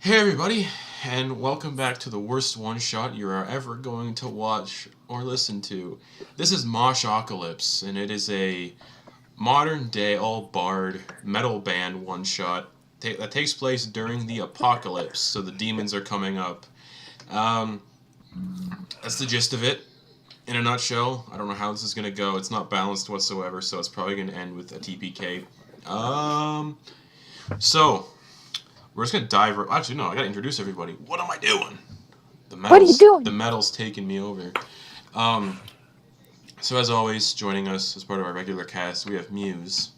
Hey everybody, and welcome back to the worst one-shot you are ever going to watch or listen to. This is Moshocalypse, and it is a modern-day all-bard metal band one-shot that takes place during the apocalypse, so the demons are coming up. Um, that's the gist of it. In a nutshell, I don't know how this is going to go. It's not balanced whatsoever, so it's probably going to end with a TPK. So, we're just gonna dive. Actually, no. I gotta introduce everybody. What am I doing? The What are you metal's the doing? metal's taking me over. Um. So as always, joining us as part of our regular cast, we have Muse.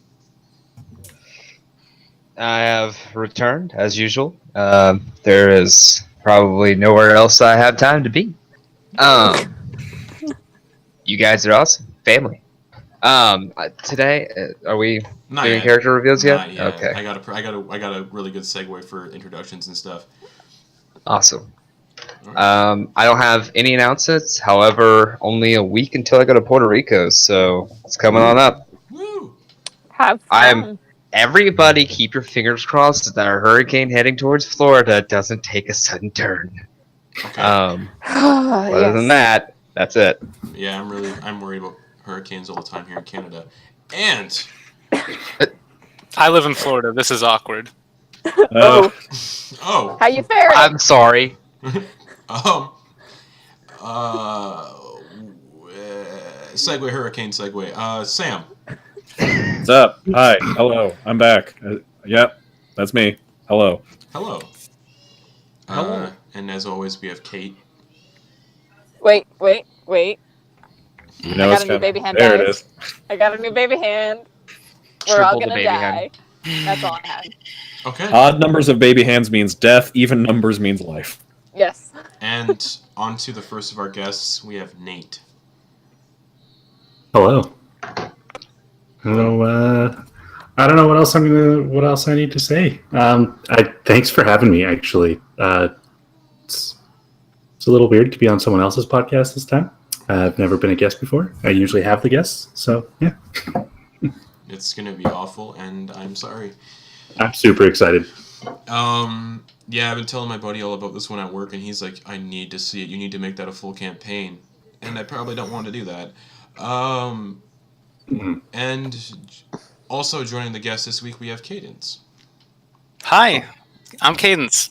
I have returned as usual. There is probably nowhere else I have time to be. Um, you guys are awesome, family. Today, are we Not doing yet. character reveals yet? Not yet. Okay, I got a really good segue for introductions and stuff. awesome. All right. I don't have any announcements. However, only a week until I go to Puerto Rico, so it's coming on up. Woo! Have I'm fun. Everybody keep your fingers crossed that our hurricane heading towards Florida doesn't take a sudden turn. Okay. Other than that, that's it. Yeah, I'm worried about hurricanes all the time here in Canada, and I live in Florida. This is awkward. Oh, oh, how you faring? I'm sorry. um, uh, segue hurricane segue. Sam. What's up? Hi. Hello. I'm back. Yep. That's me. Hello. Hello. Hello. And as always, we have Kate. Wait. You I know got it's a new coming. baby hand, There it guys. is. I got a new baby hand. We're Triple all the gonna baby die. hand. That's all I had. Okay. Odd numbers of baby hands means death. Even numbers means life. Yes. And on to the first of our guests, we have Nate. Hello. Hello. I don't know what else I need to say. Thanks for having me. Actually, it's a little weird to be on someone else's podcast this time. I've never been a guest before. I usually have the guests, so yeah. It's gonna be awful, and I'm sorry. I'm super excited. Yeah, I've been telling my buddy all about this one at work, and he's like, "I need to see it. You need to make that a full campaign," and I probably don't want to do that. And also joining the guest this week, we have Cadence. Hi, I'm Cadence.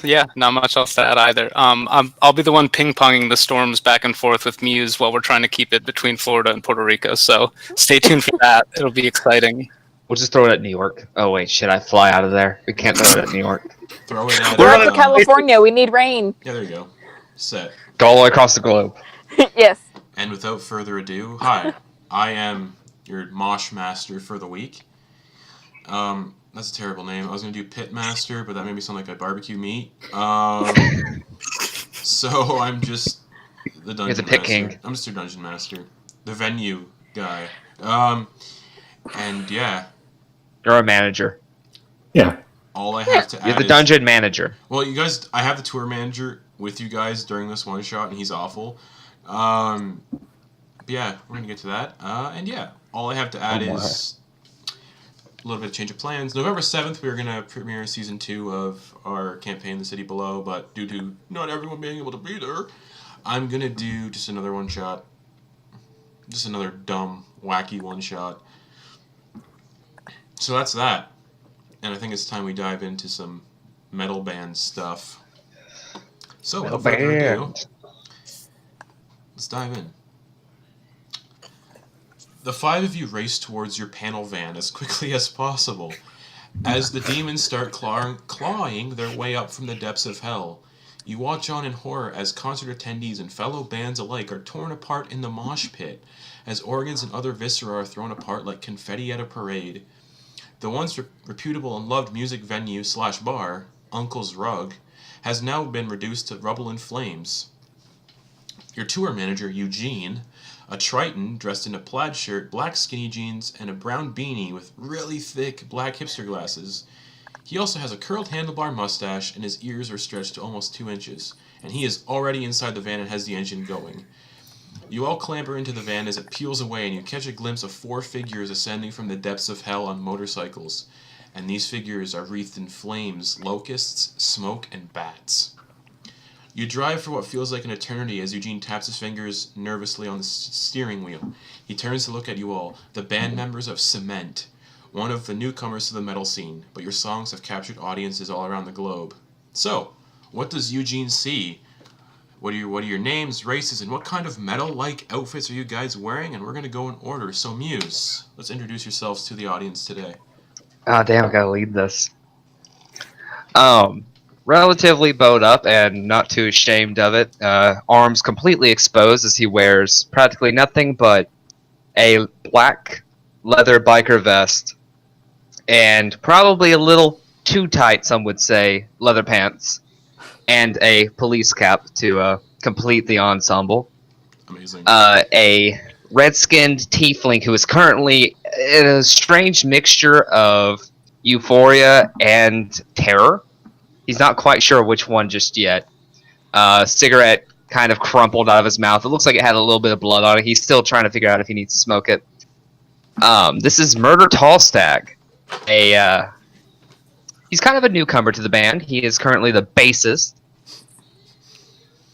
Yeah, not much else to add either. I'll be the one ping-ponging the storms back and forth with Muse while we're trying to keep it between Florida and Puerto Rico. So stay tuned for that. It'll be exciting. We'll just throw it at New York. Oh wait, should I fly out of there? We can't throw it at New York. Throw it at. We're up to California. We need rain. Yeah, there you go. Set. Go all the way across the globe. Yes. And without further ado, hi, I am your Mosh Master for the week. That's a terrible name. I was gonna do Pit Master, but that made me sound like I barbecue meat. So I'm just the dungeon He's a pit master. king. I'm just your dungeon master, the venue guy. And yeah, You're a manager. Yeah. all I have to You're add the is dungeon manager. well, you guys. I have the tour manager with you guys during this one shot, and he's awful. But yeah, we're gonna get to that. And yeah, all I have to add is a little bit of change of plans. November 7th, we were going to premiere Season 2 of our campaign, The City Below, but due to not everyone being able to be there, I'm going to do just another one-shot. Just another dumb, wacky one-shot. So that's that. And I think it's time we dive into some metal band stuff. So, without further ado, let's dive in. The five of you race towards your panel van as quickly as possible, as the demons start clawing their way up from the depths of hell. You watch on in horror as concert attendees and fellow bands alike are torn apart in the mosh pit, as organs and other viscera are thrown apart like confetti at a parade. The once reputable and loved music venue / bar, Uncle's Rug, has now been reduced to rubble and flames. Your tour manager, Eugene, a Triton dressed in a plaid shirt, black skinny jeans, and a brown beanie with really thick black hipster glasses. He also has a curled handlebar mustache, and his ears are stretched to almost 2 inches, and he is already inside the van and has the engine going. You all clamber into the van as it peels away, and you catch a glimpse of 4 figures ascending from the depths of hell on motorcycles. and these figures are wreathed in flames, locusts, smoke, and bats. You drive for what feels like an eternity as Eugene taps his fingers nervously on the steering wheel. He turns to look at you all, the band members of Cement, one of the newcomers to the metal scene, but your songs have captured audiences all around the globe. So, what does Eugene see? What are your names, races, and what kind of metal-like outfits are you guys wearing? And we're going to go in order. So, Muse, let's introduce yourselves to the audience today. Oh, damn, I gotta lead this. Relatively bowed up and not too ashamed of it. Arms completely exposed as he wears practically nothing but a black leather biker vest and probably a little too tight, some would say, leather pants, and a police cap to complete the ensemble. Amazing. A red-skinned tiefling who is currently in a strange mixture of euphoria and terror. He's not quite sure which one just yet. Cigarette kind of crumpled out of his mouth. It looks like it had a little bit of blood on it. He's still trying to figure out if he needs to smoke it. This is Murder Tallstag. He's kind of a newcomer to the band. He is currently the bassist.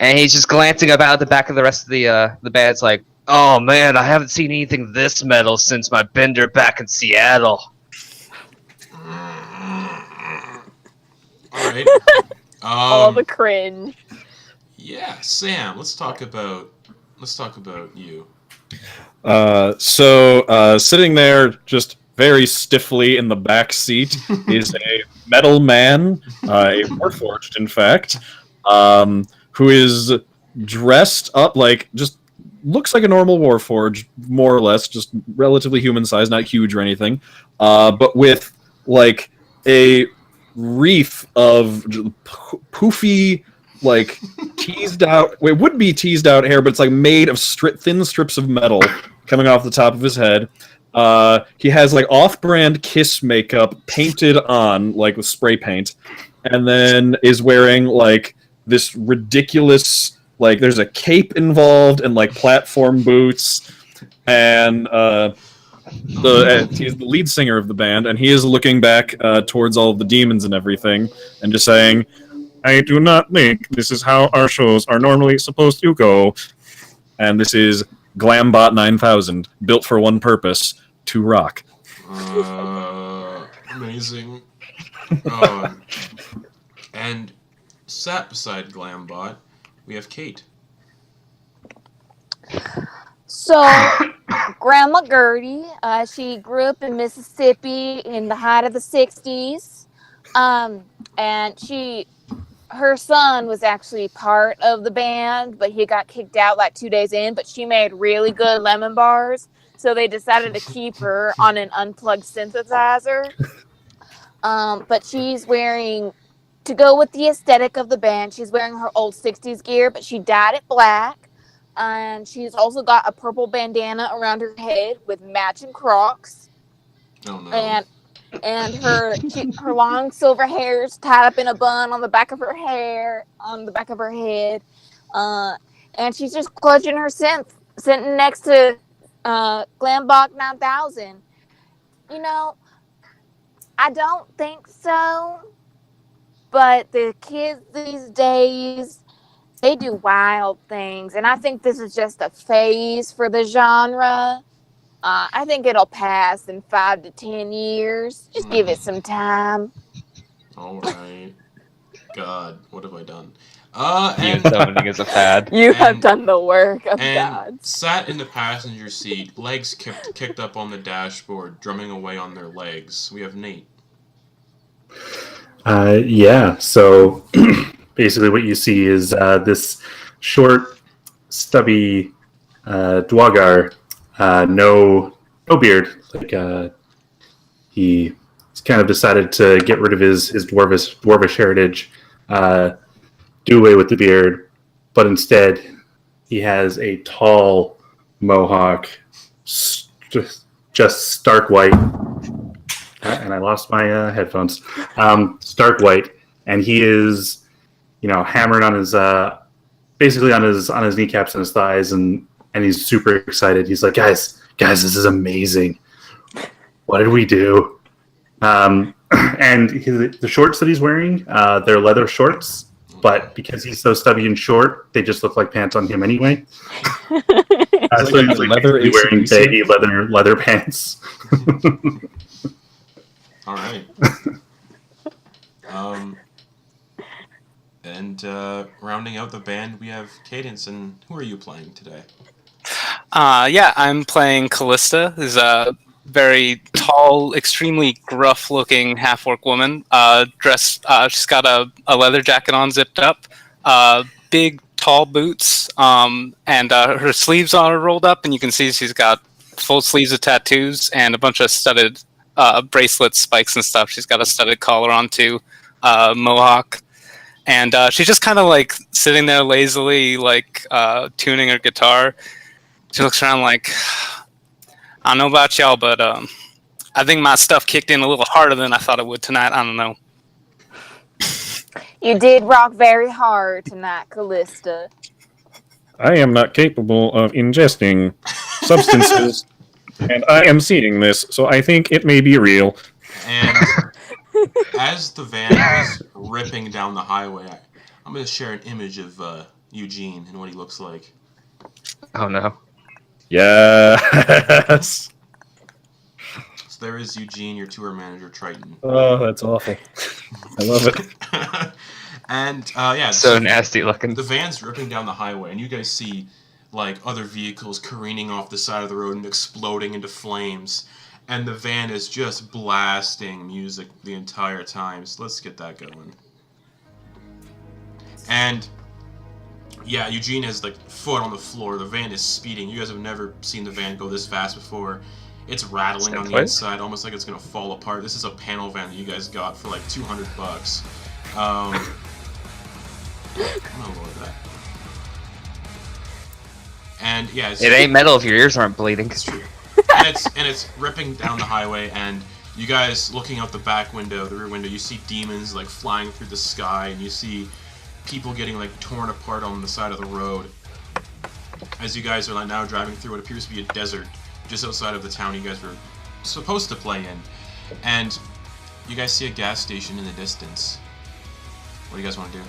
And he's just glancing about the back of the rest of the band. It's like, oh man, I haven't seen anything this metal since my bender back in Seattle. All right. All the cringe. Yeah, Sam. Let's talk about you. So sitting there just very stiffly in the back seat is a metal man, a Warforged, in fact, who is dressed up like, just looks like a normal Warforged, more or less, just relatively human size, not huge or anything, but with like a wreath of poofy, like teased out, it would be teased out hair, but it's like made of thin strips of metal coming off the top of his head. He has like off-brand Kiss makeup painted on, like with spray paint, and then is wearing like this ridiculous, like there's a cape involved and like platform boots, and he's the lead singer of the band, and he is looking back towards all of the demons and everything, and just saying, I do not think this is how our shows are normally supposed to go. And this is Glambot 9000, built for one purpose, to rock. Amazing. And sat beside Glambot, we have Kate. So, Grandma Gertie, she grew up in Mississippi in the height of the 60s. And her son was actually part of the band, but he got kicked out like 2 days in, but she made really good lemon bars. So they decided to keep her on an unplugged synthesizer. But she's wearing, to go with the aesthetic of the band, she's wearing her old 60s gear, but she dyed it black. And she's also got a purple bandana around her head with matching Crocs. Oh no. And her long silver hair is tied up in a bun on the back of her head. And she's just clutching her synth, sitting next to Glambach 9000. You know, I don't think so. But the kids these days, they do wild things. And I think this is just a phase for the genre. I think it'll pass in 5 to 10 years. Just give it some time. All right. God, what have I done? And summoning is a fad. You have done the work of God. And sat in the passenger seat, legs kicked up on the dashboard, drumming away on their legs. We have Nate. Yeah, so basically what you see is this short, stubby Dwagar, no beard. Like he's kind of decided to get rid of his dwarvish heritage, do away with the beard, but instead he has a tall mohawk, just stark white. And I lost my headphones. Stark white, and he is, hammered on his, basically on his kneecaps and his thighs, and he's super excited. He's like, guys, this is amazing. What did we do? And and the shorts that he's wearing, they're leather shorts. But because he's so stubby and short, they just look like pants on him anyway. So he's like leather wearing AC/DC? baggy leather pants. All right. And rounding out the band, we have Cadence. And who are you playing today? Yeah, I'm playing Callista, who's a very tall, extremely gruff-looking half-orc woman. Dressed, she's got a leather jacket on, zipped up, big, tall boots, and her sleeves are rolled up, and you can see she's got full sleeves of tattoos and a bunch of studded bracelets, spikes, and stuff. She's got a studded collar on too, mohawk. And she's just kind of like sitting there lazily, like tuning her guitar. She looks around like, I don't know about y'all, but I think my stuff kicked in a little harder than I thought it would tonight. I don't know. You did rock very hard tonight, Callista. I am not capable of ingesting substances, and I am seeing this, so I think it may be real. And as the van is ripping down the highway, I'm going to share an image of Eugene and what he looks like. Oh no. Yes. So there is Eugene, your tour manager, Triton. Oh, that's awful. I love it. And yeah, So nasty looking. the van's ripping down the highway, and you guys see like other vehicles careening off the side of the road and exploding into flames. And the van is just blasting music the entire time. So let's get that going. And yeah, Eugene has like foot on the floor. The van is speeding. You guys have never seen the van go this fast before. It's rattling on the inside, almost like it's gonna fall apart. This is a panel van that you guys got for like $200. I'm gonna lower that. And yeah, It ain't metal if your ears aren't bleeding. It's true. And it's ripping down the highway, and you guys looking out the back window, the rear window, you see demons like flying through the sky, and you see people getting like torn apart on the side of the road. As you guys are like, now driving through what appears to be a desert just outside of the town you guys were supposed to play in, and you guys see a gas station in the distance. What do you guys want to do?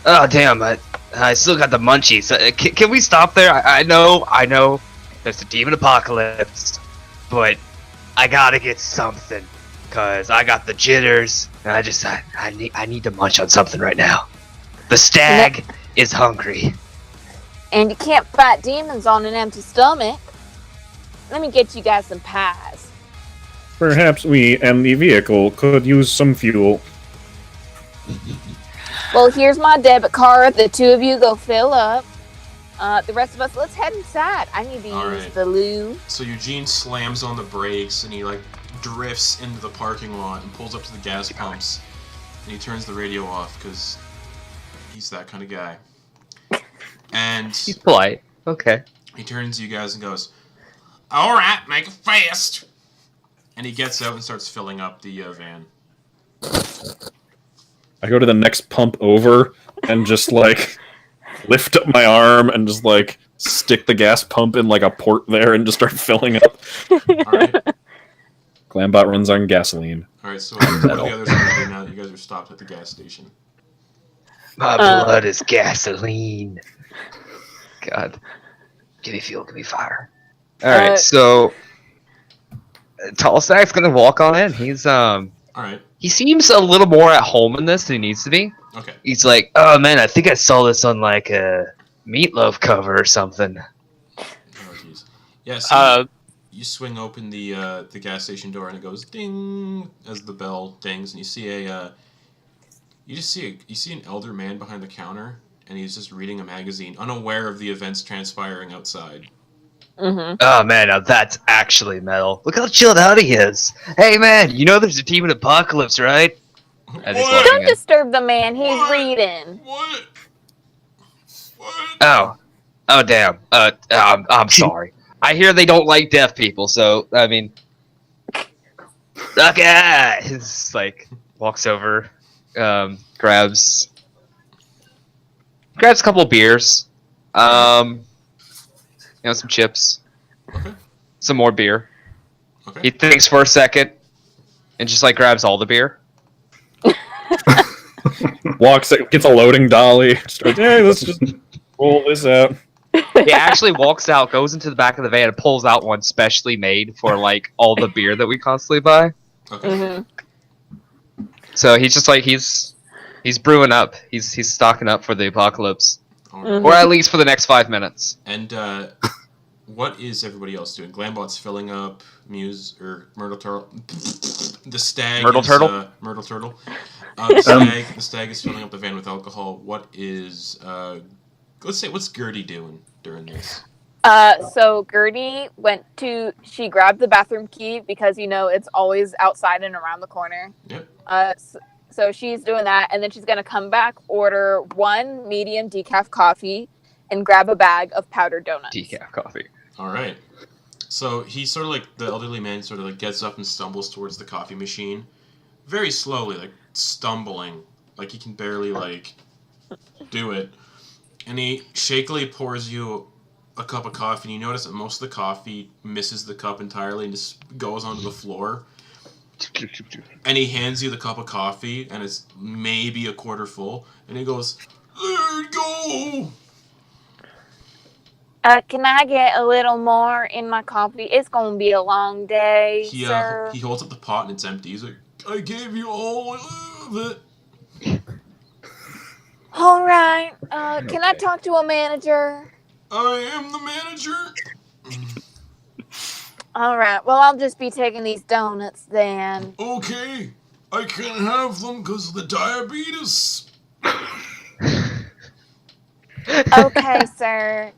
Oh damn! I still got the munchies. Can we stop there? I know. There's a demon apocalypse, but I gotta get something, cause I got the jitters, and I need to munch on something right now. The stag is hungry. And you can't fight demons on an empty stomach. Let me get you guys some pies. Perhaps we and the vehicle could use some fuel. Well, here's my debit card. The two of you go fill up. The rest of us, let's head inside. I need to use the loo. So Eugene slams on the brakes and he like drifts into the parking lot and pulls up to the gas pumps, and he turns the radio off because he's that kind of guy. And He's polite. Okay. he turns to you guys and goes, "All right, make it fast." And he gets out and starts filling up the van. I go to the next pump over and just like lift up my arm and just like stick the gas pump in like a port there and just start filling up. All right. Glambot runs on gasoline. All right. So what are the others going to do now that you guys are stopped at the gas station? My blood is gasoline. God. Give me fuel, give me fire. Alright, so Tall Stack's gonna walk on in. He's All right. he seems a little more at home in this than he needs to be. Okay. He's like, oh man, I think I saw this on like a Meatloaf cover or something. Oh jeez. Yeah. So you swing open the gas station door and it goes ding as the bell dings, and you see you see an elder man behind the counter, and he's just reading a magazine, unaware of the events transpiring outside. Mm-hmm. Oh man, now that's actually metal. Look how chilled out he is. Hey man, you know there's a demon apocalypse, right? As he's What? walking Don't in. disturb the man. He's What? reading. What? What? Oh damn. I'm sorry. I hear they don't like deaf people, so I mean, okay. It's like walks over, grabs a couple of beers, some chips, Okay. some more beer. Okay. He thinks for a second, and just like grabs all the beer. Gets a loading dolly. Starts, hey, let's just roll this out. He actually walks out, goes into the back of the van, and pulls out one specially made for like all the beer that we constantly buy. Okay. Mm-hmm. So he's just like he's brewing up. He's stocking up for the apocalypse, All right. or at least for the next 5 minutes. And what is everybody else doing? Glambot's filling up. Muse or Myrtle Turtle. The stag. Myrtle is, Turtle? Myrtle Turtle. The stag is filling up the van with alcohol. What is let's say what's Gertie doing during this? So Gertie she grabbed the bathroom key because it's always outside and around the corner. Yep. So she's doing that, and then she's gonna come back, order 1 medium decaf coffee, and grab a bag of powdered donuts. Decaf coffee. All right. So he sort of like the elderly man sort of like gets up and stumbles towards the coffee machine, very slowly, like stumbling, like he can barely like do it, and he shakily pours you a cup of coffee, and you notice that most of the coffee misses the cup entirely and just goes onto the floor. And he hands you the cup of coffee, and it's maybe a quarter full, and he goes, "There you go." Can I get a little more in my coffee? It's gonna be a long day, sir. He holds up the pot and it's empty. He's like, "I gave you all of it." All right. Can I talk to a manager? I am the manager. All right. Well, I'll just be taking these donuts then. Okay, I can't have them because of the diabetes. Okay, sir.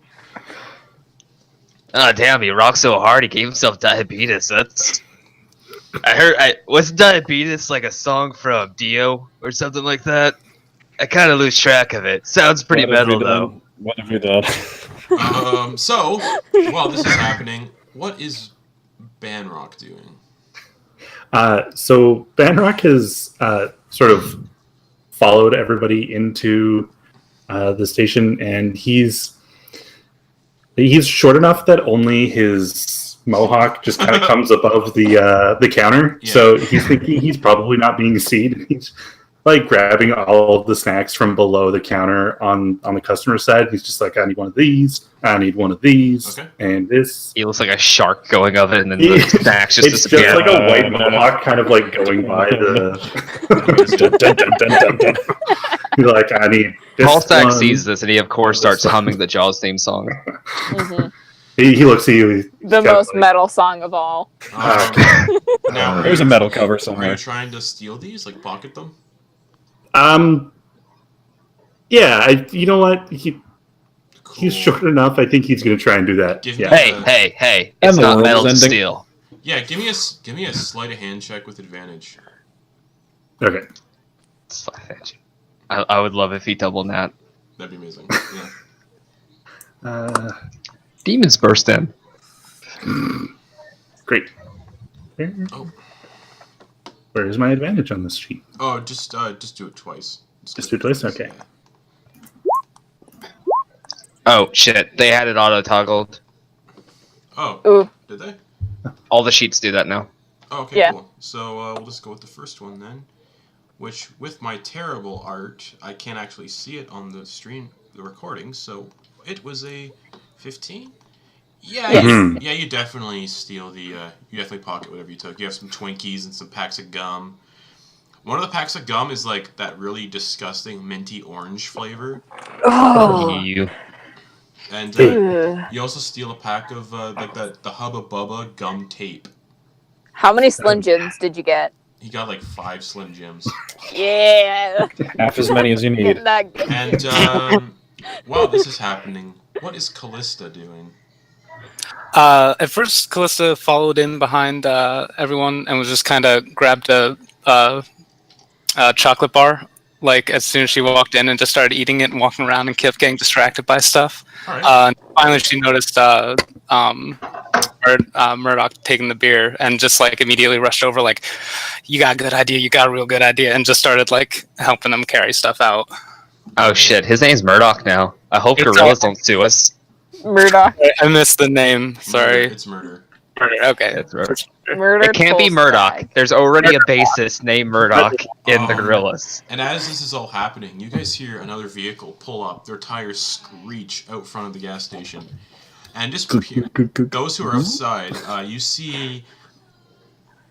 Oh damn! He rocked so hard he gave himself diabetes. I heard. Was diabetes like a song from Dio or something like that? I kind of lose track of it. Sounds pretty metal though. What have you done? So while this is happening, what is Banrock doing? So Banrock has sort of followed everybody into the station, and he's short enough that only his mohawk just kind of comes above the counter. Yeah. So he's thinking he's probably not being seen. He's like grabbing all of the snacks from below the counter on the customer side. He's just like, I need one of these. I need one of these. Okay. And this. He looks like a shark going of it, and then the snacks just It's disappear. just like a white mohawk kind of like going by the. Dun, dun, dun, dun, dun. He's like, I need this Paulstack one. sees this, and he of course starts humming the Jaws theme song. Mm-hmm. He looks at you. The most metal song of all. Now, There's a metal cover are somewhere. you trying to steal these, like pocket them? Yeah, you know what? He's Cool. short enough. I think he's going to try and do that. Give me Yeah. Hey! And It's the not world metal to is ending. steal. Yeah, give me a sleight of hand check with advantage. Okay. I would love if he doubled that. That'd be amazing. Yeah. Demons burst in. Great. Oh. Where's my advantage on this sheet? Oh, just do it twice. Just do it twice? Okay. Yeah. Oh shit! They had it auto toggled. Oh, Ooh. did they? All the sheets do that now. Oh, okay, Yeah. cool. So we'll just go with the first one then, which with my terrible art, I can't actually see it on the stream, the recording. So it was a 15. Yeah, Yes. you definitely steal the. You definitely pocket whatever you took. You have some Twinkies and some packs of gum. One of the packs of gum is like that really disgusting minty orange flavor, Oh. You. and Ugh. you also steal a pack of like the Hubba Bubba gum tape. How many Slim Jims did you get? He got like 5 Slim Jims. Yeah. Half as many as you need. Getting that good. And while this is happening, what is Callista doing? At first, Callista followed in behind everyone and was just kind of grabbed a chocolate bar. Like as soon as she walked in, and just started eating it and walking around and kept getting distracted by stuff. All right. Finally, she noticed Murdoch taking the beer and just like immediately rushed over, like, "You got a good idea. You got a real good idea," and just started like helping them carry stuff out. Oh shit! His name's Murdoch now. I hope It's gorillas don't sue us. Murdoch. I missed the name. Sorry. It's murder. Murder. Okay. That's right. Murdered It can't be pulse Murdoch. bag. There's already a bassist named Murdoch in the Oh, Gorillas. And as this is all happening, you guys hear another vehicle pull up, their tires screech out front of the gas station. And just those who are outside, you see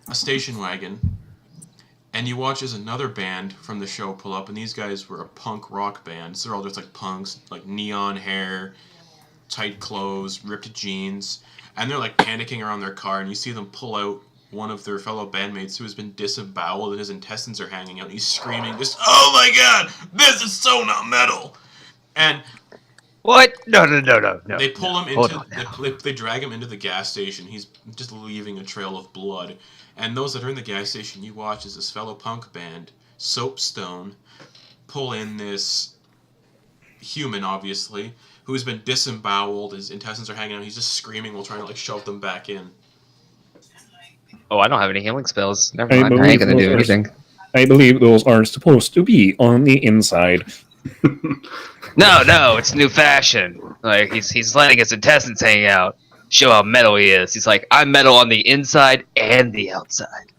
a station wagon, and you watch as another band from the show pull up, and these guys were a punk rock band. So they're all just like punks, like neon hair, tight clothes, ripped jeans, and they're like panicking around their car, and you see them pull out one of their fellow bandmates who has been disemboweled and his intestines are hanging out, and he's screaming just, "Oh my god, this is so not metal!" And What? No. they pull him Hold into, on now. they drag him into the gas station. He's just leaving a trail of blood. And those that are in the gas station, you watch as this fellow punk band, Soapstone, pull in this human, obviously, who's been disemboweled. His intestines are hanging out. He's just screaming while trying to like shove them back in. Oh, I don't have any healing spells. Never I mind. I believe ain't gonna do those are- anything. I believe those are supposed to be on the inside. No, it's new fashion. Like he's letting his intestines hang out. Show how metal he is. He's like, I'm metal on the inside and the outside.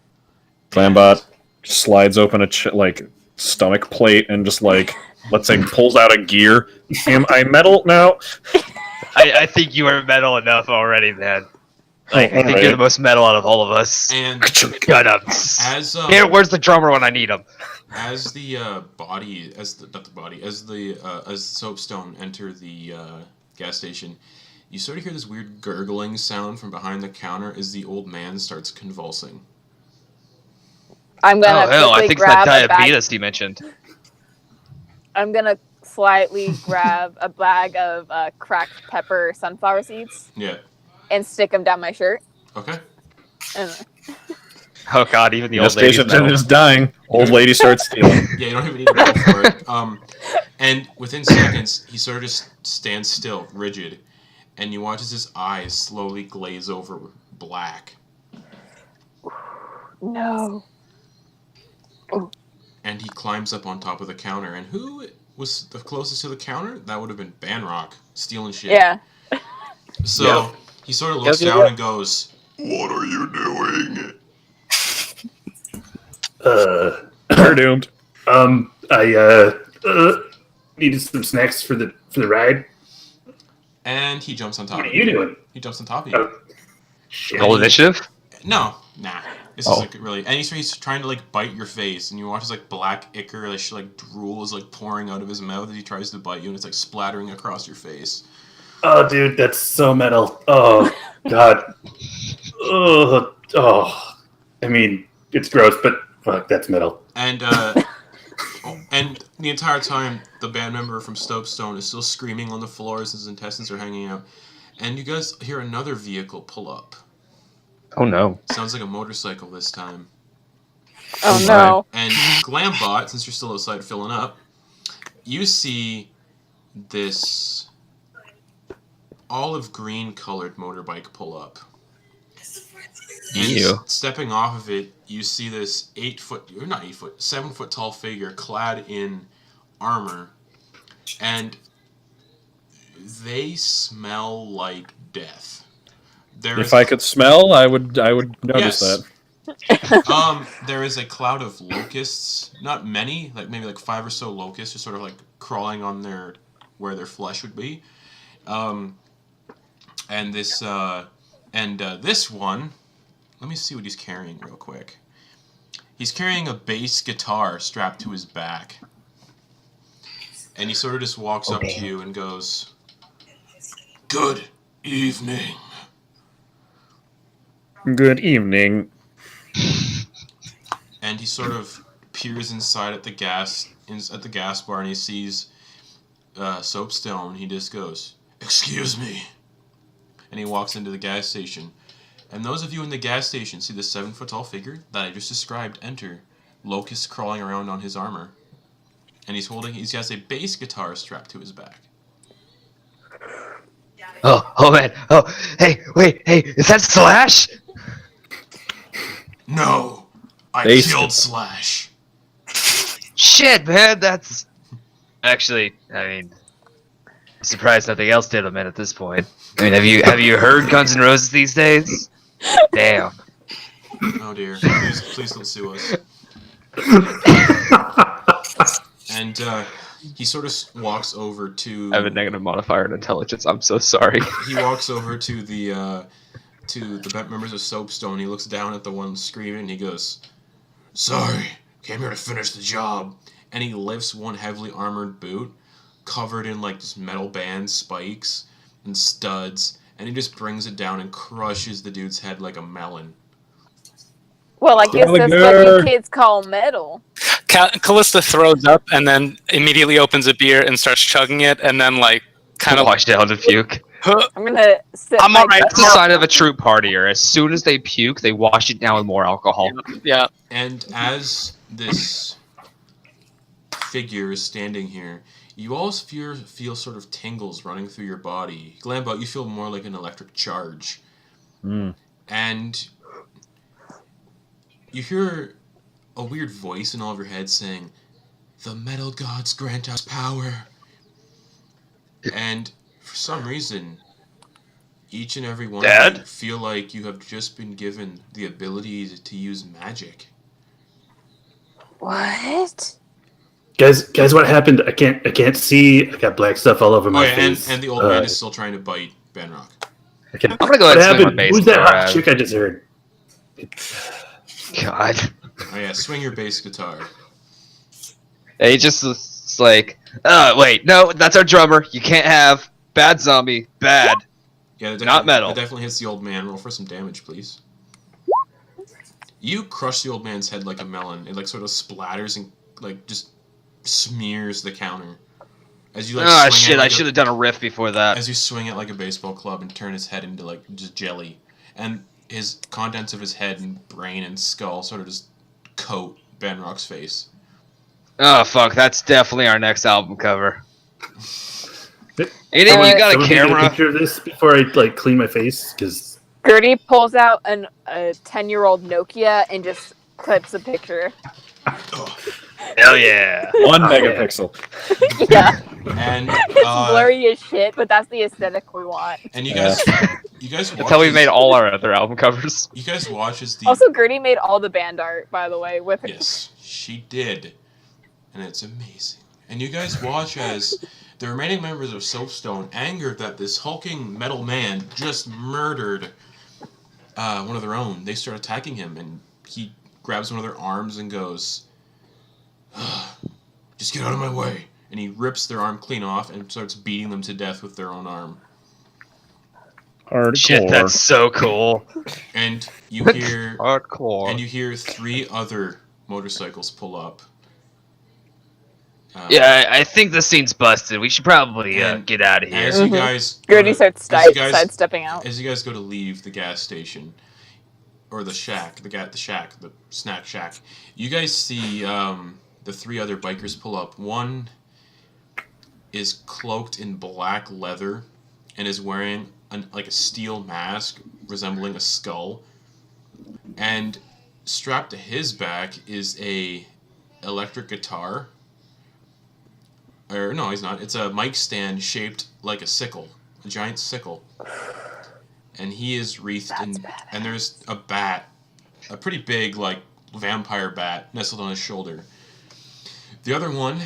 Glambot slides open a stomach plate and just like, let's say, pulls out a gear. Am I metal now? I think you are metal enough already, man. Like, I think you're the most metal out of all of us. And Got him. as Here, where's the drummer when I need him? as the as Soapstone enter the gas station, you sort of hear this weird gurgling sound from behind the counter as the old man starts convulsing. I'm gonna Oh hell, I quickly think it's that grab a bag. diabetes you mentioned. I'm gonna slightly grab a bag of cracked pepper sunflower seeds Yeah. and stick them down my shirt. Okay. And Oh god, even the The old lady's station metal. attendant is dying. Old lady starts stealing. Yeah, you don't even need to roll for it. And within seconds, he sort of just stands still, rigid, and you watch as his eyes slowly glaze over black, no. and he climbs up on top of the counter. And who was the closest to the counter? That would have been Banrock, stealing shit. Yeah. So he sort of looks Yep. down and goes, "What are you doing?" We're doomed. I needed some snacks for the ride. And he jumps on top What are of you you. doing? He jumps on top of you. Oh, shit. Roll initiative? No, nah. This Oh. is like really, and he's trying to like bite your face, and you watch his like black ichor, like drool is like pouring out of his mouth as he tries to bite you, and it's like splattering across your face. Oh, dude, that's so metal. Oh, God. Oh. I mean, it's gross, but fuck, that's metal. And and the entire time, the band member from Stopestone is still screaming on the floor as his intestines are hanging out, and you guys hear another vehicle pull up. Oh no. Sounds like a motorcycle this time. Oh no. And Glambot, since you're still outside filling up, you see this olive green colored motorbike pull up. And Ew. stepping off of it, you see this 7 foot tall figure clad in armor. And they smell like death. If I could smell, I would notice Yes. that. There is a cloud of locusts. Not many, like maybe like 5 or so locusts, just sort of like crawling on where their flesh would be. And this one, let me see what he's carrying real quick. He's carrying a bass guitar strapped to his back, and he sort of just walks up to you and goes, "Good evening." Good evening. And he sort of peers inside at the gas bar, and he sees Soapstone. He just goes, "Excuse me," and he walks into the gas station. And those of you in the gas station see the 7 foot tall figure that I just described enter, locusts crawling around on his armor, and he has a bass guitar strapped to his back. Oh man. Oh, hey, wait, hey, is that Slash? No, I Bass killed guitar. Slash. Shit, man, that's actually. I mean, surprised nothing else did him in at this point. I mean, have you heard Guns N' Roses these days? Damn. Oh dear. Please don't sue us. And he sort of walks over to. I have a negative modifier in intelligence. I'm so sorry. He walks over to the members of Soapstone. He looks down at the one screaming. And he goes, "Sorry, came here to finish the job." And he lifts one heavily armored boot, covered in like just metal band spikes and studs, and he just brings it down and crushes the dude's head like a melon. Well, I guess that's what you kids call metal. Callista throws up and then immediately opens a beer and starts chugging it, and then like kind of Wash down to puke. I'm gonna sit. I'm alright. That's a sign of a true partier. As soon as they puke, they wash it down with more alcohol. Yeah. And as this figure is standing here, you all feel sort of tingles running through your body. Glambot, you feel more like an electric charge. And you hear a weird voice in all of your heads saying, "The metal gods grant us power." And for some reason, each and every one of you feel like you have just been given the ability to use magic. What? Guys, what happened? I can't see. I got black stuff all over my face. And the old man is still trying to bite Benrock. I'm gonna go ahead and swing my base. Who's that hot chick I just heard? God. Oh yeah, swing your bass guitar. And he just is like, wait, no, that's our drummer. You can't have bad zombie, bad. Yeah, not metal. It definitely hits the old man. Roll for some damage, please. You crush the old man's head like a melon. It like sort of splatters and like just smears the counter. As you like swing it I should have done a riff before that. As you swing it like a baseball club and turn his head into like just jelly. And his contents of his head and brain and skull sort of just coat Benrock's face. Oh fuck, that's definitely our next album cover. You got a camera? Get a picture of this before I like clean my face, because Gertie pulls out a 10-year-old Nokia and just clips a picture. Hell yeah! 1 megapixel. Yeah. And it's blurry as shit, but that's the aesthetic we want. And you guys watch. That's how we made all our other album covers. You guys watch as the. Also, Gertie made all the band art, by the way, with her. Yes, she did, and it's amazing. And you guys watch as the remaining members of Soapstone, angered that this hulking metal man just murdered one of their own, they start attacking him, and he grabs one of their arms and goes, "Just get out of my way." And he rips their arm clean off and starts beating them to death with their own arm. Hardcore. Shit, that's so cool. And you hear hardcore. And you hear 3 other motorcycles pull up. Yeah, I think the scene's busted. We should probably get out of here. As you guys, Gertie starts sidestepping out. As you guys go to leave the gas station, or the shack, the snack shack, you guys see the 3 other bikers pull up. One is cloaked in black leather and is wearing like a steel mask resembling a skull. And strapped to his back is a electric guitar. Or no, he's not. It's a mic stand shaped like a sickle, a giant sickle. And he is wreathed and there's a bat, a pretty big like vampire bat nestled on his shoulder. The other one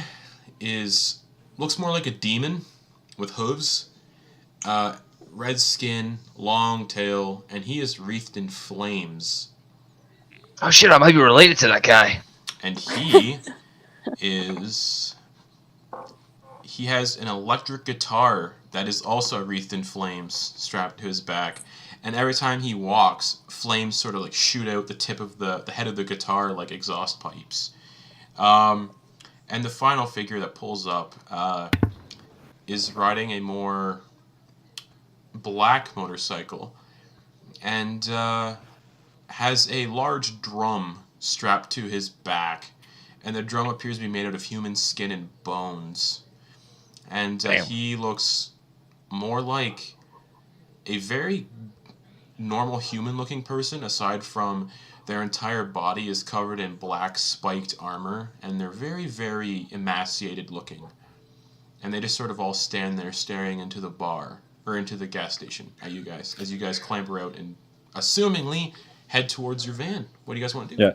looks more like a demon with hooves, red skin, long tail, and he is wreathed in flames. Oh shit, I might be related to that guy. And he he has an electric guitar that is also wreathed in flames strapped to his back. And every time he walks, flames sort of like shoot out the tip of the head of the guitar like exhaust pipes. And the final figure that pulls up is riding a more black motorcycle and has a large drum strapped to his back. And the drum appears to be made out of human skin and bones. And he looks more like a very normal human-looking person, aside from their entire body is covered in black spiked armor, and they're very, very emaciated looking. And they just sort of all stand there staring into the bar, or into the gas station at you guys, as you guys clamber out and assumingly, head towards your van. What do you guys want to do? Yeah.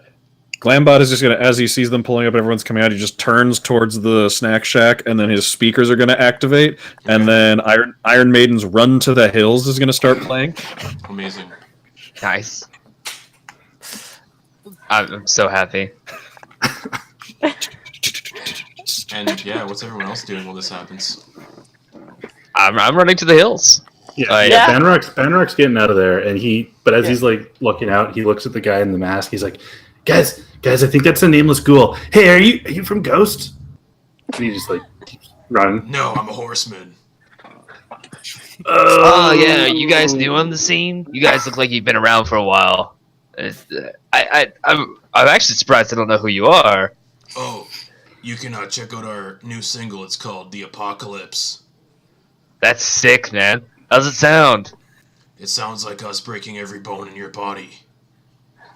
Glambot is just gonna, as he sees them pulling up, everyone's coming out. He just turns towards the snack shack, and then his speakers are gonna activate, and then Iron Maiden's "Run to the Hills" is gonna start playing. Amazing. Nice. I'm so happy. And yeah, what's everyone else doing while this happens? I'm running to the hills. Yeah, Yeah. Banrock's getting out of there, and as he's like looking out, he looks at the guy in the mask. He's like, "Guys, I think that's a nameless ghoul. Hey, are you from Ghost?" And he just like keeps running. No, I'm a horseman. Oh yeah, you guys new on the scene? You guys look like you've been around for a while. I'm actually surprised I don't know who you are. Oh, you can check out our new single. It's called The Apocalypse. That's sick, man. How's it sound? It sounds like us breaking every bone in your body.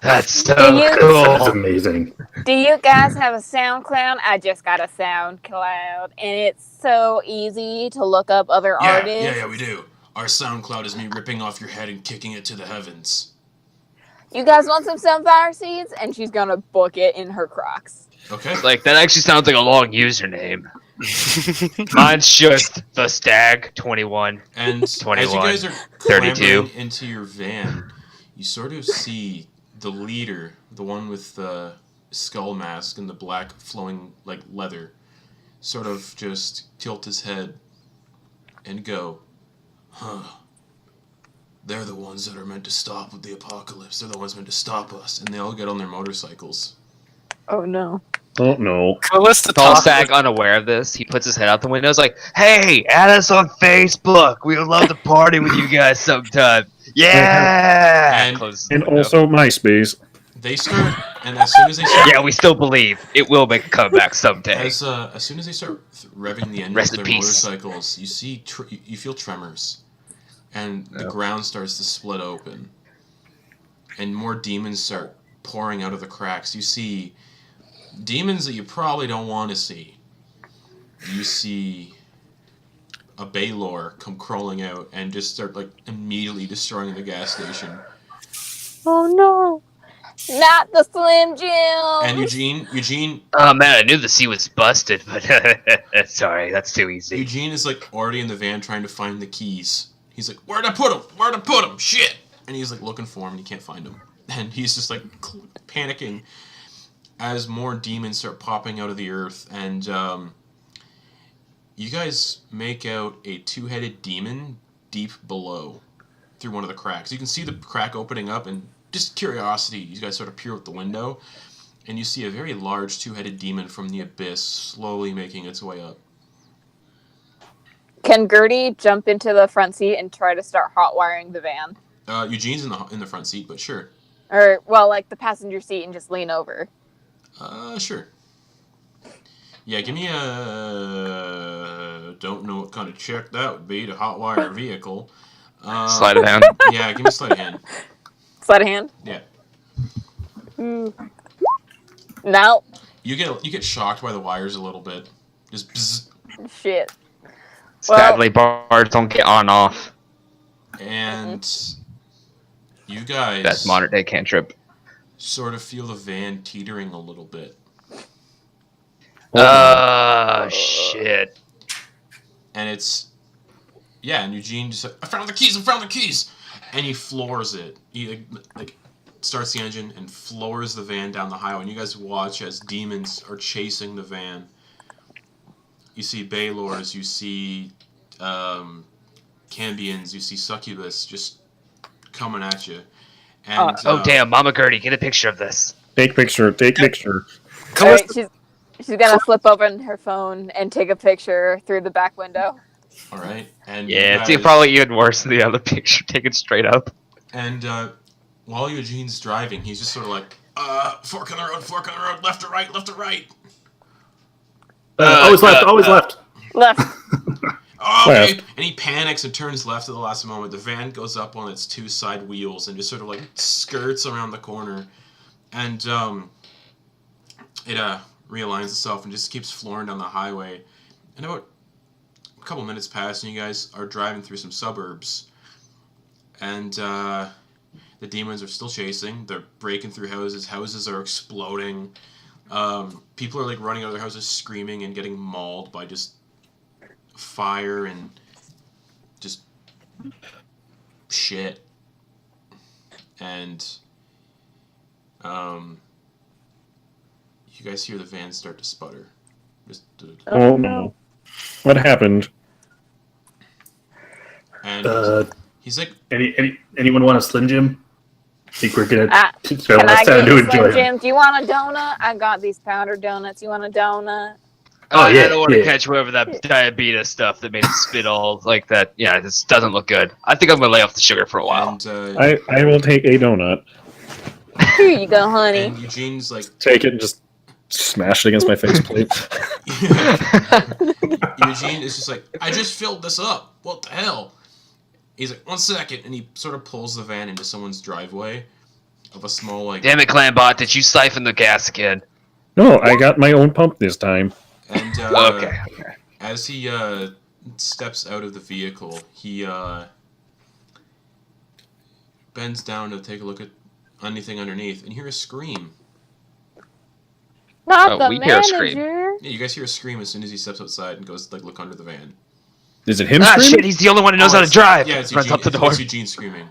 That's so That's That's cool. amazing. Do you guys have a SoundCloud? I just got a SoundCloud, and it's so easy to look up other artists. Yeah, we do. Our SoundCloud is me ripping off your head and kicking it to the heavens. You guys want some sunflower seeds? And she's gonna book it in her Crocs. Okay. Like that actually sounds like a long username. Mine's just the Stag 21. And as you 21, guys are 32. clambering into your van, you sort of see the leader, the one with the skull mask and the black flowing like leather, sort of just tilt his head and go, "Huh. They're the ones that are meant to stop with the apocalypse. They're the ones meant to stop us." And they all get on their motorcycles. Oh no. Oh no! Calista Tall talks Stag, unaware of this, he puts his head out the window. He's like, "Hey, add us on Facebook. We would love to party with you guys sometime." Yeah. And- Closes the And window. also MySpace. They start, and as soon as they start, Yeah, we still believe it will make a comeback someday. as soon as they start revving the engines Rest of in their peace. motorcycles, you see, you feel tremors, and the ground starts to split open, and more demons start pouring out of the cracks. You see demons that you probably don't want to see. You see a Baylor come crawling out and just start like immediately destroying the gas station. Oh no. Not the Slim Jim. And Eugene Oh man, I knew the sea was busted, but sorry, that's too easy. Eugene is like already in the van trying to find the keys. He's like, "Where'd I put them? Where'd I put them? Shit!" And he's like looking for them and he can't find them. And he's just like panicking as more demons start popping out of the earth. And you guys make out a two-headed demon deep below through one of the cracks. You can see the crack opening up, and just curiosity, you guys sort of peer out the window, and you see a very large two-headed demon from the abyss slowly making its way up. Can Gertie jump into the front seat and try to start hot wiring the van? Eugene's in the front seat, but sure. Or, well, like the passenger seat and just lean over. Sure. Yeah, give me a... Don't know what kind of check that would be to hotwire a vehicle. Sleight of hand. Yeah, give me a sleight of hand. Sleight of hand? Yeah. No. You get shocked by the wires a little bit. Just bzz. Shit. Sadly, bars don't get on and off. And you guys That's modern day cantrip. sort of feel the van teetering a little bit. Oh shit. And it's... Yeah, and Eugene just like, I found the keys! And he floors it. He like starts the engine and floors the van down the highway. And you guys watch as demons are chasing the van. You see Baylors, you see Cambions, you see Succubus just coming at you. And, Oh damn, Mama Gertie, get a picture of this. Take picture. Alright, she's gonna flip open her phone and take a picture through the back window. All right, and Yeah, you it's probably even worse than the other picture taken straight up. And while Eugene's driving, he's just sort of like, fork on the road, left or right. Always left. Left. Oh, okay. Left. And he panics and turns left at the last moment. The van goes up on its two side wheels and just sort of like skirts around the corner. And it realigns itself and just keeps flooring down the highway. And about a couple minutes pass and you guys are driving through some suburbs. And The demons are still chasing. They're breaking through houses. Houses are exploding. People are like running out of their houses screaming and getting mauled by just fire and just shit. And you guys hear the van start to sputter. Just Oh no. What happened? and he's like, Anyone want a Slim Jim? I think we're gonna spend Can I less get time to you enjoy Slim them. Jim? Do you want a donut? I got these powder donuts. You want a donut? Oh, yeah, I don't want to yeah. catch whoever that diabetes stuff that made it spit all like that. Yeah, this doesn't look good. I think I'm gonna lay off the sugar for a while. and I will take a donut. Here you go, honey. and Eugene's like, Take it and just smash it against my faceplate. Eugene is just like, I just filled this up. What the hell? He's like, 1 second, and he sort of pulls the van into someone's driveway of a small like. Damn it, Clambot! Did you siphon the gas again? No, I got my own pump this time. And Okay. as he steps out of the vehicle, he bends down to take a look at anything underneath, and you hear a scream. Not Oh, the we hear a scream. manager. Yeah, you guys hear a scream as soon as he steps outside and goes like look under the van. Is it him Ah, screaming? shit! He's the only one who knows how to it's- drive. Yeah, it's Runs Eugene. up the door. It's Eugene screaming.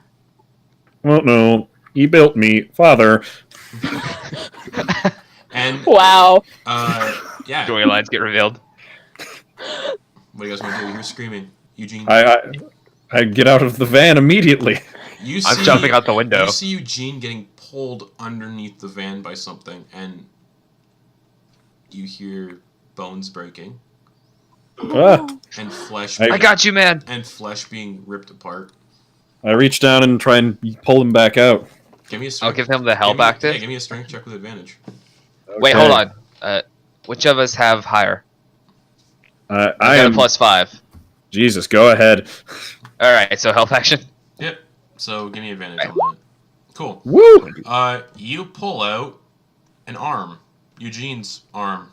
Oh no. He built me. Father. And Wow. yeah. Storylines get revealed. What do you guys want to do? You hear screaming. Eugene. I get out of the van immediately. You I'm jumping out the window. You see Eugene getting pulled underneath the van by something, and you hear bones breaking Ah, and flesh. I I got you, man. And flesh being ripped apart. I reach down and try and pull him back out. Give me a I'll strength. give him the help give me, active. Yeah, give me a strength check with advantage. Wait, Okay. hold on. Which of us have higher? I I got am. a +5. Jesus, go ahead. All right, so help action. Yep. So give me advantage on that. Cool. Woo! You pull out an arm. Eugene's arm.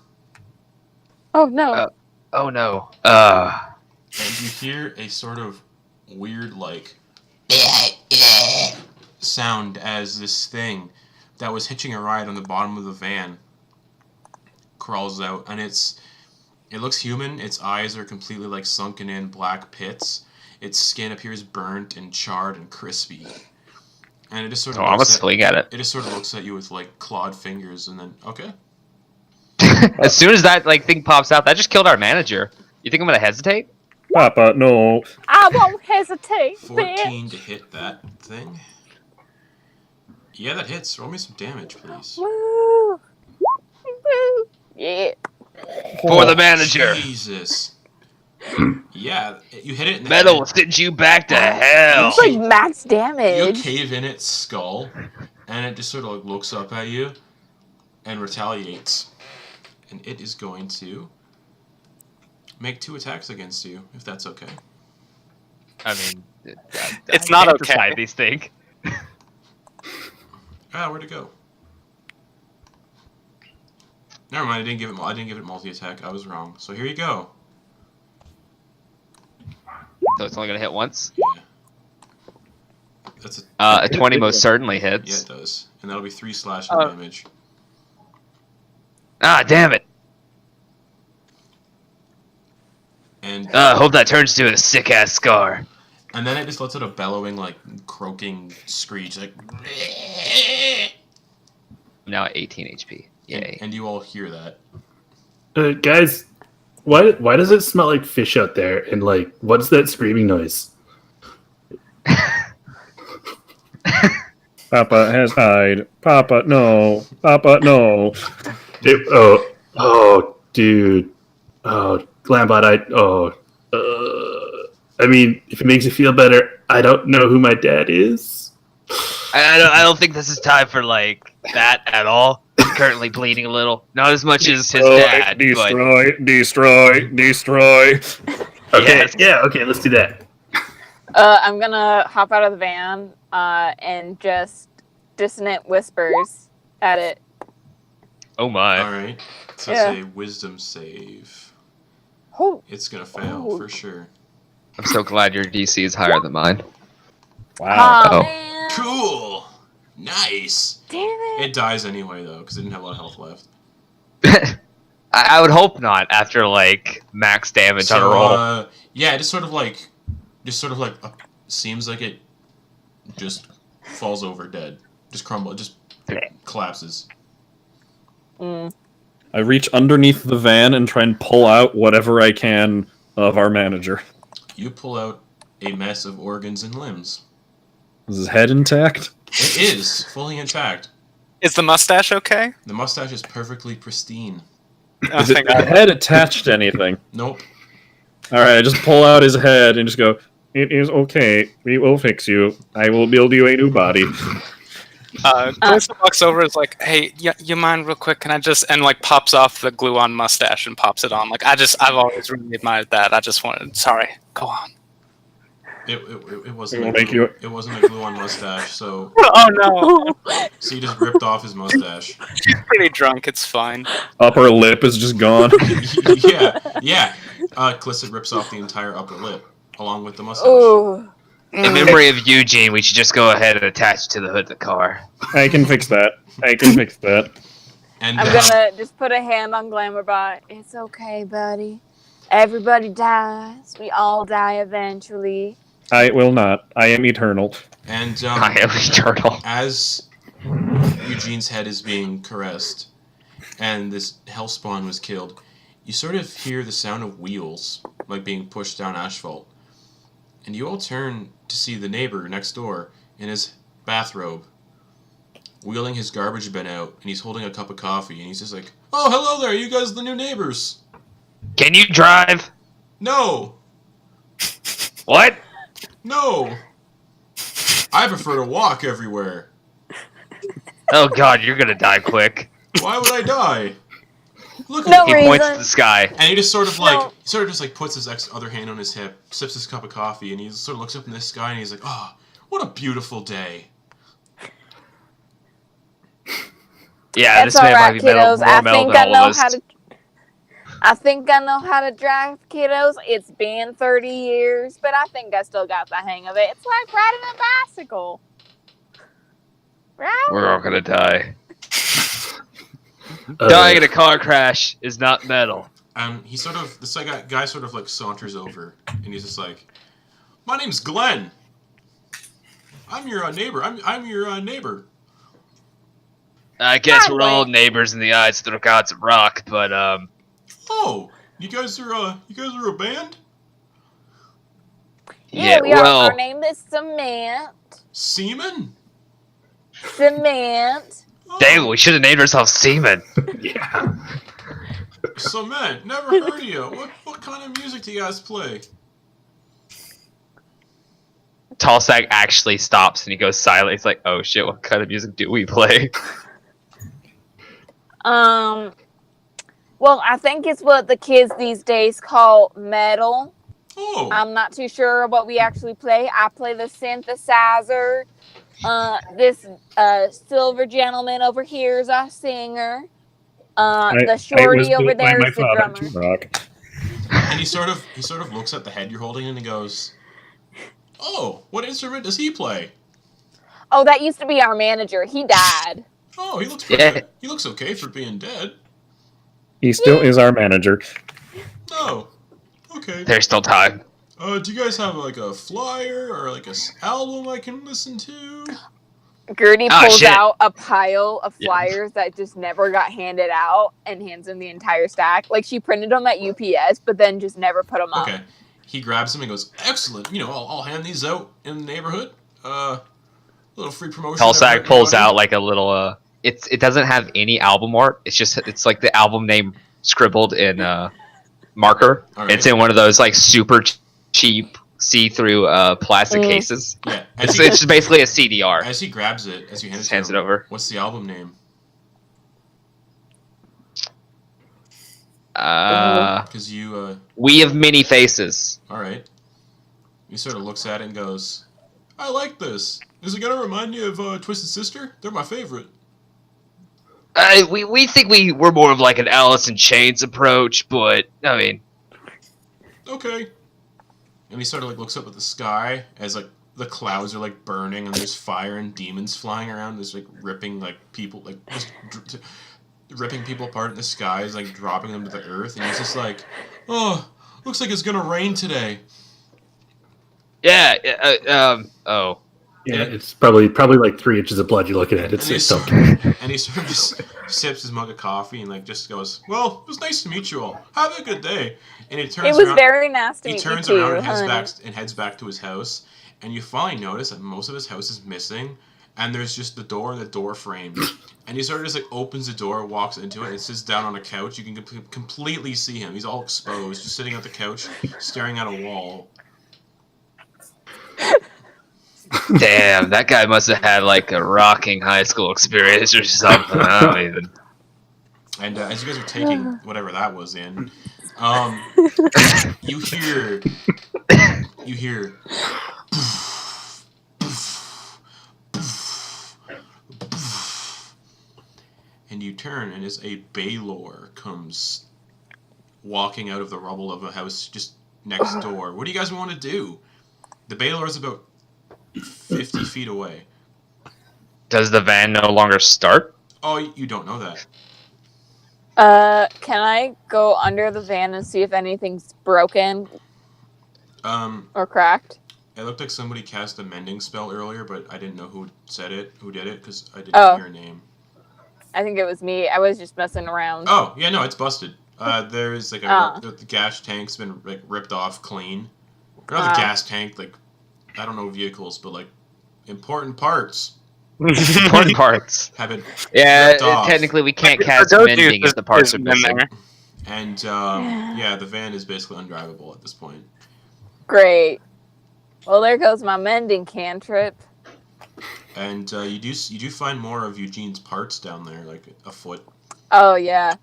Oh no. Oh no. And you hear a sort of weird, like, sound as this thing that was hitching a ride on the bottom of the van crawls out. And it looks human. Its eyes are completely, like, sunken in black pits. Its skin appears burnt and charred and crispy. And it just sort of I'm gonna swing at it. it just sort of looks at you with, like, clawed fingers and then, okay. As soon as that thing pops out, that just killed our manager. You think I'm gonna hesitate? Papa, no. I won't hesitate, 14 bitch. to hit that thing. Yeah, that hits. Roll me some damage, please. Woo. Woo. Yeah. For the manager. Jesus. Yeah, you hit it in the Metal will head. send you back to hell. It's like max You damage. cave in its skull, and it just sort of like looks up at you and retaliates. And it is going to make 2 attacks against you, if that's okay. I mean, It's not can't okay. decide these things. Ah, where'd it go? Never mind. I didn't give it multi-attack. I was wrong. So here you go. So it's only gonna hit once. Yeah. That's a A 20 most certainly yeah, hits. it does, and that'll be 3 slashing Oh. damage. Ah, damn it. And Hope that turns to a sick ass scar. and then it just lets out a bellowing, like croaking screech, like. I'm now at 18 HP. Yay. And you all hear that. Guys, why does it smell like fish out there? And like, what's that screaming noise? Papa has died. Papa, no. Papa, no. Dude. Oh, Glambot, I mean, if it makes you feel better, I don't know who my dad is. I don't think this is time for like that at all. He's currently bleeding a little. Not as much as his dad, but Destroy. Okay, Yes. yeah, okay, let's do that. I'm gonna hop out of the van and just dissonant whispers at it. oh my. All right. So Yeah. it's a wisdom save. Oh, It's gonna fail Oh. for sure. I'm so glad your DC is higher than mine. Wow. Oh. man. Cool. Nice. Damn it. It dies anyway though, because it didn't have a lot of health left. I would hope not after like max damage on a roll. Yeah, it just sort of like, seems like it just falls over dead, just collapses. I reach underneath the van and try and pull out whatever I can of our manager. You pull out a mess of organs and limbs. Is his head intact? It is fully intact. Is the mustache okay? The mustache is perfectly pristine. Is the head attached to anything? Nope. Alright, I just pull out his head and just go, "It is okay. We will fix you. I will build you a new body." Clarissa walks over and is like, "Hey, you mind real quick? Can I just..." And like pops off the glue-on mustache and pops it on. Like, I've always really admired that. I just wanted... Sorry, go on. It wasn't it wasn't a glue-on mustache, so... Oh no! So you just ripped off his mustache. She's pretty drunk, it's fine. Upper lip is just gone. Yeah. Clarissa rips off the entire upper lip, along with the mustache. Ooh. In memory of Eugene, we should just go ahead and attach it to the hood of the car. I can fix that. And I'm gonna just put a hand on Glamourbot. It's okay, buddy. Everybody dies. We all die eventually. I will not. I am eternal. And I am eternal. as Eugene's head is being caressed, and this hellspawn was killed, you sort of hear the sound of wheels, like being pushed down asphalt. And you all turn to see the neighbor next door in his bathrobe, wheeling his garbage bin out, and he's holding a cup of coffee, and he's just like, "Oh, hello there, you guys are the new neighbors." Can you drive? No. What? No. I prefer to walk everywhere. Oh god, you're gonna die quick. Why would I die? Look No at He me. points to reason. the sky. And he just sort of like, No. puts his other hand on his hip, sips his cup of coffee, and he sort of looks up in the sky and he's like, "Oh, what a beautiful day." Yeah, That's this man might alright, be metal, kiddos. more I metal think than I all know of us. how to. I think I know how to drive, kiddos. It's been 30 years, but I think I still got the hang of it. It's like riding a bicycle, right? We're all gonna die. Dying in a car crash is not metal. This guy sort of like saunters over, and he's just like, "My name's Glenn. I'm your neighbor. I'm your neighbor." I guess we're all Highway. neighbors in the eyes of the gods of rock, but Oh, you guys are a band? Yeah, we well, are. Our name is Cement. Seaman? Cement. Oh, dang, we should have named ourselves Seaman. Yeah. Cement. Never heard of you. What kind of music do you guys play? Tallsack actually stops and he goes silent. He's like, "Oh shit, what kind of music do we play?" Well, I think it's what the kids these days call metal. Oh, I'm not too sure what we actually play. I play the synthesizer. This silver gentleman over here is our singer. The shorty over there is the drummer. Rock. and he sort of looks at the head you're holding and he goes, "Oh, what instrument does he play?" Oh, that used to be our manager. He died. Oh, he looks Yeah. pretty. He looks okay for being dead. He still is our manager. Oh, okay. There's still time. Do you guys have like a flyer or like a album I can listen to? Gertie Oh, pulls shit. out a pile of Yeah. flyers that just never got handed out and hands him the entire stack. Like she printed them at UPS, but then just never put them up. Okay. He grabs them and goes, "Excellent. I'll hand these out in the neighborhood. Little free promotion." Tallsack pulls out like a little. It doesn't have any album art. It's like the album name scribbled in marker. All right. It's in one of those like super cheap see-through plastic cases. Yeah. It's just basically a CDR. As he grabs it, as you hand it Just to hands him, it over. what's the album name? Because you, We have many faces. all right. He sort of looks at it and goes, "I like this. Is it gonna remind you of Twisted Sister? They're my favorite." We think we're more of like an Alice in Chains approach, but I mean, Okay. And he sort of like looks up at the sky as like the clouds are like burning and there's fire and demons flying around. There's like ripping like people like just ripping people apart in the skies, like dropping them to the earth, and he's just like, "Oh, looks like it's gonna rain today." Yeah. Oh. Yeah, it's probably like 3 inches of blood you're looking at. It's okay. And he sort of just sips his mug of coffee and like just goes, "Well, it was nice to meet you all. Have a good day." And he turns. It was around, very nice to He meet you turns too, around and honey. heads back to his house. And you finally notice that most of his house is missing, and there's just the door and the door frame. And he sort of just like opens the door, walks into it, and sits down on a couch. You can completely see him. He's all exposed, just sitting at the couch, staring at a wall. Damn, that guy must have had like a rocking high school experience or something. I don't even. And as you guys are taking whatever that was in, you hear, and you turn, and as a Baylor comes walking out of the rubble of a house just next door. What do you guys want to do? The Baylor is about 50 feet away. Does the van no longer start? Oh, you don't know that. Can I go under the van and see if anything's broken or cracked? It looked like somebody cast a mending spell earlier, but I didn't know who did it, because I didn't hear a name. I think it was me. I was just messing around. Oh, yeah, no, it's busted. There's like the gas tank's been like ripped off clean. Or not the gas tank, like, I don't know vehicles, but like important parts Important parts. have been Yeah, ripped off. technically we can't The cast go-to mending if the parts are is missing. there. And yeah, the van is basically undrivable at this point. Great. Well, there goes my mending cantrip. And you do find more of Eugene's parts down there, like a foot Oh yeah,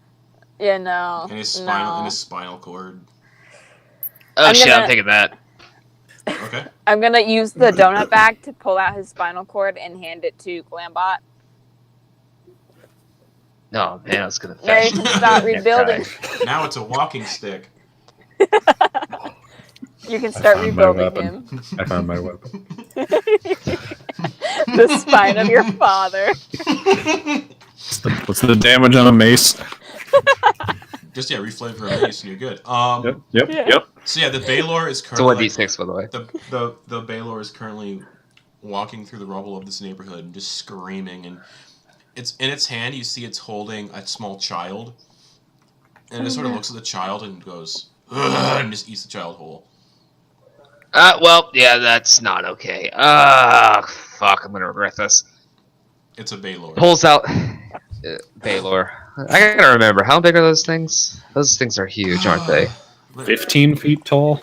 yeah. No. and his spinal cord. Oh I'm shit, gonna- I'm taking that. Okay. I'm gonna use the donut bag to pull out his spinal cord and hand it to Glambot. No, man, I was gonna Now you fetch. can start rebuilding. Now it's a walking stick. You can start found my rebuilding weapon. him. I found my weapon. The spine of your father. What's the damage on a mace? Just reflavor a mace and you're good. Yep. So yeah, the Baylor is It's a 1d6, currently by the way. the Baylor is currently walking through the rubble of this neighborhood and just screaming, and it's in its hand you see it's holding a small child, and it sort of looks at the child and goes "Ugh," and just eats the child whole. Well, yeah, that's not okay. Fuck, I'm gonna regret this. It's a Baylor. Pulls out Baylor. I gotta remember, how big are those things? Those things are huge, aren't they? 15 feet tall.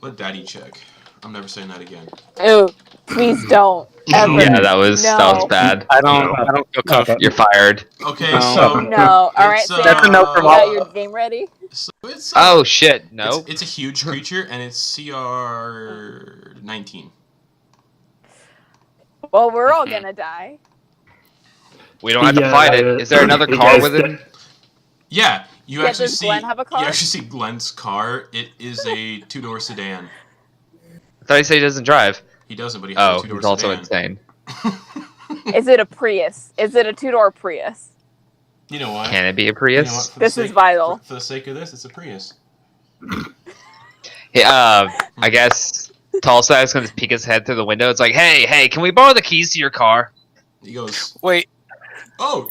Let Daddy check. I'm never saying that again. Oh, please don't. Ever. Yeah, that was bad. I don't feel comfortable. You're fired. Okay, No. so No. All right. It's, So That's a no from you all got your game ready? so it's Oh shit, no. It's a huge creature and it's CR 19. Well, we're all gonna die. We don't have to Yeah, fight it. Is there another hey, car guys, with it? Yeah, you Yeah, actually does see. Glenn have a car? You actually see Glenn's car. It is a 2-door sedan. I thought you said he doesn't drive. He doesn't, but he has Oh, a 2-door he's also sedan. insane. Is it a Prius? Is it a 2-door Prius? You know what? Can it be a You know Prius? what? For the This is vital. For the sake of this, it's a Prius. Hey, I guess Tallside's gonna peek his head through the window. It's like, hey, can we borrow the keys to your car? He goes, Wait, "Oh,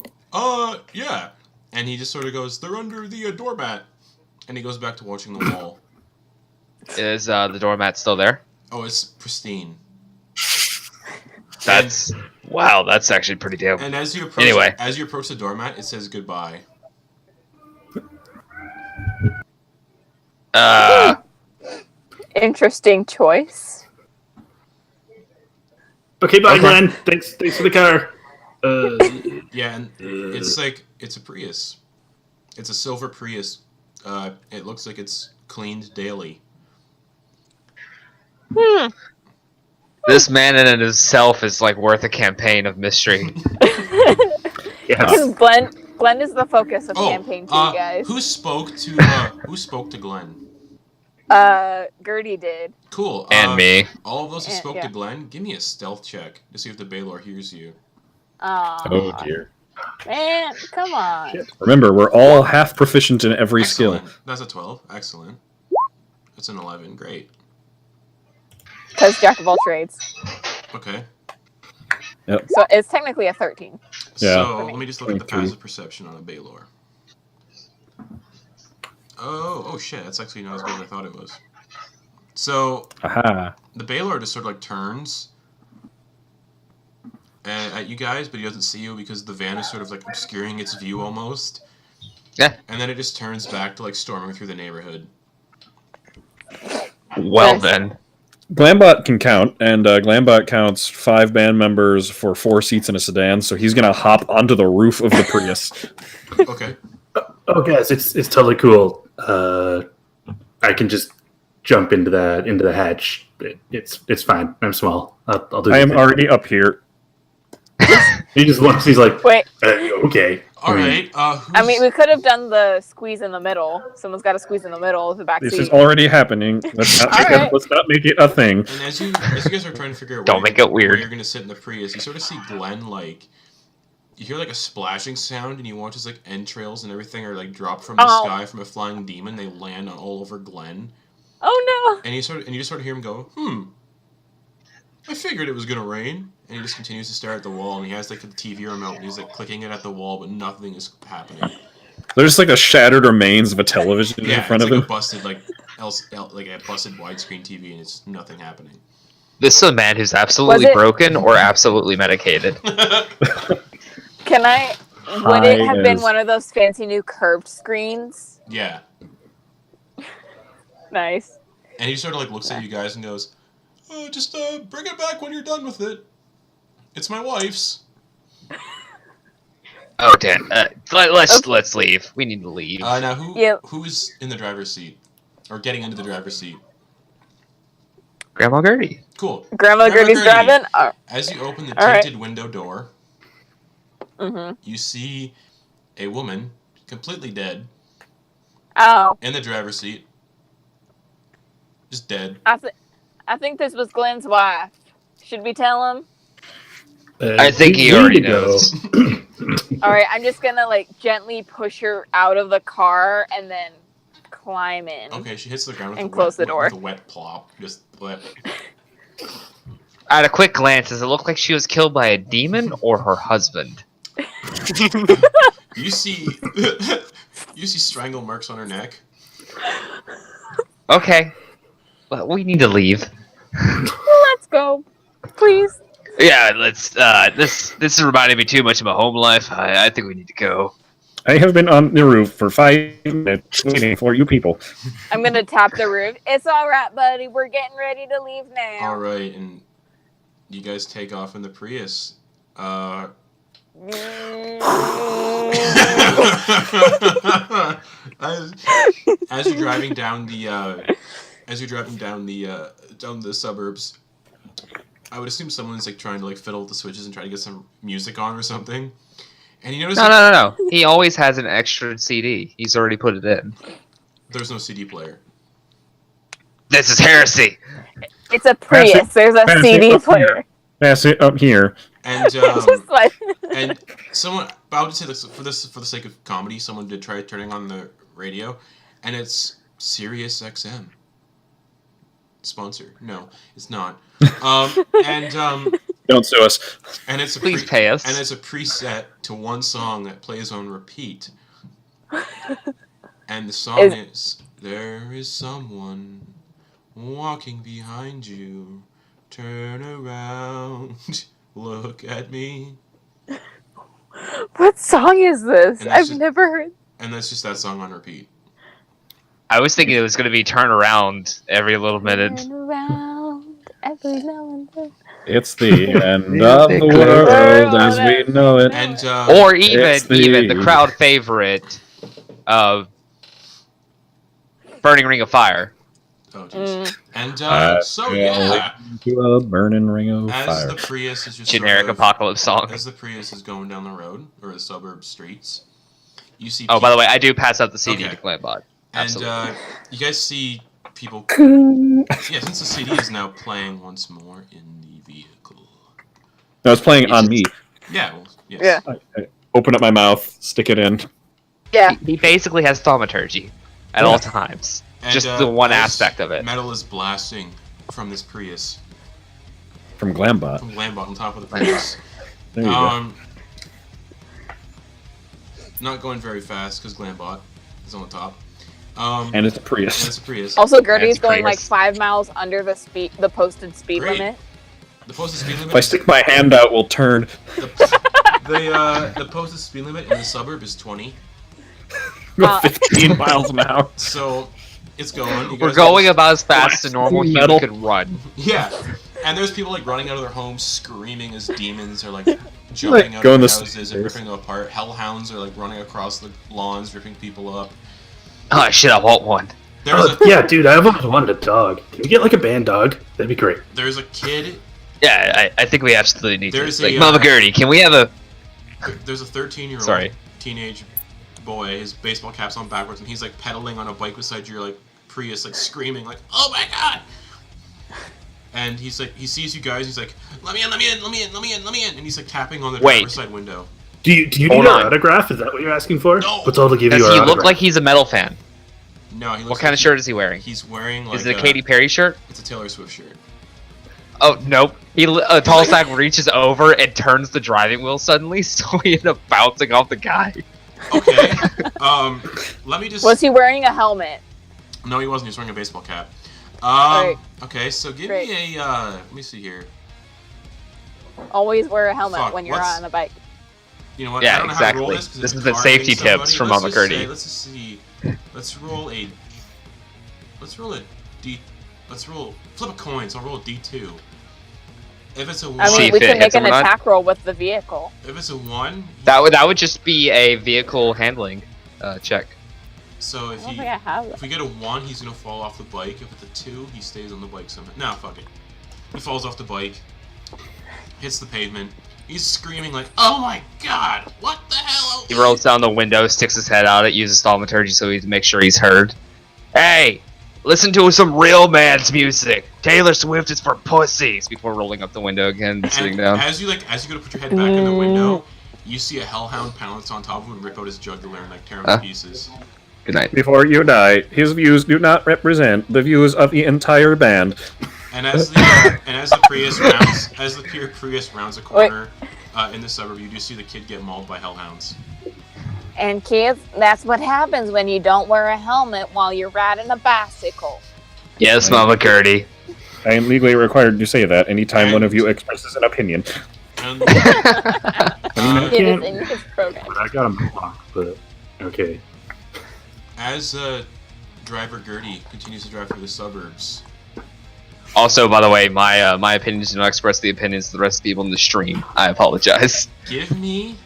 yeah," and he just sort of goes, "They're under the doormat," and he goes back to watching the wall. Is the doormat still there? Oh, it's pristine. That's wow. That's actually pretty damn. And as you approach, Anyway. the doormat, it says goodbye. Interesting choice. Okay, bye, Okay. Glenn. Thanks for the car. Yeah, and it's a Prius. It's a silver Prius. It looks like it's cleaned daily. This man in and of himself is like worth a campaign of mystery. Yes. Glenn is the focus of Oh, campaign 2, guys. who spoke to Glenn? Gertie did. Cool. And me. All of those who And- spoke yeah. to Glenn, give me a stealth check to see if the Baylor hears you. Oh dear. Man, come on. Remember, we're all half proficient in every Excellent. skill. That's a 12. Excellent. That's an 11. Great. Because Jack of all trades. Okay. So it's technically a 13. Yeah. So let me just look at the 23. passive perception on a Baylor. Oh shit! That's actually not as good as I thought it was. So Aha. the Baylor just sort of like turns at you guys, but he doesn't see you because the van is sort of like obscuring its view almost. Yeah. And then it just turns back to like storming through the neighborhood. Well Nice. then. Glambot can count, and Glambot counts 5 band members for 4 seats in a sedan, so he's gonna hop onto the roof of the Prius. Okay. Oh, guys, it's totally cool. I can just jump into the hatch. It's fine. I'm small. I'll do. I the am thing. already up here. He just looks. He's like, Wait, okay. All right. I mean, we could have done the squeeze in the middle. Someone's got to squeeze in the middle of the back This seat. is already happening. Let's not, Alright. let's not make it a thing. And as you guys are trying to figure out Don't make it where weird. you're gonna sit in the Prius, you sort of see Glenn like. You hear like a splashing sound, and you watch his like entrails and everything are like dropped from the Oh. sky from a flying demon. They land all over Glenn, Oh and you just sort of hear him go, I figured it was gonna rain. And he just continues to stare at the wall, and he has like the TV remote, and he's like clicking it at the wall, but nothing is happening. There's like the shattered remains of a television in front it's of like him. a busted like a busted widescreen TV, and it's nothing happening. This is a man who's absolutely Was it- broken or absolutely medicated. no. Can I? Would it have been Hi, one of those fancy new curved screens? Yeah. Nice. And he sort of like looks at you guys and goes, just bring it back when you're done with it. It's my wife's. Oh damn! Let's leave. We need to leave. Now Yep. who is in the driver's seat, or getting into the driver's seat? Grandma Gertie. Cool. Grandma Grandma Gertie's Gertie. driving. Oh. As you open the All right. tinted window door, Mm-hmm. you see a woman completely dead Oh. in the driver's seat, just dead. I think this was Glenn's wife. Should we tell him? I think he we need already to go. knows. All right, I'm just gonna like gently push her out of the car and then climb in. Okay, she hits the ground with And a close wet, the door. with a wet plop. Just wet. At a quick glance, does it look like she was killed by a demon or her husband? You see, you see strangle marks on her neck. Okay. Well, we need to leave. Let's go, please. Yeah, let's. This is reminding me too much of my home life. I think we need to go. I have been on the roof for 5 minutes waiting for you people. I'm gonna tap the roof. It's all right, buddy. We're getting ready to leave now. All right, and you guys take off in the Prius. As you're driving down the suburbs, I would assume someone's like trying to like fiddle with the switches and try to get some music on or something. And you notice No. He always has an extra CD. He's already put it in. there's no CD player. This is heresy. It's a Prius. There's a Pass it CD up player. here. Pass it up here. And Just like and someone, but I would say this for the sake of comedy, someone did try turning on the radio, and it's Sirius XM. Sponsor? No, it's not. Don't sue us. And it's a Please pay us. And it's a preset to one song that plays on repeat. And the song is "There is someone walking behind you. Turn around, look at me." what song is this? And that's I've just- never heard. And that's just that song on repeat. I was thinking it was going to be turn around every little minute. Turn around every now and then. It's the end of the world as we know it. And Or It's even the the- crowd favorite of Burning Ring of Fire. oh jeez. And so fell yeah, into a burning ring of as fire. the Prius is just Generic sort of, apocalypse song. as the Prius is going down the road or the suburb streets, you see. Oh, by the way, I do pass out the CD Okay. to Glambot. And Absolutely. you guys see people. Yeah, since the CD is now playing once more in the vehicle. No, it's playing on me. Yeah. Well, yes. Yeah. I open up my mouth, stick it in. Yeah. He basically has thaumaturgy at all times. And, Just the one as aspect of it. Metal is blasting from this Prius, From Glambot. from Lambot on top of the Prius. There you go. Not going very fast because Glambot is on the top. And it's a and Prius. it's a Prius. Also, Gertie's That's going like Prius. 5 miles under the posted speed Great. limit. The posted speed limit. If I stick my hand out, we'll turn. The posted speed limit in the suburb is 20. 15 miles an hour. So it's going. You We're guys going can- about as fast as a normal human Metal. could run. Yeah, and there's people like running out of their homes, screaming as demons are like jumping out Go of in their the houses and stairs. ripping them apart. Hellhounds are like running across the lawns, ripping people up. Oh shit, I want one. There's a Yeah, dude, I've always wanted a dog. Can we get like a band dog? That'd be great. there's a kid. Yeah, I think we absolutely need There's to. Like, a, Mama Gertie, can we have a... There's a 13-year-old Sorry. teenage boy. His baseball cap's on backwards, and he's like pedaling on a bike beside your like Prius, like screaming, like "Oh my god!" And he's like, he sees you guys. He's like, "Let me in! Let me in! Let me in! Let me in! Let me in!" And he's like tapping on the Wait. driver's side window. Do you need Hold our on. autograph? Is that what you're asking for? No. Let's all give you Does our he autograph. look like he's a metal fan? No, he looks What kind like of shirt is he wearing? He's wearing like Is it a Katy Perry shirt? It's a Taylor Swift shirt. Oh, nope. Tall Sack reaches over and turns the driving wheel suddenly, so he ends up bouncing off the guy. Okay. Let me just. Was he wearing a helmet? No, he wasn't. He was wearing a baseball cap. Alright. Okay, so give Great. me a. Let me see here. Always wear a helmet Fuck, when you're what's- on a bike. You know what? Yeah, I don't know how to roll exactly. this. 'Cause This if is the the car safety hits tips somebody- from let's Mama just Gertie. say- Let's just see. Let's roll a. Let's roll a D. Let's roll. Flip a coin. So I'll roll a D2. If it's a one, I See mean, if we it can make hits an him or not. attack roll with the vehicle. if it's a 1, That would just be a vehicle handling check. so I if don't he think I have if that. we get a 1, he's gonna fall off the bike. If it's a 2, he stays on the bike somehow. Nah, fuck it. He falls off the bike, hits the pavement. He's screaming like, "Oh my god! What the hell?" He rolls down the window, sticks his head out, it uses thaumaturgy so he to make sure he's heard. Hey, listen to some real man's music. Taylor Swift is for pussies. Before rolling up the window again, and sitting down. As you go to put your head back in the window, you see a hellhound pounce on top of him and rip out his jugular and like tear him to pieces. Good night. Before you die, his views do not represent the views of the entire band. And as the Prius rounds a corner in the suburb, you do see the kid get mauled by hellhounds. And kids, that's what happens when you don't wear a helmet while you're riding a bicycle. Yes, Mama Gertie. I am legally required to say that anytime one of you expresses an opinion. And, I It is can't- in his program. I got him blocked, but okay. as driver Gertie continues to drive through the suburbs, Also, by the way, my opinions do not express the opinions of the rest of the people in the stream. I apologize. give me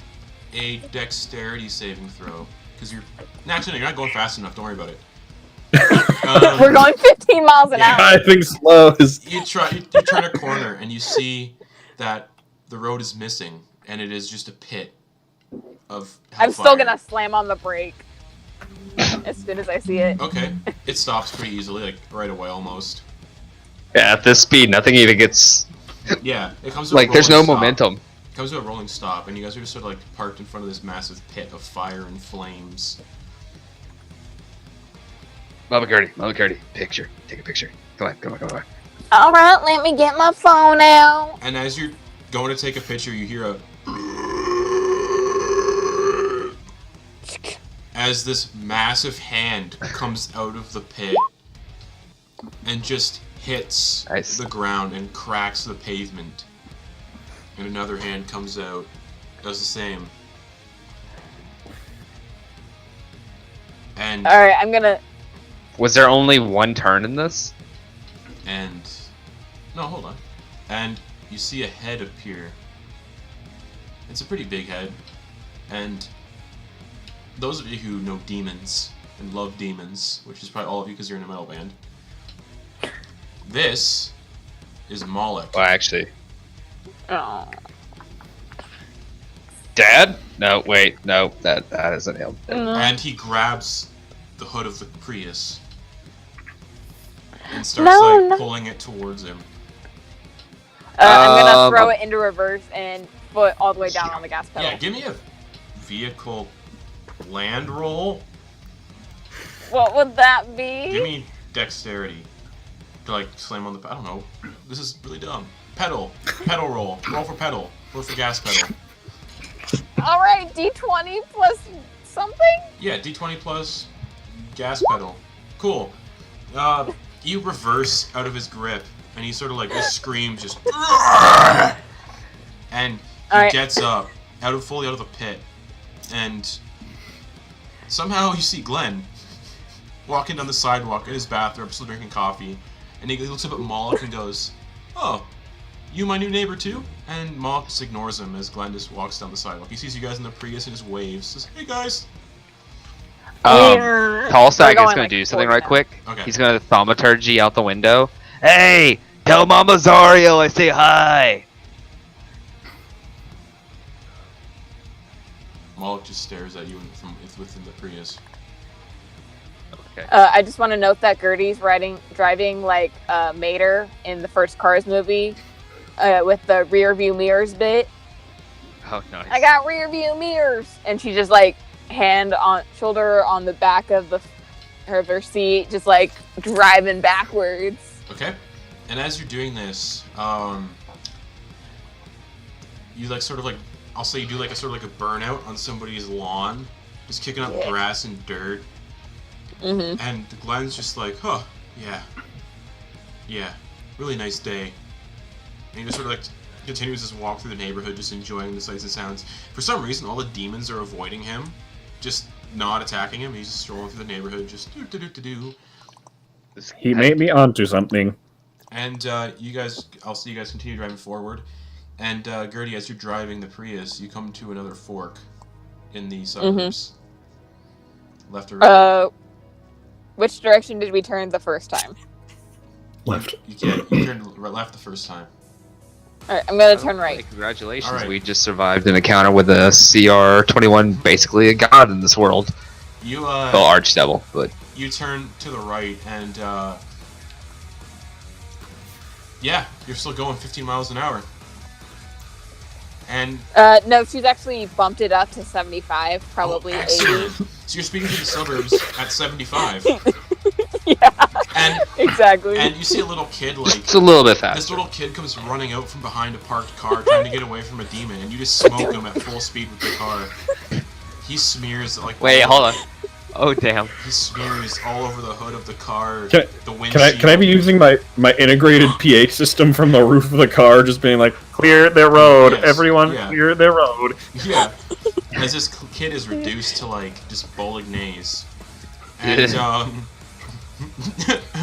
a dexterity saving throw because actually no, you're not going fast enough. Don't worry about it. We're going 15 miles an Yeah. hour. I think slow is. You turn a corner and you see that the road is missing and it is just a pit of I'm still hellfire. gonna slam on the brake as soon as I see it. Okay, it stops pretty easily, like right away almost. Yeah, at this speed, nothing even gets... Yeah, it comes to a Like, there's no rolling stop. momentum. It comes to a rolling stop, and you guys are just sort of like parked in front of this massive pit of fire and flames. Mama Gertie, picture. Take a picture. Come on. All right, let me get my phone out. And as you're going to take a picture, you hear a as this massive hand comes out of the pit and just hits Nice. the ground and cracks the pavement. And another hand comes out, does the same. And All right, I'm gonna. Was there only one turn in this? and no, hold on. And you see a head appear. It's a pretty big head. And those of you who know demons and love demons, which is probably all of you because you're in a metal band, this is Moloch. Well, actually... Oh. Dad? No, wait, no, that isn't him. And he grabs the hood of the Prius. and starts No. pulling it towards him. I'm gonna throw it into reverse and foot all the way down on the gas pedal. Yeah, give me a vehicle land roll. What would that be? Give me dexterity. To slam on the. I don't know. This is really dumb. Pedal roll. Roll for pedal. Roll for gas pedal. All right, D20 plus something. Yeah, D20 plus gas pedal. Cool. You reverse out of his grip, and he sort of just screams, just. And he gets up, fully out of the pit, and somehow you see Glenn walking down the sidewalk in his bathrobe, still drinking coffee, and he looks up at Moloch and goes, "Oh, you my new neighbor too?" And Moloch just ignores him as Glenn just walks down the sidewalk. He sees you guys in the Prius and just waves, says, "Hey guys." Tallstack is going to do something right quick. Okay. He's going to thaumaturgy out the window. Hey, tell Mama Zario I say hi. Moloch just stares at you from within the Prius. Okay. I just want to note that Gertie's driving like Mater in the first Cars movie with the rear view mirrors bit. Oh, nice. I got rear view mirrors, and she just shoulder on the back of her seat, just driving backwards. Okay. And as you're doing this, you I'll say you do a burnout on somebody's lawn, just kicking up grass and dirt. Mm-hmm. And Glenn's just huh, yeah, really nice day. And he just continues his walk through the neighborhood, just enjoying the sights and sounds. For some reason, all the demons are avoiding him, just not attacking him. He's just strolling through the neighborhood, just do. He made me onto something. And I'll see you guys continue driving forward. And Gertie, as you're driving the Prius, you come to another fork in the suburbs. Mm-hmm. Left or right? Which direction did we turn the first time? Left. You turned left the first time. All right, I'm gonna turn right. Congratulations, All right. We just survived an encounter with a CR-21, basically a god in this world. You Well, Archdevil, but... You turn to the right, and you're still going 15 miles an hour. And No, she's actually bumped it up to 75, probably 80. excellent. So you're speeding through the suburbs at 75. Yeah, And exactly. and you see a little kid It's a little bit faster. this little kid comes running out from behind a parked car trying to get away from a demon, and you just smoke him at full speed with the car. He smears Wait, hold on. Oh, damn. He smears all over the hood of the car, Can the windshield. I be using my integrated PA system from the roof of the car, just being like, clear the road, Yes, everyone, yeah. clear the road. Yeah. As this kid is reduced to just bolognese. And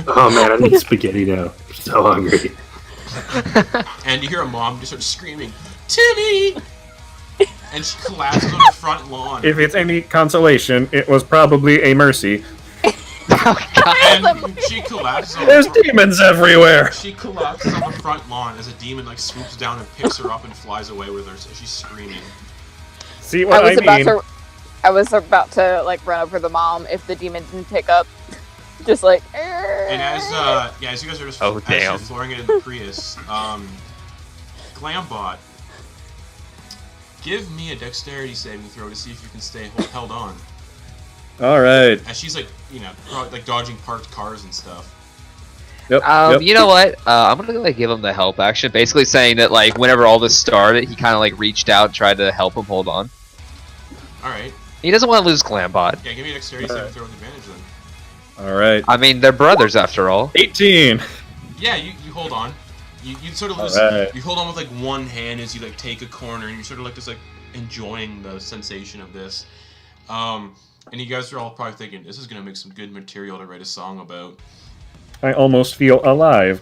Oh man, I need spaghetti now. I'm so hungry. and you hear a mom just start screaming, "Timmy!" And she collapses on the front lawn. If it's any consolation, it was probably a mercy. And she collapses on There's demons everywhere! She collapses on the front lawn as a demon swoops down and picks her up and flies away with her, so she's screaming. See what I mean? I was about to run over the mom if the demon didn't pick up. Just And as you guys are just Oh, as damn. you're flooring it in the Prius, Glambot, give me a dexterity saving throw to see if you can stay held on. Alright. As she's probably dodging parked cars and stuff. Yep. You know what? I'm gonna give him the help action, basically saying that whenever all this started, he kind of reached out and tried to help him hold on. All right. He doesn't want to lose Glambot. Yeah, give me a dexterity saving throw with advantage then. Alright. I mean, they're brothers after all. 18! Yeah, you hold on. You sort of lose. Alright. You hold on with one hand as you take a corner, and you're sort of just enjoying the sensation of this. And you guys are all probably thinking, this is gonna make some good material to write a song about. I almost feel alive.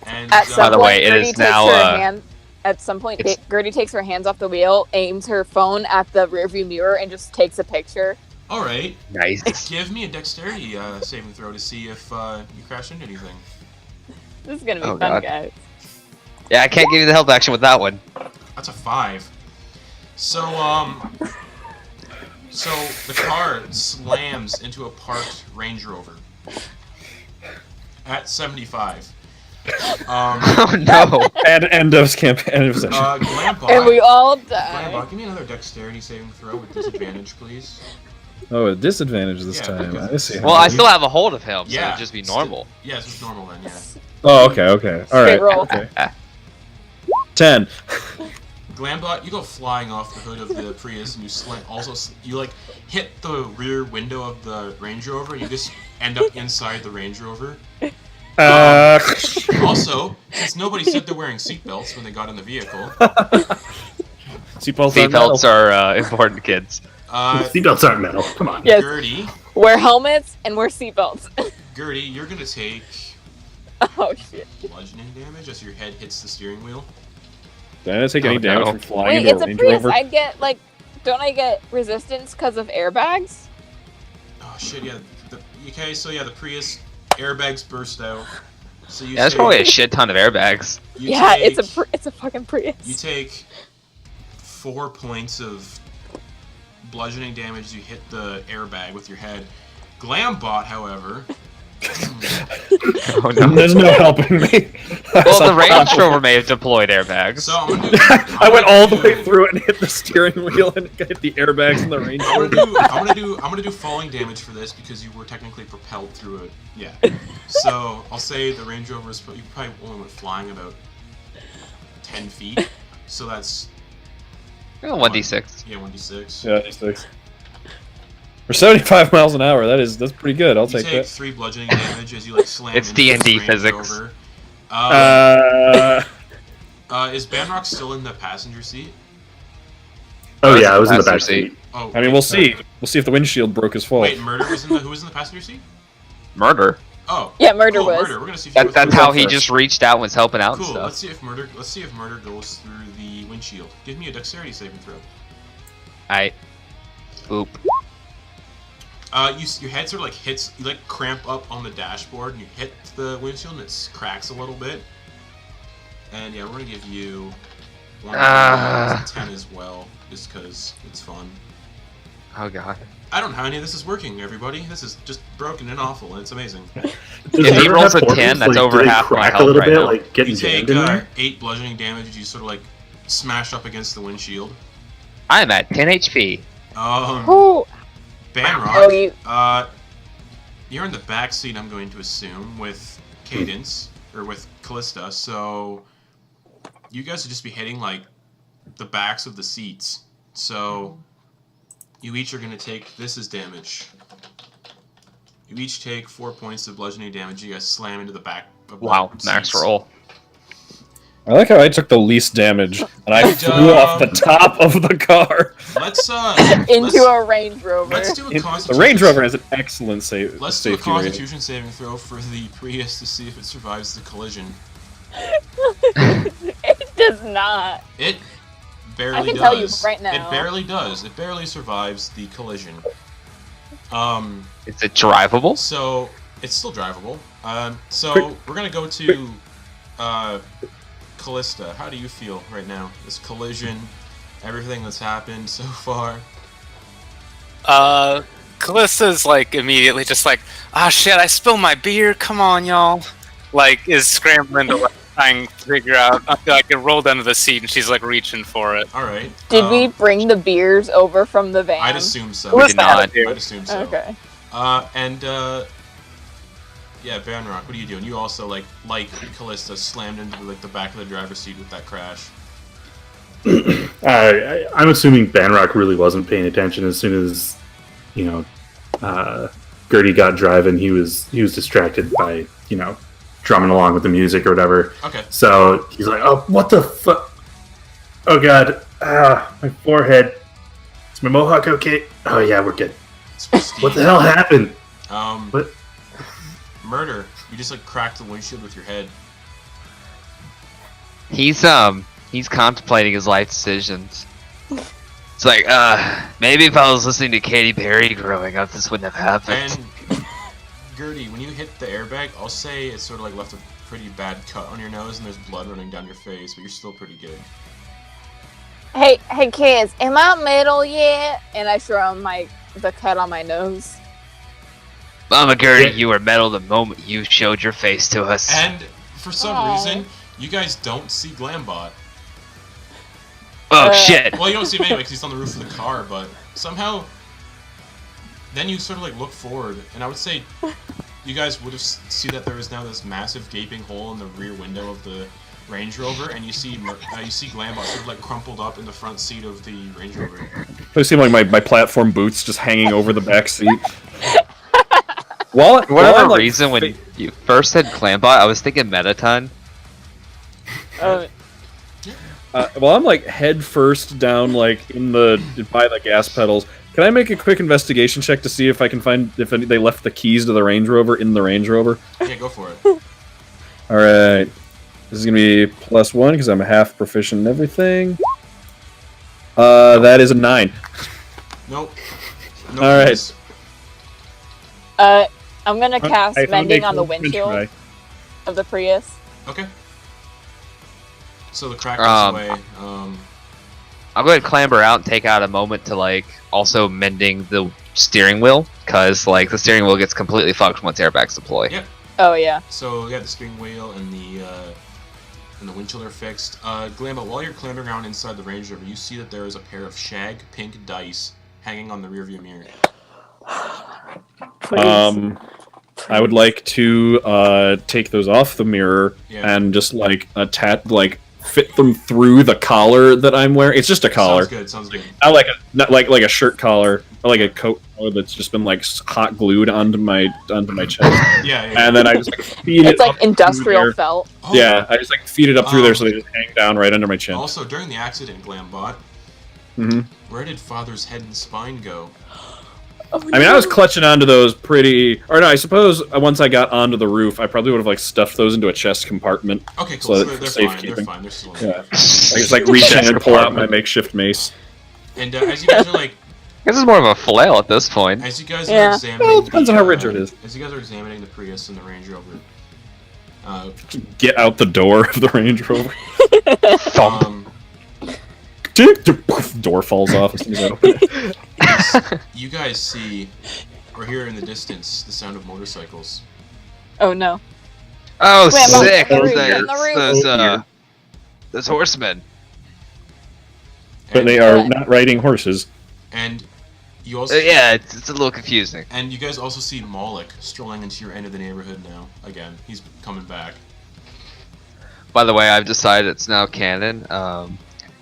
And At some By the point, way, it Gertie is takes now, her hand. At some point, it's- Gertie takes her hands off the wheel, aims her phone at the rearview mirror, and just takes a picture. all right, Nice. give me a dexterity saving throw to see if you crash into anything. This is gonna be Oh, fun, God. guys. Yeah, I can't give you the help action with that one. That's a 5. So the car slams into a parked Range Rover. at 75. Oh no! End of campaign. End of session. Glambot. And we all die. Glambot, give me another dexterity saving throw with disadvantage, please. Oh, a disadvantage this Yeah, time. because I see. Well, I still have a hold of him, so Yeah. it'd just be normal. Yeah, it's just normal then, yeah. Oh, okay, okay. All right. roll. Okay. 10. Glambot, you go flying off the hood of the Prius, and you like hit the rear window of the Range Rover, and you just end up inside the Range Rover. Also, since nobody said they're wearing seatbelts when they got in the vehicle, Seatbelts are important, kids. Seatbelts aren't metal. Come on. Yes. Gertie, Wear helmets and wear seatbelts. Gertie, you're gonna take Oh shit. bludgeoning damage as your head hits the steering wheel. Did I take any Oh, damage no. from flying Wait, into it's a a Range Prius. Rover? I'd get like, don't I get resistance because of airbags? Oh shit, yeah. Okay, so yeah, the Prius airbags burst out. So you Yeah, there's take, probably a shit ton of airbags. you Yeah, take, it's a fucking Prius. You take 4 points of bludgeoning damage as you hit the airbag with your head. Glambot, however. Oh no! There's no helping me. Well, the Range Rover may have deployed airbags. So I'm gonna do, I went all the way through it and hit the steering wheel and hit the airbags in the Range Rover. I'm gonna do falling damage for this because you were technically propelled through it. Yeah. So I'll say the Range Rover is you probably only went flying about 10 feet. So that's 1d6. yeah, 1d6. Yeah, 6. For 75 miles an hour, that's pretty good. I'll You take take that. 3 bludgeoning damage as you like slam. It's into this D&D Range physics. Rover. Is Banrock still in the passenger seat? Oh yeah, I was in the back Passenger seat. Oh, I mean, we'll see. We'll see if the windshield broke his fall. Wait, Murder was in the who was in the passenger seat? Murder. Oh, Yeah, Murder cool, was. Murder. We're gonna see if he goes That's through how the- he just reached out and was helping out Cool. and Let's stuff. see if Murder goes through the windshield. Give me a dexterity saving throw. Alright. Boop. Your head sort of like hits. You like cramp up on the dashboard and you hit the windshield and it cracks a little bit. And yeah, we're gonna give you one 10 as well, just because it's fun. Oh god. I don't know how any of this is working, everybody. This is just broken and awful, and it's amazing. Does If he Murder rolls have a 10, forces? that's Like, over do they half my crack health a little right bit, now. like getting You take jammed in there. 8 bludgeoning damage as you sort of like smash up against the windshield. I am at 10 HP. Oh, Banrock, oh, you. you're in the back seat, I'm going to assume, with Cadence, or with Callista, so you guys would just be hitting, like, the backs of the seats. So you each are going to take, this is damage. You each take 4 points of bludgeoning damage. You guys slam into the back of the Wow, max seats. roll. I like how I took the least damage and I Good flew off the job. top of the car. Let's, Into a Range Rover. let's do a The constitution. Range Rover has an excellent Let's do a safety rating. constitution saving throw for the Prius to see if it survives the collision. It does not. It barely I can does. tell you right now. It barely does. It barely survives the collision. Is it drivable? So it's still drivable. So we're gonna go to Callista. How do you feel right now? This collision, everything that's happened so far. Callista's like immediately just like, ah shit, I spilled my beer, come on y'all. Like is scrambling to like, try and figure out like it rolled under the seat and she's like reaching for it. All right. Did we bring the beers over from the van? I'd assume so. We did not. I'd assume so. Okay. Yeah, Banrock, what are you doing? You also like Callista slammed into like the back of the driver's seat with that crash. I'm assuming Banrock really wasn't paying attention. As soon as, Gertie got driving, he was distracted by, drumming along with the music or whatever. Okay. So he's like, "Oh, what the fuck? Oh god, my forehead. Is my mohawk okay? Oh yeah, we're good. What the hell happened? What? Murder. You just like cracked the windshield with your head. He's contemplating his life decisions. It's like, maybe if I was listening to Katy Perry growing up, this wouldn't have happened. And Gertie, when you hit the airbag, I'll say it's sort of like left a pretty bad cut on your nose, and there's blood running down your face, but you're still pretty good. Hey kids, am I middle yet? And I show them the cut on my nose. Mama Gertie, you were metal the moment you showed your face to us. And for some reason, you guys don't see Glambot. Oh shit! Well, you don't see him anyway because he's on the roof of the car, but somehow, then you sort of like look forward, and I would say you guys would have see that there is now this massive gaping hole in the rear window of the Range Rover, and you see Glambot sort of like crumpled up in the front seat of the Range Rover. I see like my platform boots just hanging over the back seat. For whatever reason, when you first said Glambot, I was thinking Metaton. Well, I'm like head first down, like by the gas pedals. Can I make a quick investigation check to see if I can find if they left the keys to the Range Rover in the Range Rover? Yeah, go for it. All right, this is gonna be +1 because I'm half proficient in everything. That is a 9. Nope. All right. I'm gonna cast Mending on the windshield of the Prius. Okay. So the crack goes away. I'll go ahead and clamber out and take out a moment to like also mending the steering wheel because like the steering wheel gets completely fucked once airbags deploy. Yep. Oh yeah. So yeah, the steering wheel and the windshield are fixed. Glambot, while you're clambering around inside the Range Rover, you see that there is a pair of shag pink dice hanging on the rearview mirror. Please. I would like to take those off the mirror and just like fit them through the collar that I'm wearing. It's just a collar. Sounds good. Not like a shirt collar or like a coat collar that's just been like hot glued onto my chest. Yeah. And then I just like feed it. It's like industrial felt. Oh. Yeah, I just like feed it up through there so they just hang down right under my chin. Also, during the accident, Glambot, where did Father's head and spine go? Oh, I mean, I was clutching onto those I suppose once I got onto the roof, I probably would have like stuffed those into a chest compartment. Okay, cool. So They're safekeeping. fine. They're still in Yeah. I just like reach in and pull out my makeshift mace. And as you guys are like, This is more of a flail at this point. as you guys are examining, Well, it depends on how rigid it is. As you guys are examining the Prius and the Range Rover, Get out the door of the Range Rover. Door falls off as soon as I open it. you guys see or hear in the distance the sound of motorcycles. Oh no. Oh, Wait, I'm sick! on the roof. Those horsemen. But they are not riding horses. And you also Yeah, it's a little confusing. And you guys also see Moloch strolling into your end of the neighborhood now. Again, he's coming back. By the way, I've decided it's now canon.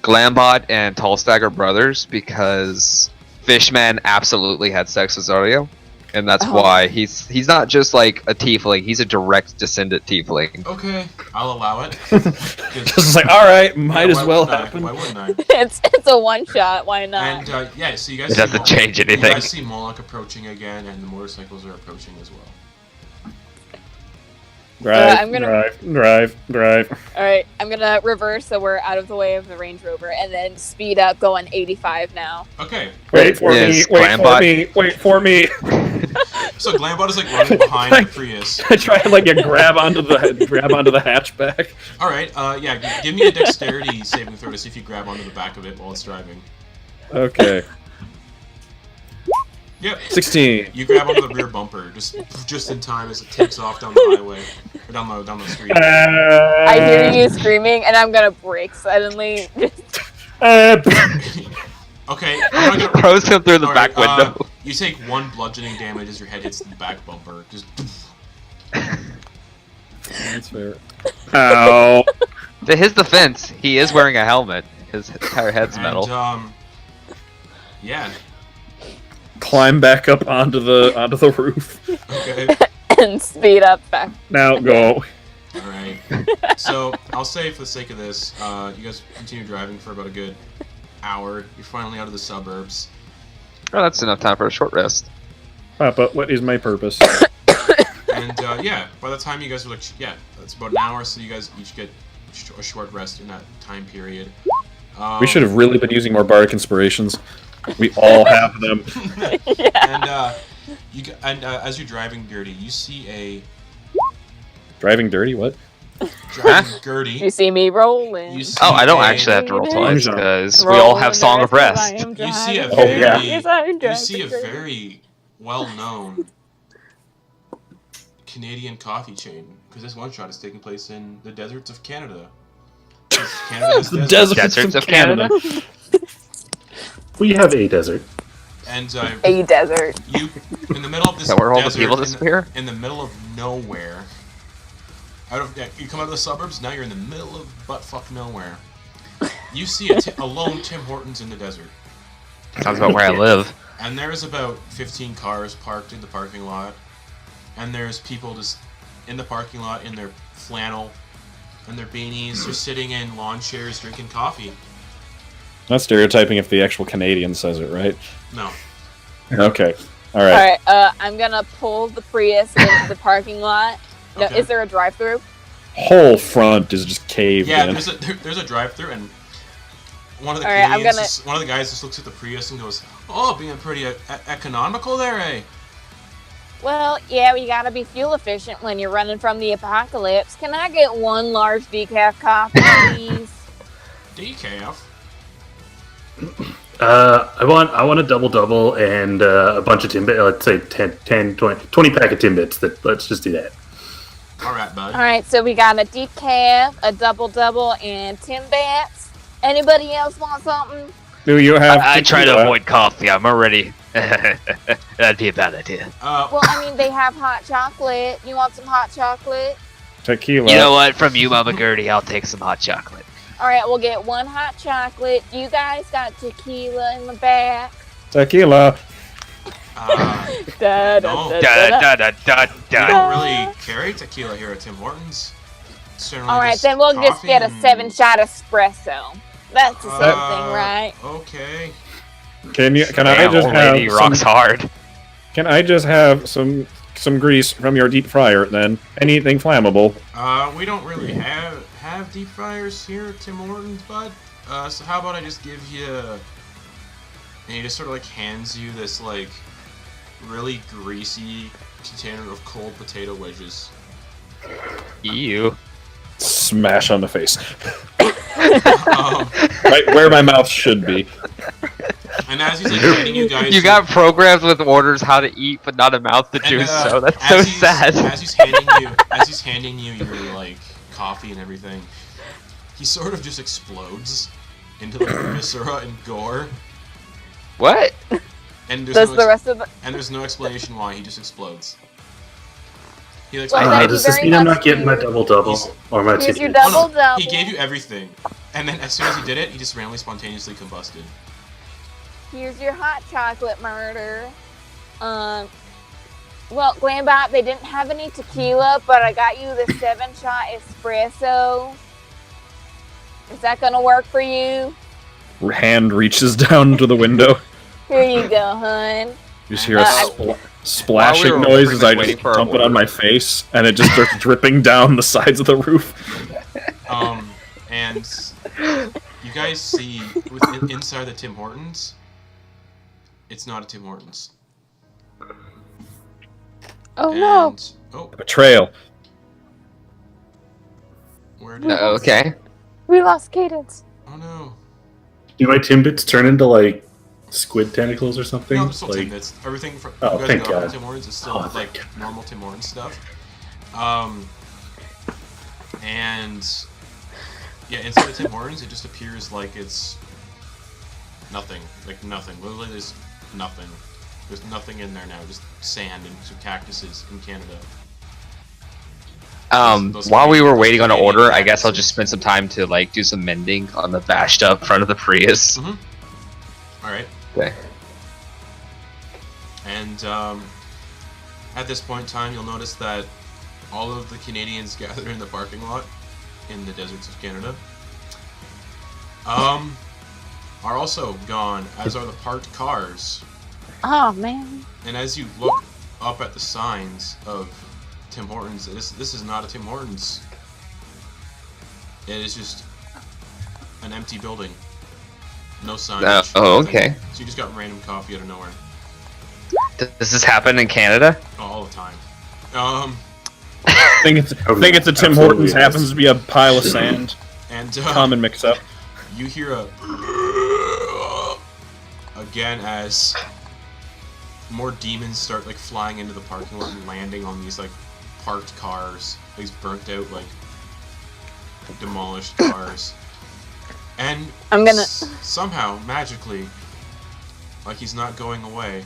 Glambot and Tallstag are brothers because Fishman absolutely had sex with Zario, and that's why he's not just like a tiefling; he's a direct descendant tiefling. Okay, I'll allow it. Just like, all right, might as well happen. Why wouldn't I? It's a one shot. Why not? And yeah, so you guys It doesn't change anything. You guys see Moloch approaching again, and the motorcycles are approaching as well. Drive. All right, I'm gonna reverse so we're out of the way of the Range Rover, and then speed up, going 85 now. Okay. Wait for me. So Glambot is like running behind the Prius. I try and like grab onto the hatchback. All right. Yeah. Give me a dexterity saving throw to see if you grab onto the back of it while it's driving. Okay. Yep. 16. You grab onto the rear bumper just in time as it takes off down the highway or down the street. I hear you screaming, and I'm gonna brake suddenly. Okay. Throws him through the back window. You take 1 bludgeoning damage as your head hits the back bumper. Just. That's fair. Ow. To his defense, he is wearing a helmet. His entire head's metal. Yeah. Climb back up onto the roof. Okay. And speed up back. Now go. Alright. So, I'll say for the sake of this, you guys continue driving for about a good hour. You're finally out of the suburbs. Oh, that's enough time for a short rest. Papa, what is my purpose? And, yeah, by the time you guys are like, yeah, that's about an hour, so you guys each get a short rest in that time period. We should have really been using more bardic inspirations. We all have them. Yeah. And as you're driving Gertie, you see a... Driving dirty? What? Driving Gertie. You see me rolling. I don't actually have to roll twice because we all have Song of Rest. You see a Oh, yeah. you see a very well-known Canadian coffee chain, because this one shot is taking place in the deserts of Canada. Canada has The deserts. Deserts of Canada. We have a desert. And A desert. you, in the middle of this Is that where all the desert, people disappear? in the middle of nowhere, you come out of the suburbs, now you're in the middle of buttfuck nowhere. You see a lone Tim Hortons in the desert. Sounds about where I live. And there's about 15 cars parked in the parking lot. And there's people just in the parking lot in their flannel and their beanies, just sitting in lawn chairs drinking coffee. Not stereotyping if the actual Canadian says it, right? No. Okay. All right. Alright, I'm gonna pull the Prius into the parking lot. No, Okay. is there a drive-through? Whole front is just caved Yeah, in. there's a drive-through, and one of the All right, Canadians, one of the guys just looks at the Prius and goes, "Oh, being pretty economical there, eh?" Well, yeah, we gotta be fuel efficient when you're running from the apocalypse. Can I get one large decaf coffee, please? Decaf. I want a double and a bunch of Timbits. Let's say 10, 20 pack of Timbits. Let's just do that. All right, bud. Alright, so we got a decaf, a double, and Timbits. Anybody else want something? Do you have? I try to tequila? avoid coffee. I'm already. That'd be a bad idea. Well, I mean, they have hot chocolate. You want some hot chocolate? Tequila. You know what? From you, Mama Gertie, I'll take some hot chocolate. Alright, we'll get one hot chocolate. You guys got tequila in the back? Tequila. Da, No. da, da, da. We don't really carry tequila here at Tim Hortons. It's generally Alright, just then we'll just coffee get a and- 7-shot espresso. That's something, right? Okay. Can I Damn, just old lady have rocks some, hard. Can I just have some grease from your deep fryer then? Anything flammable? We don't really have deep fryers here at Tim Hortons, bud. So how about I just give you, and he just sort of like hands you this like really greasy container of cold potato wedges. Ew. Smash on the face. Um, Right where my mouth should be. and as he's like handing you guys, You got programs with orders how to eat, but not a mouth to do and, so. That's as so he's- sad. As he's handing you your like coffee and everything, he sort of just explodes into like viscera and gore. What? And Does the rest of the... there's no explanation why, he just explodes. He like, Well, Does thank you this very mean I'm much, not getting my dude. double He's- or my Here's your Timbits? double. he gave you everything, and then as soon as he did it, he just randomly spontaneously combusted. Here's your hot chocolate murder. Well, Glambot, they didn't have any tequila, but I got you the 7-shot espresso. Is that gonna work for you? Hand reaches down to the window. Here you go, hun. You just hear a Uh, splashing While we were noise pretty as much I waiting just for our dump it on order. my face, and it just starts dripping down the sides of the roof. And you guys see inside the Tim Hortons, it's not a Tim Hortons. Oh And, no. Oh, Betrayal. where did Okay. We lost Cadence. Oh no. Do my Timbits turn into like squid tentacles or something? No, it's still like, Timbits. Everything from Oh, you guys thank got from God. Tim Hortons is still Oh, like thank normal Tim Hortons stuff. And yeah, inside of Tim Hortons, it just appears like it's nothing. Like nothing. Literally, there's nothing. There's nothing in there now. Just sand and some cactuses in Canada. Those While we were Canadian- waiting on an Canadian order, I guess I'll cactuses. just spend some time to like do some mending on the bashed up front of the Prius. All right. Okay. And at this point in time, you'll notice that all of the Canadians gathered in the parking lot in the deserts of Canada are also gone, as are the parked cars. Oh man. And as you look up at the signs of Tim Hortons, this is not a Tim Hortons. It is just an empty building. No signage. oh, nothing. okay. So you just got random coffee out of nowhere. Does this happen in Canada? All the time. Think it's a Tim Absolutely Hortons is. happens to be a pile of sand. And Common mix-up. you hear a again as more demons start like flying into the parking lot and landing on these like parked cars, these burnt out, like, demolished cars. And I'm gonna- somehow, magically, like he's not going away.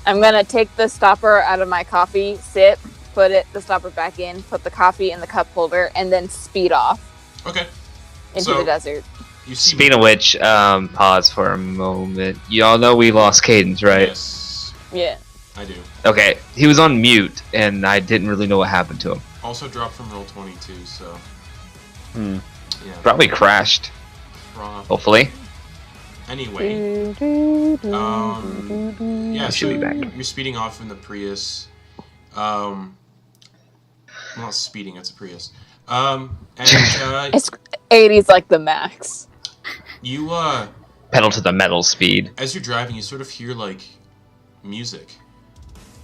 I'm gonna take the stopper out of my coffee, sip, put the stopper back in, put the coffee in the cup holder, and then speed off Okay. into So- the desert. You see Speaking of which, pause for a moment. Y'all know we lost Cadence, right? Yes, Yeah. I do. Okay, he was on mute, and I didn't really know what happened to him. Also dropped from roll 22, so Hmm. yeah. Probably crashed, Prob- hopefully. Anyway, yeah. Should So be back. you're speeding off in the Prius. Not speeding. It's a Prius. And It's 80's like the max. you Pedal to the metal speed. as you're driving, you sort of hear like music.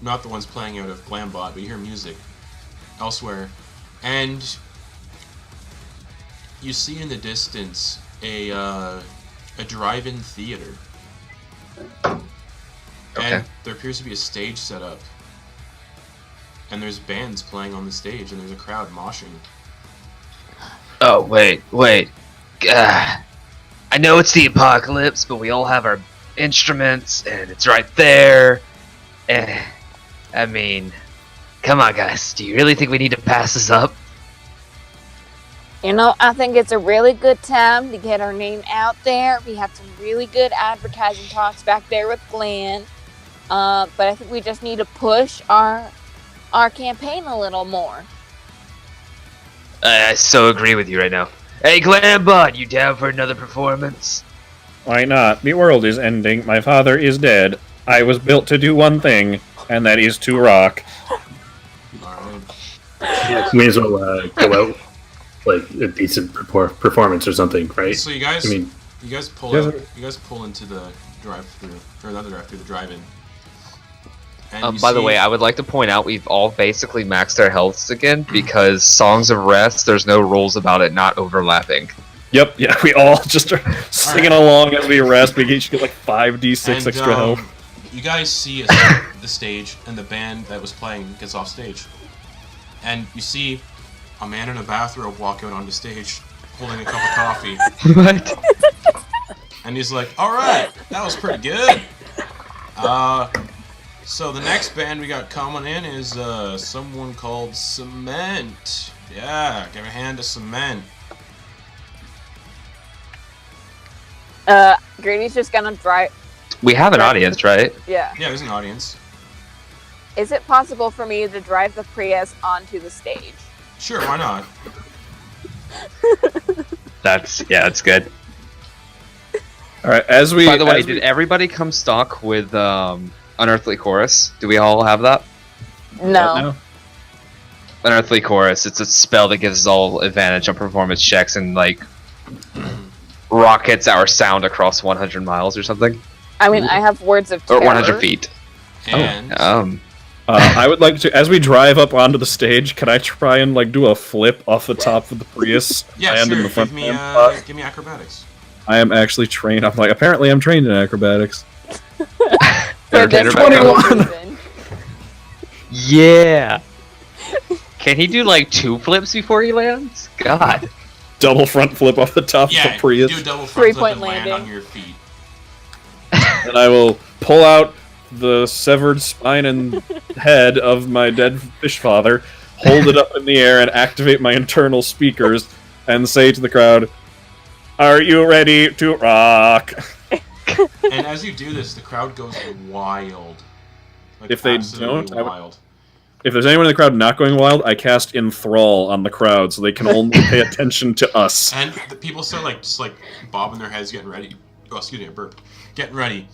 Not the ones playing out of Glambot, but you hear music elsewhere. And you see in the distance a drive-in theater. Okay. And there appears to be a stage set up. And there's bands playing on the stage, and there's a crowd moshing. Oh, wait. I know it's the apocalypse, but we all have our instruments, and it's right there. I mean, come on, guys. Do you really think we need to pass this up? You know, I think it's a really good time to get our name out there. We have some really good advertising talks back there with Glenn. But I think we just need to push our campaign a little more. I so agree with you right now. Hey, Glambot, you down for another performance? Why not? The world is ending. My father is dead. I was built to do one thing, and that is to rock. Alright. May as well go out like a decent performance or something, right? So you guys, I mean, you guys pull Yes, out, sir. you guys pull into the drive-through, or another drive-through, the drive-in. And you By the see- way, I would like to point out we've all basically maxed our healths again because Songs of Rest, there's no rules about it not overlapping. Yep, yeah, we all just are singing along as we rest. We each get like 5d6 and, extra health. You guys see the stage, and the band that was playing gets off stage. And you see a man in a bathrobe walk out onto stage, holding a cup of coffee. What? And he's like, alright, that was pretty good. So the next band we got coming in is someone called Cement. Yeah, give a hand to Cement. Grady's just gonna drive. We have an audience, right? Yeah. Yeah, there's an audience. Is it possible for me to drive the Prius onto the stage? Sure, why not? That's good. Alright, as we... By the way, as we- did everybody come stock with Unearthly Chorus? Do we all have that? No. Unearthly Chorus, it's a spell that gives us all advantage on performance checks and, like, rockets our sound across 100 miles or something. I mean, I have words of Or terror. 100 feet. And I would like to, as we drive up onto the stage, can I try and like do a flip off the top of the Prius? yeah, land in sure. the front Give me stand spot? give me acrobatics. I am actually trained. I'm like, apparently I'm trained in acrobatics. For Entertainer this background. reason. Yeah. Can he do like 2 flips before he lands? God. Double front flip off the top of Yeah, the Prius. do a double front flip 3-point and land landing. on your feet. And I will pull out the severed spine and head of my dead fish father, hold it up in the air, and activate my internal speakers, and say to the crowd, "Are you ready to rock?" And as you do this, the crowd goes wild. Like, If they absolutely don't, I would- wild. If there's anyone in the crowd not going wild, I cast Enthrall on the crowd, so they can only pay attention to us. And the people start like just like bobbing their heads, getting ready. Oh, excuse me, I burped. Getting ready,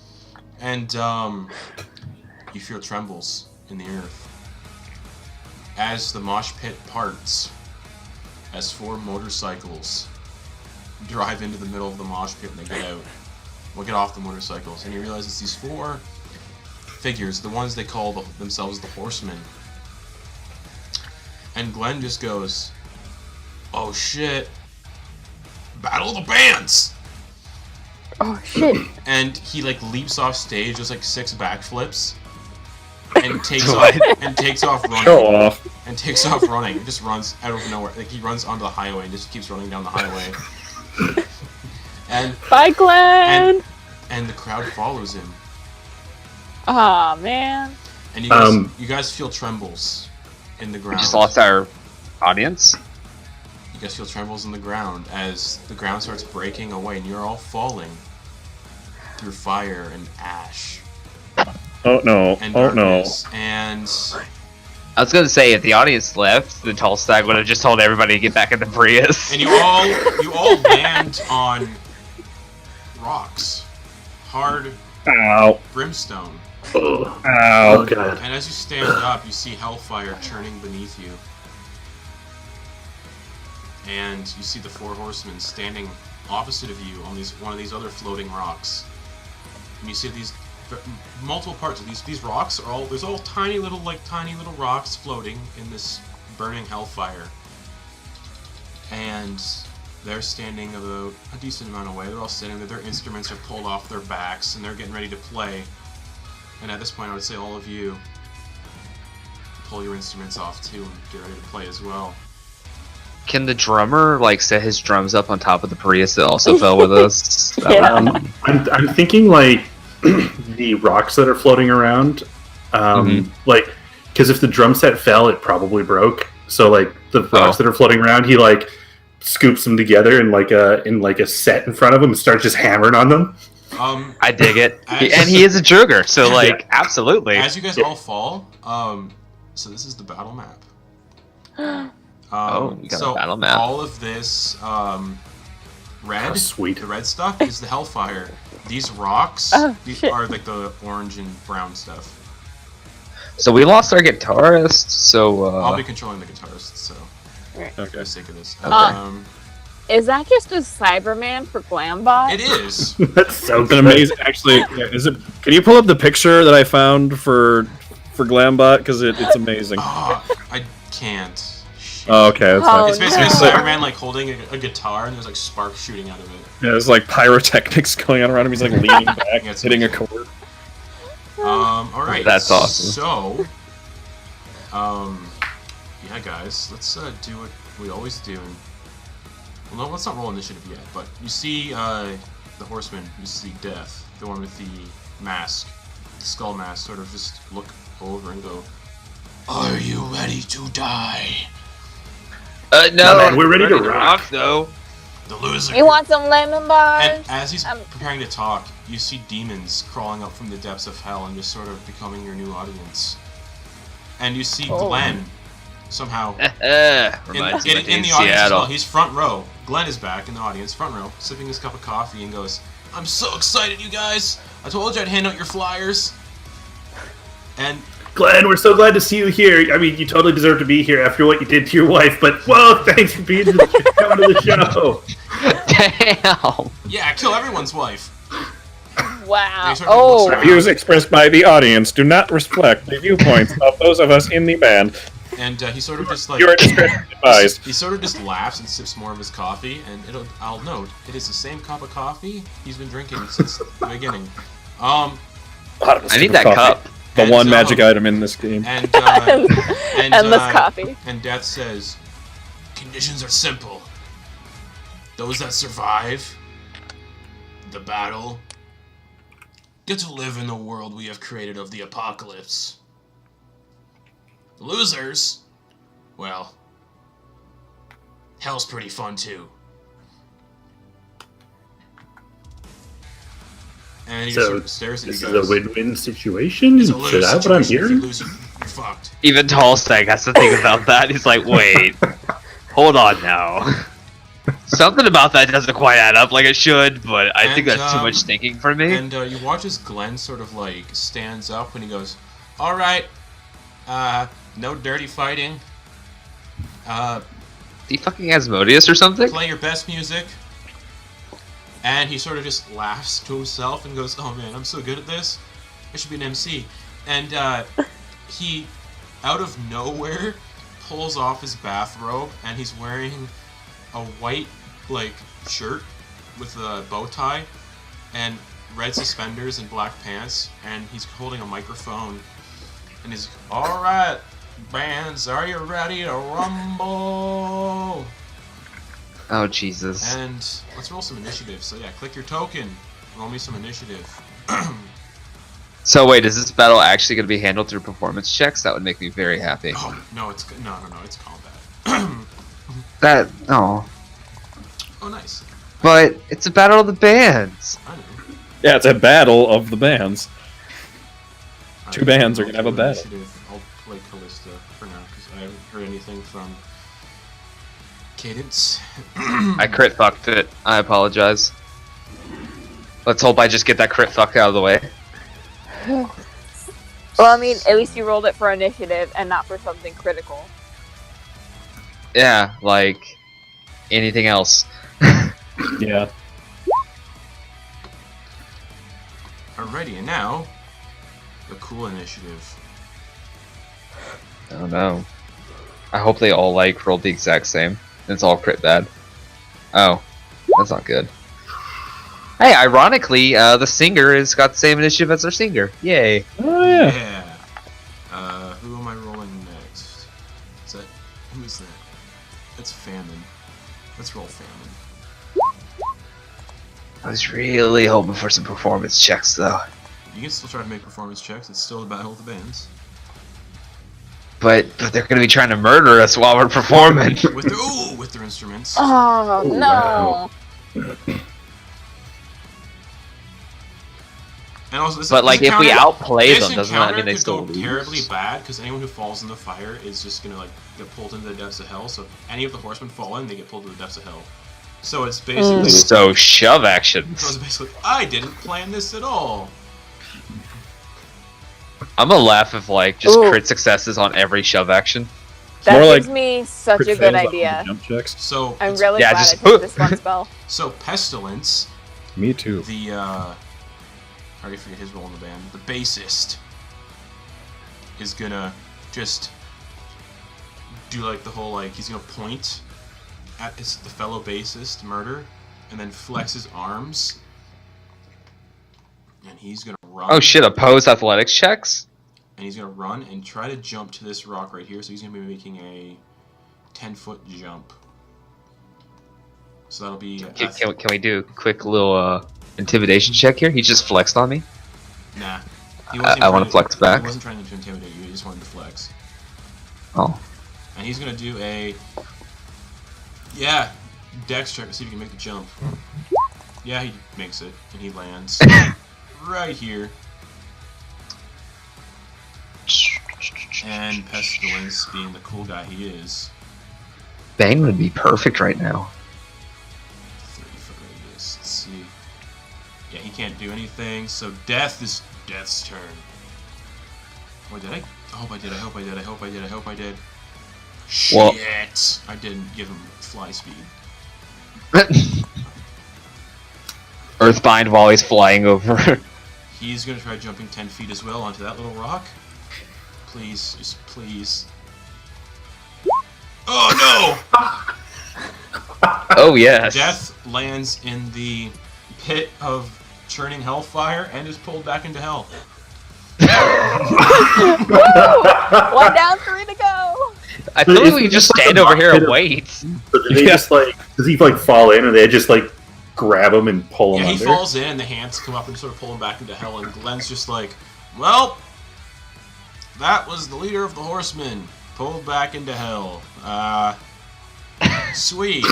and you feel trembles in the earth as the mosh pit parts. As 4 motorcycles drive into the middle of the mosh pit and they get out. Well, get off the motorcycles, and you realize it's these 4 figures, the ones they call themselves the Horsemen. And Glenn just goes, "Oh shit! Battle of the Bands!" Oh shit. And he like leaps off stage, does like 6 backflips, and takes off running. Show off. And takes off running. He just runs out of nowhere. Like, he runs onto the highway and just keeps running down the highway. And Bye, Glenn. and the crowd follows him. Aw, man. And you guys feel trembles in the We ground. just lost our audience. You guys feel trembles in the ground as the ground starts breaking away, and you're all falling through fire and ash Oh no! and Oh no! darkness. And I was gonna say, if the audience left, the tall stag would have just told everybody to get back in the Prius. you all land on rocks, hard Ow! brimstone. Oh, Ow! God. And as you stand up, you see hellfire churning beneath you. And you see the four horsemen standing opposite of you on one of these other floating rocks. And you see these multiple parts of these rocks are all there's all tiny little rocks floating in this burning hellfire. And they're standing about a decent amount away. They're all standing there. Their instruments are pulled off their backs, and they're getting ready to play. And at this point, I would say all of you pull your instruments off too and get ready to play as well. Can the drummer like set his drums up on top of the Prius that also fell with us? Yeah. I'm thinking like the rocks that are floating around, like because if the drum set fell, it probably broke. So like the rocks that are floating around, he like scoops them together in like a set in front of him and starts just hammering on them. I dig it, and he is a jugger, so like absolutely. As you guys all fall, so this is the battle map. We got so a battle map. all of this red, Oh, sweet. the red stuff is the hellfire. These rocks these shit. are like the orange and brown stuff. So we lost our guitarist. So I'll be controlling the guitarist, so Okay. for the sake of this. Is that just a Cyberman for Glambot? It is. That's so It's an good. amazing. Actually, yeah, is it? Can you pull up the picture that I found for Glambot? Because it's amazing. I can't. Shit. Oh, okay. That's Oh, fine. It's basically no. a Cyberman like holding a guitar and there's like sparks shooting out of it. Yeah, there's like pyrotechnics going on around him. He's like leaning back, Yeah, it's hitting a amazing. chord. Alright. That's awesome. So, yeah, guys, let's do what we always do. And, well, no, let's not roll initiative yet, but you see the horseman, you see Death, the one with the mask, the skull mask, sort of just look over and go, "Are you ready to die?" No, man, we're ready to rock. though. The loser. You want some lemon bars? And as he's Um, preparing to talk, you see demons crawling up from the depths of hell and just sort of becoming your new audience. And you see Oh. Glenn somehow Reminds in me of the audience as Seattle. well. He's front row. Glenn is back in the audience, front row, sipping his cup of coffee and goes, "I'm so excited, you guys! I told you I'd hand out your flyers." And Glenn, we're so glad to see you here. I mean, you totally deserve to be here after what you did to your wife, but whoa, thanks for being coming to the show. Damn. yeah, kill everyone's wife. Wow. They sort of Oh. looks around. Views expressed by the audience do not reflect the viewpoints of those of us in the band. And he sort of just like Your discretion is advised. he sort of just laughs and sips more of his coffee, and I'll note it is the same cup of coffee he's been drinking since the beginning. I need that cup. The And, one magic item in this game. And Endless coffee. And Death says, "Conditions are simple. Those that survive the battle get to live in the world we have created of the apocalypse. The losers, well, hell's pretty fun too." So, And he just sort of stares at you This guys. is a win-win situation? It's a Is lose that what I'm situation. If you hearing? lose, you're fucked. Even Tallstag has to think about that. He's like, wait, hold on now. Something about that doesn't quite add up like it should, but I think And, that's too much thinking for me. And you watch as Glenn sort of like stands up and he goes, "All right, no dirty fighting. He fucking Asmodeus or something? Play your best music." And he sort of just laughs to himself and goes, "Oh man, I'm so good at this. I should be an MC." And he, out of nowhere, pulls off his bathrobe and he's wearing a white like shirt with a bow tie and red suspenders and black pants, and he's holding a microphone And he's all right, bands. Are you ready to rumble? Oh Jesus! And let's roll some initiative. So yeah, click your token. Roll me some initiative. So wait, is this battle actually going to be handled through performance checks? That would make me very happy. Oh no, it's combat. Oh, Nice. but it's a battle of the bands. I know. Yeah, it's a battle of the bands. Two Alright, bands are I'll gonna have a do battle. initiative. I'll play Callista for now because I haven't heard anything from Cadence. I crit fucked it. I apologize. Let's hope I just get that crit fuck out of the way. Well, I mean, at least you rolled it for initiative and not for something critical. Yeah, like anything else. Yeah. Alrighty, and now the cool initiative. Oh no. I hope they all like rolled the exact same. It's all crit bad. Oh, that's not good. Hey, ironically, the singer has got the same initiative as our singer. Yay. Oh yeah. Yeah. Who am I rolling next? Who is that? That's Famine. Let's roll Famine. I was really hoping for some performance checks though. You can still try to make performance checks. It's still a battle of the bands. But they're gonna be trying to murder us while we're performing. With their instruments. Oh, no. wow. And also, But like, if we outplay them, doesn't that mean they could still go lose? terribly bad because anyone who falls in the fire is just gonna like get pulled into the depths of hell. So if any of the horsemen fall in, they get pulled to the depths of hell. So it's basically So shove so it's actions. basically I didn't plan this at all. I'm gonna laugh if like just Ooh. crit successes on every shove action. That More gives like me such Crit a good fails on idea. Jump checks. So I'm it's- really Yeah, glad just- I took this one spell. so pestilence. Me too. The I already forget his role in the band. The bassist is gonna just do like the whole like he's gonna point at the fellow bassist murder, and then flex his arms, and he's gonna run. Oh shit! Opposed athletics checks. And he's gonna run and try to jump to this rock right here. So he's gonna be making a 10-foot jump. So that'll be. Can we do a quick little intimidation check here? He just flexed on me. Nah. I want to flex back. He wasn't trying to intimidate you. He just wanted to flex. Oh. And he's gonna do a dex check to see if he can make the jump. Yeah, he makes it, and he lands right here. And Pestilence, being the cool guy he is, Bane would be perfect right now. 30-foot radius. Let's see. Yeah, he can't do anything. So Death is Death's turn. What did I? I hope I did. I hope I did. I hope I did. I hope I did. Well- Shit! I didn't give him fly speed. Earthbind while he's flying over. He's gonna try jumping 10 feet as well onto that little rock. Please, just please. Oh Oh yes. no! Death lands in the pit of churning hellfire and is pulled back into hell. One down, 3 to go. I feel like we can just stand over here and wait. So do they just like, does he like fall in, or they just like grab him and pull him Yeah, he under? falls in, the hands come up and sort of pull him back into hell, and Glenn's just like, well, that was the leader of the horsemen, pulled back into hell. Sweet.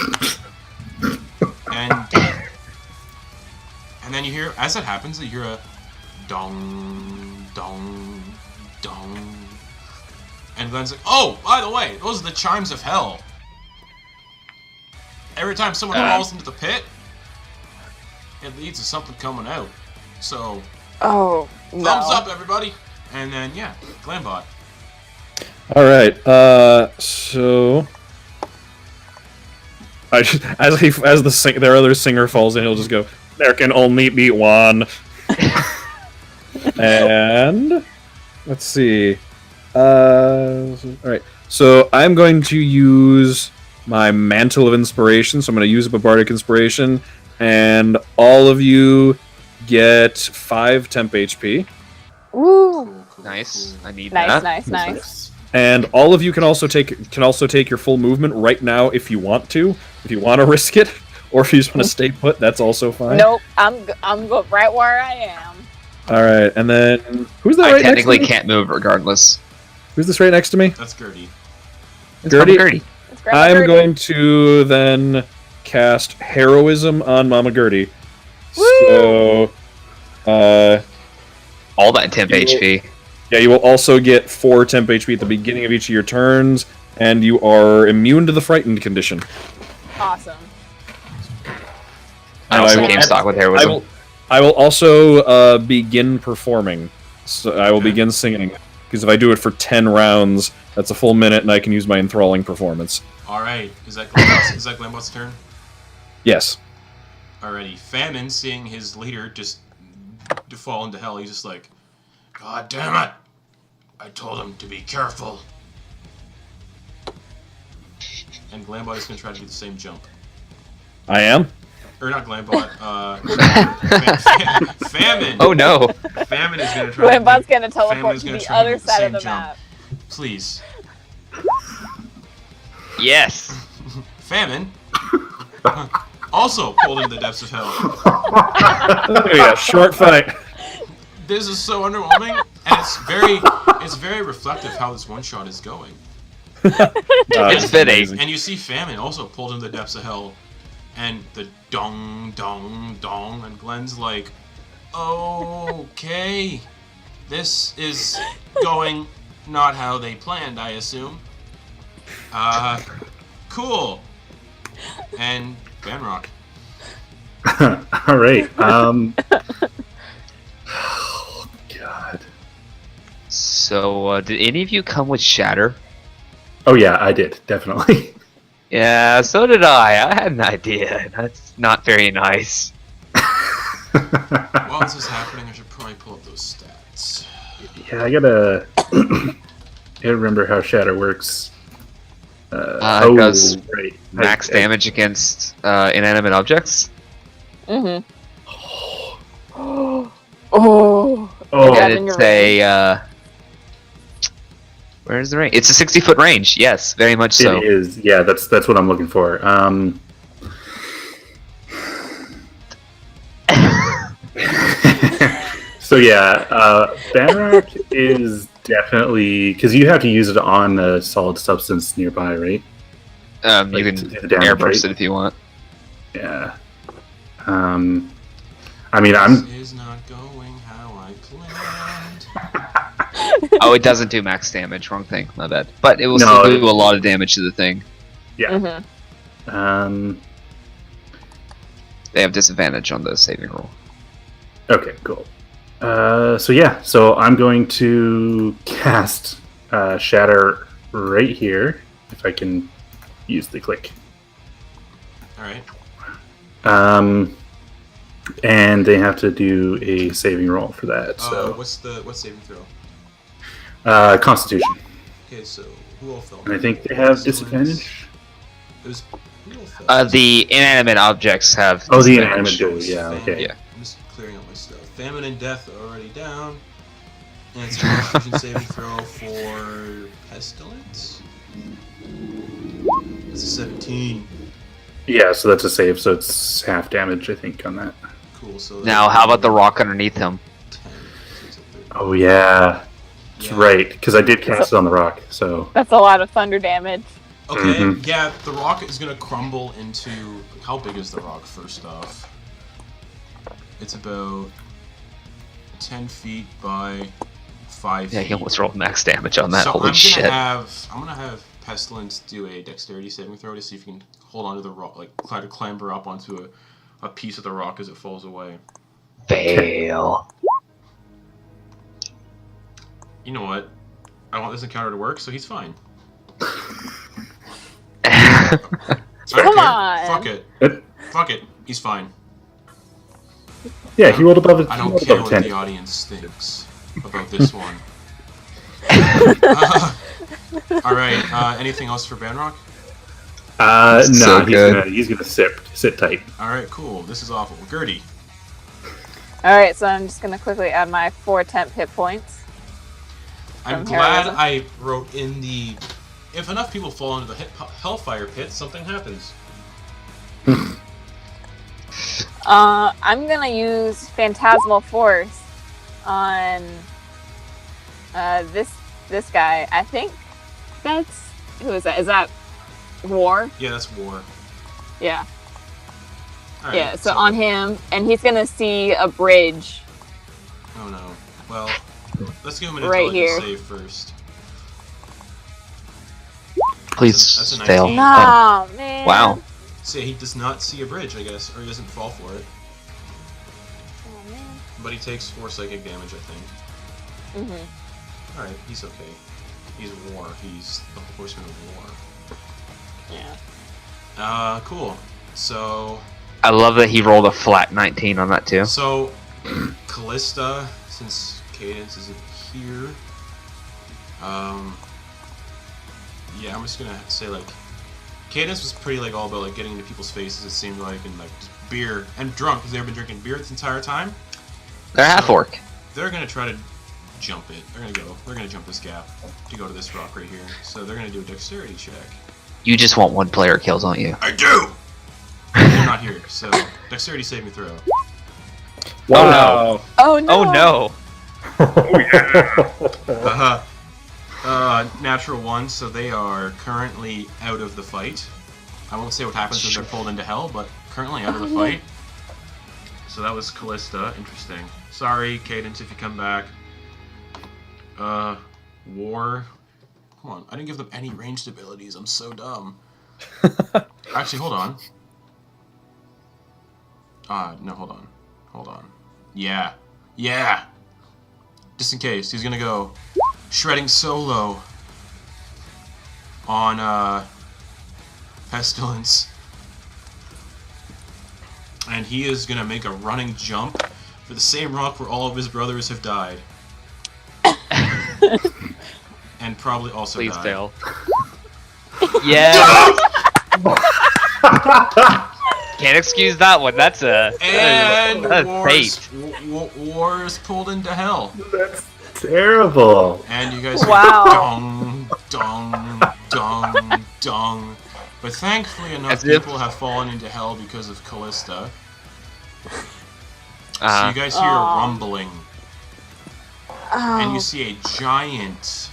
And then you hear, as that happens, you hear a dong, dong, dong. And Glenn's like, oh, by the way, those are the chimes of hell. Every time someone falls into the pit, it leads to something coming out. So, Oh, no. thumbs up, everybody. And then, yeah, Glambot. All right. So I just, their other singer falls in, he'll just go, "There can only be one." And let's see. All right. So I'm going to use my Mantle of Inspiration. So I'm going to use a Bardic Inspiration, and all of you get 5 temp HP. Ooh. Cool, Cool, Nice. cool. I need Nice, that. nice. And all of you can also take your full movement right now if you want to. If you want to risk it, or if you just want to stay put, that's also fine. Nope, I'm right where I am. All right, and then who's that I right next to technically me? can't move regardless. Who's this right next to me? That's Gertie. It's Gertie? Mama Gertie. It's Grandma I'm Gertie. going to then cast Heroism on Mama Gertie. Woo! So, All that temp You will- HP. yeah, you will also get 4 temp HP at the beginning of each of your turns, and you are immune to the frightened condition. Awesome. I also I will- game stock with heroism. I will also begin performing. So I will begin singing, because if I do it for 10 rounds, that's a full minute, and I can use my enthralling performance. Alright, is that Glambot's turn? Yes. Alrighty, Famine, seeing his leader just fall into hell, he's just like, God damn it! I told him to be careful. And Glambot is gonna try to do the same jump. I am? Or not Glambot, Famine! Oh no. Famine is gonna try Glambot's to gonna teleport Famine's to gonna the try to other do the side same of the jump. map. Please. Yes. Famine! Also pulled into the depths of hell. Yeah, short fight. This is so underwhelming, and it's very reflective how this one shot is going. It's fitting. amazing. And you see Famine also pulled into the depths of hell, and the dong, dong, dong, and Glenn's like, okay, this is going not how they planned, I assume. Cool. And Banrock. All right. Oh God. So, did any of you come with Shatter? Oh yeah, I did definitely. Yeah, so did I. I had an idea. That's not very nice. While this is happening, I should probably pull up those stats. Yeah, I gotta remember how Shatter works. It does right. Max damage against inanimate objects. Mm-hmm. oh. Oh, Yeah, And then it's you're a. Where's the range? It's a 60-foot range. Yes, very much so. it is. Yeah, that's what I'm looking for. So yeah, Banrock is definitely because you have to use it on a solid substance nearby, right? You Like, can to do the damage, airburst right? it if you want. Yeah. I mean, I'm This is not going how I planned. Oh, it doesn't do max damage. Wrong thing. My bad. But it will No, still do a lot of damage to the thing. yeah. Mm-hmm. They have disadvantage on the saving roll. Okay, cool. So I'm going to cast Shatter right here, if I can use the click. Alright. And they have to do a saving roll for that. So What's saving throw? Constitution, Okay, so who all fell? and I think they have disadvantage. It was who all fell? The inanimate objects have. Oh, the disadvantage. inanimate do. Yeah. Okay. Yeah. I'm just clearing up my stuff. Famine and Death are already down. And it's a Constitution saving throw for Pestilence. It's a 17. Yeah. So that's a save. So it's half damage, I think, on that. Cool. So Now, how about the rock underneath him? 10. So it's a 13. Oh yeah, that's Yeah. right. Because I did cast it on the rock. So That's a lot of thunder damage. Okay, Mhm. yeah, the rock is gonna crumble into. How big is the rock, first off? It's about 10 feet by 5 Yeah, feet. he almost rolled max damage on that. So Holy shit. I'm gonna have Pestilence do a dexterity saving throw to see if you can hold onto the rock, like try to clamber up onto a piece of the rock as it falls away. Fail. You know what? I want this encounter to work, so he's fine. I don't Come care. on. Fuck it. It- Fuck it. He's fine. yeah, he rolled above it. I he don't rolled care above what 10. the audience thinks about this one. Alright, anything else for Banrock? No, So good. he's gonna sit tight. Alright, cool. This is awful. Gertie. Alright, so I'm just gonna quickly add my 4 temp hit points. I'm from glad heroism. I wrote in the... If enough people fall into the hellfire pit, something happens. I'm gonna use Phantasmal Force on this guy. I think that's... Who is that? Is that War? Yeah, that's war. Yeah. Alright, Yeah, so on him, and he's gonna see a bridge. Oh no. Well, let's give him an Right intelligence here. save first. Please That's a fail. 19. No, man. Wow. So he does not see a bridge, I guess, or he doesn't fall for it. Oh, man. But he takes 4 psychic damage, I think. Mm-hmm. Alright, he's okay. He's war. He's the horseman of war. Yeah. Cool. So, I love that he rolled a flat 19 on that too. Callista, since Cadence isn't here, yeah, I'm just gonna say, like, Cadence was pretty, like, all about, like, getting into people's faces, it seemed like, and, like, just beer, and drunk, because they've been drinking beer this entire time. They're half orc. They're gonna try to jump it. They're gonna jump this gap to go to this rock right here. So they're gonna do a dexterity check. You just want one player kills, don't you? I do! They're not here, so dexterity saving throw. Wow. Oh no. Oh no! Natural 1, so they are currently out of the fight. I won't say what happens when they're pulled into hell, but currently out of the fight. So that was Callista. Interesting. Sorry, Cadence, if you come back. War. Come on, I didn't give them any ranged abilities. I'm so dumb. Actually, hold on. No, hold on. Hold on. Yeah. Yeah! Just in case, he's gonna go shredding solo on, Pestilence. And he is gonna make a running jump for the same rock where all of his brothers have died. And probably also Please died. fail. Yeah. Can't excuse that one. That's And fate. War is pulled into hell. That's terrible. And you guys hear Wow. dong, dong, dong, dong. But thankfully enough As if- people have fallen into hell because of Callista. So Uh, you guys hear a Aw. rumbling. And Oh. you see a giant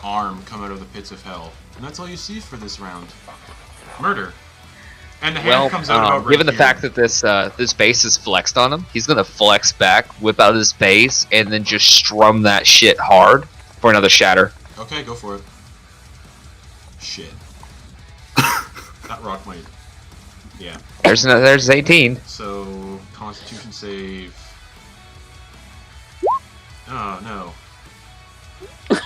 arm come out of the pits of hell. And that's all you see for this round. Murder. And the hand well, comes out about right given the here. fact that this base is flexed on him, he's gonna flex back, whip out his base, and then just strum that shit hard for another shatter. Okay, go for it. Shit. That rock might... Yeah. There's 18. So, Constitution save... Oh, no.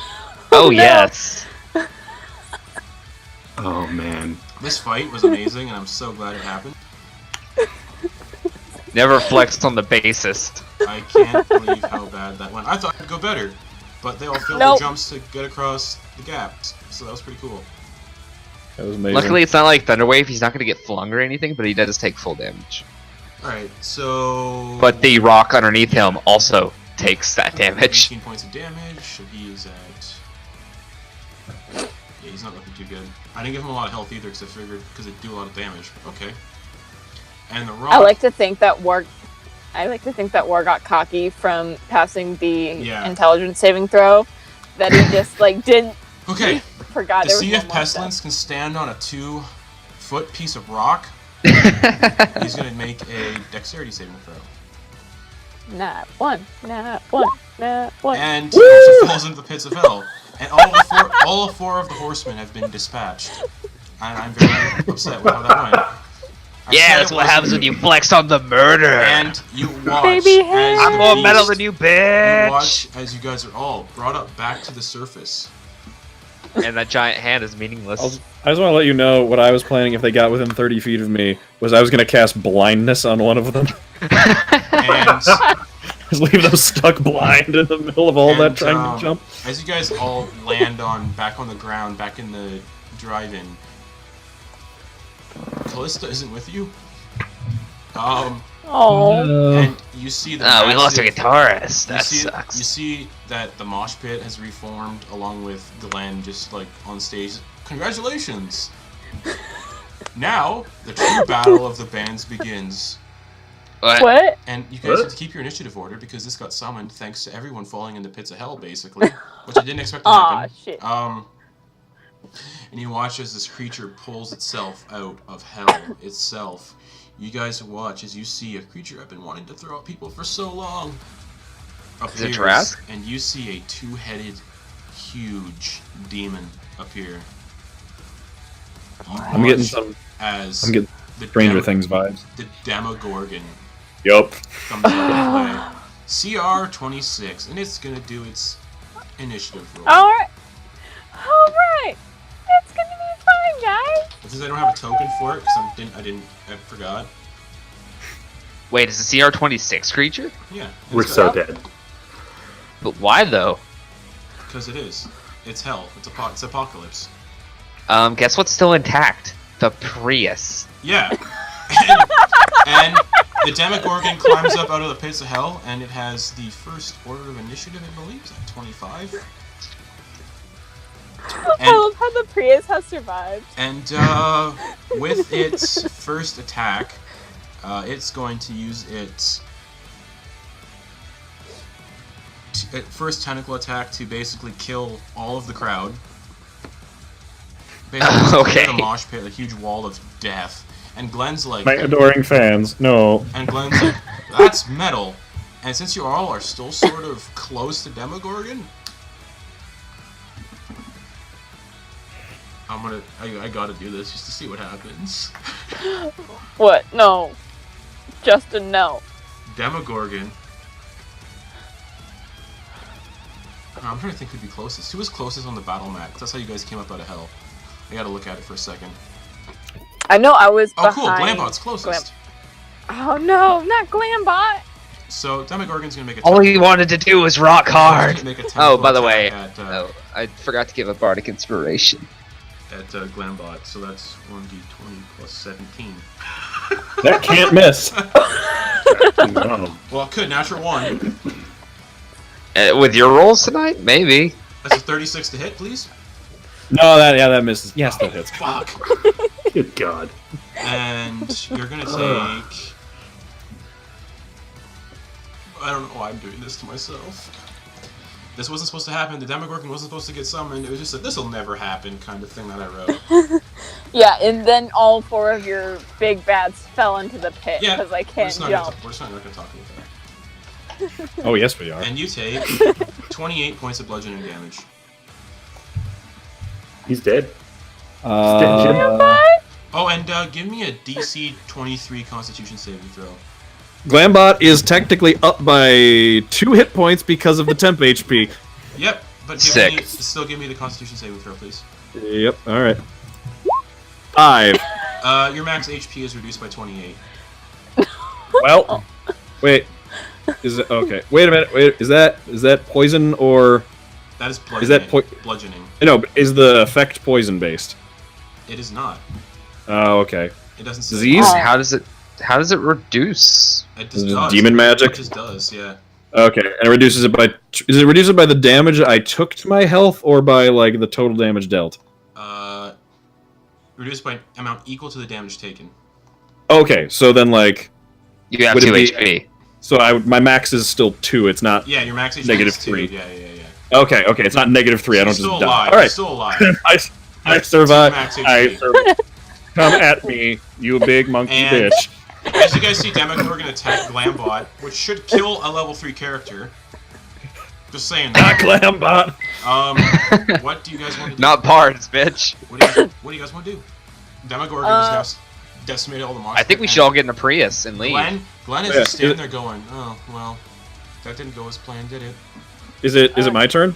Oh yes. Oh man. This fight was amazing, and I'm so glad it happened. Never flexed on the bassist. I can't believe how bad that went. I thought it'd go better, but they all failed Nope. their jumps to get across the gaps, so that was pretty cool. That was amazing. Luckily, it's not like Thunderwave. He's not gonna get flung or anything, but he does take full damage. Alright, so... But the rock underneath him also takes that damage. 18 points of damage, so he is at... Yeah, he's not looking too good. I didn't give him a lot of health either, because I figured, because it do a lot of damage. Okay. And the rock... I like to think that War got cocky from passing the Yeah. intelligence saving throw. That he just like didn't Okay, forgot to there was see one if more Pestilence can stand on a 2-foot piece of rock, he's gonna make a dexterity saving throw. step. Not one. And he also falls into the pits of hell. And all four of the horsemen have been dispatched. And I'm very upset with how that went. I Yeah, said that's it what wasn't- happens when you flex on the murder. And you watch Baby as head. I'm the more beast- metal than you, You bitch. watch as you guys are all brought up back to the surface. And that giant hand is meaningless. I just want to let you know what I was planning if they got within 30 feet of me was I was going to cast blindness on one of them. And Just leave them stuck blind in the middle of all that trying to jump. as you guys all land back on the ground, back in the drive-in, Callista isn't with you. Oh. And you see the Oh, we lost a massive- guitarist. You That see, sucks. you see that the mosh pit has reformed along with Glenn just like on stage. Congratulations! Now, the true battle of the bands begins. What? And you guys have to keep your initiative order because this got summoned thanks to everyone falling in the pits of hell, basically. Which I didn't expect to Aw, happen. shit. And you watch as this creature pulls itself out of hell itself. You guys watch as you see a creature I've been wanting to throw at people for so long. Is it Appears, Trask? and you see a two-headed, huge demon appear. You I'm getting watch some. as I'm getting the Stranger Things vibes. The Demogorgon Yup. comes into play. CR 26, and it's gonna do its initiative roll. Alright. Alright. It's gonna be fine, guys. Since I don't have a token for it, because I forgot. Wait, is a CR26 creature? Yeah. We're so dead. But why though? Because it is. It's hell. It's apocalypse. Guess what's still intact? The Prius. Yeah. and the Demogorgon climbs up out of the pits of hell, and it has the first order of initiative, I believe, is at 25. I love how the Prius has survived. And with its first attack, it's going to use its first tentacle attack to basically kill all of the crowd. Basically, Okay. The mosh pit, a huge wall of death. And Glenn's like, My adoring fans, no. and Glenn's like, that's metal. And since you all are still sort of close to Demogorgon, I gotta do this just to see what happens. What? No. Justin, no. Demogorgon. I'm trying to think who'd be closest. Who was closest on the battle map? 'Cause that's how you guys came up out of hell. I gotta look at it for a second. I know I was Oh, cool. behind. Glambot's closest. Oh no, not Glambot. So Demogorgon's gonna make a. All he wanted to do was rock hard. Make a Oh, by the way, at oh, I forgot to give a bardic inspiration. Glambot. So that's 1d20 plus 17. That can't miss. No. Well, it could. Natural 1. With your rolls tonight, maybe. That's a 36 to hit, please. No, that misses. Yes, that hits. Fuck. Good God. And you're gonna take. I don't know why I'm doing this to myself. This wasn't supposed to happen. The Demogorgon wasn't supposed to get summoned. It was just a "this'll never happen" kind of thing that I wrote. Yeah, and then all four of your big bads fell into the pit Yeah, because I we're can't just not jump. gonna we're just not gonna talk about that. Oh, yes, we are. And you take 28 points of bludgeoning damage. He's dead. Uh, Oh, and give me a DC 23 Constitution saving throw. Glambot is technically up by 2 hit points because of the temp HP. Yep, but Sick. still give me the Constitution saving throw, please. Yep, alright. 5. Your max HP is reduced by 28. Well, wait. Is it okay? Wait a minute. Wait, is that poison or That is bludgeoning. Is that bludgeoning? no? But is the effect poison based? It is not. Oh, okay. It doesn't say. Disease? Oh. How does it reduce? It Is just it does. demon magic? It just does, yeah. Okay, and it reduces it by. Is it reduced by the damage I took to my health, or by like the total damage dealt? Reduced by amount equal to the damage taken. Okay, so then like, You have Would it 2 be- HP. so my max is still 2. It's not. Yeah, your max HP Negative is 2. 3. Yeah. Okay, it's not -3. I don't You're just still die. alive. All right, You're still alive. I survived. Max HP. I survived. Come at me, you big monkey And- bitch. As you guys see, Demogorgon attack Glambot, which should kill a level 3 character. Just saying. Not Glambot. What do you guys want to do? Not parts, bitch. What do you guys want to do? Demogorgon is now decimated all the monsters. I think we should all get in a Prius and leave. Glenn is Yeah, just standing there going, oh, well, that didn't go as planned, did it? Is it my turn?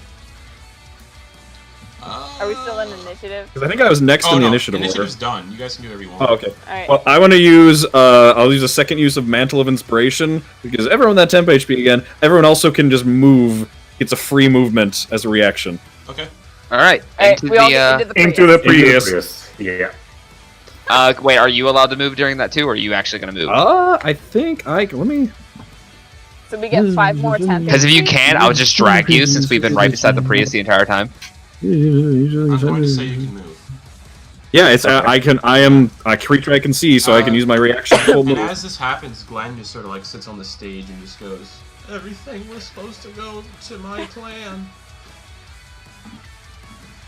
Are we still in initiative? Because I think I was next in the no, initiative order. Initiative's done. You guys can do whatever you want. Oh, okay. Alright. Well, I want to use. I'll use a second use of Mantle of Inspiration because everyone that temp HP again. Everyone also can just move. It's a free movement as a reaction. Okay. All right, Alright, into we all the get into the Into the Prius. Prius. Yeah. Wait, are you allowed to move during that too, or are you actually gonna move? I think let me. So we get 5 more temp. Because if you can, I would just drag you since we've been right beside the Prius the entire time. I'm going to say you can move. Yeah, it's I am a creature I can see, so I can use my reaction. And as this happens, Glenn just sort of like sits on the stage and just goes, "Everything was supposed to go to my clan."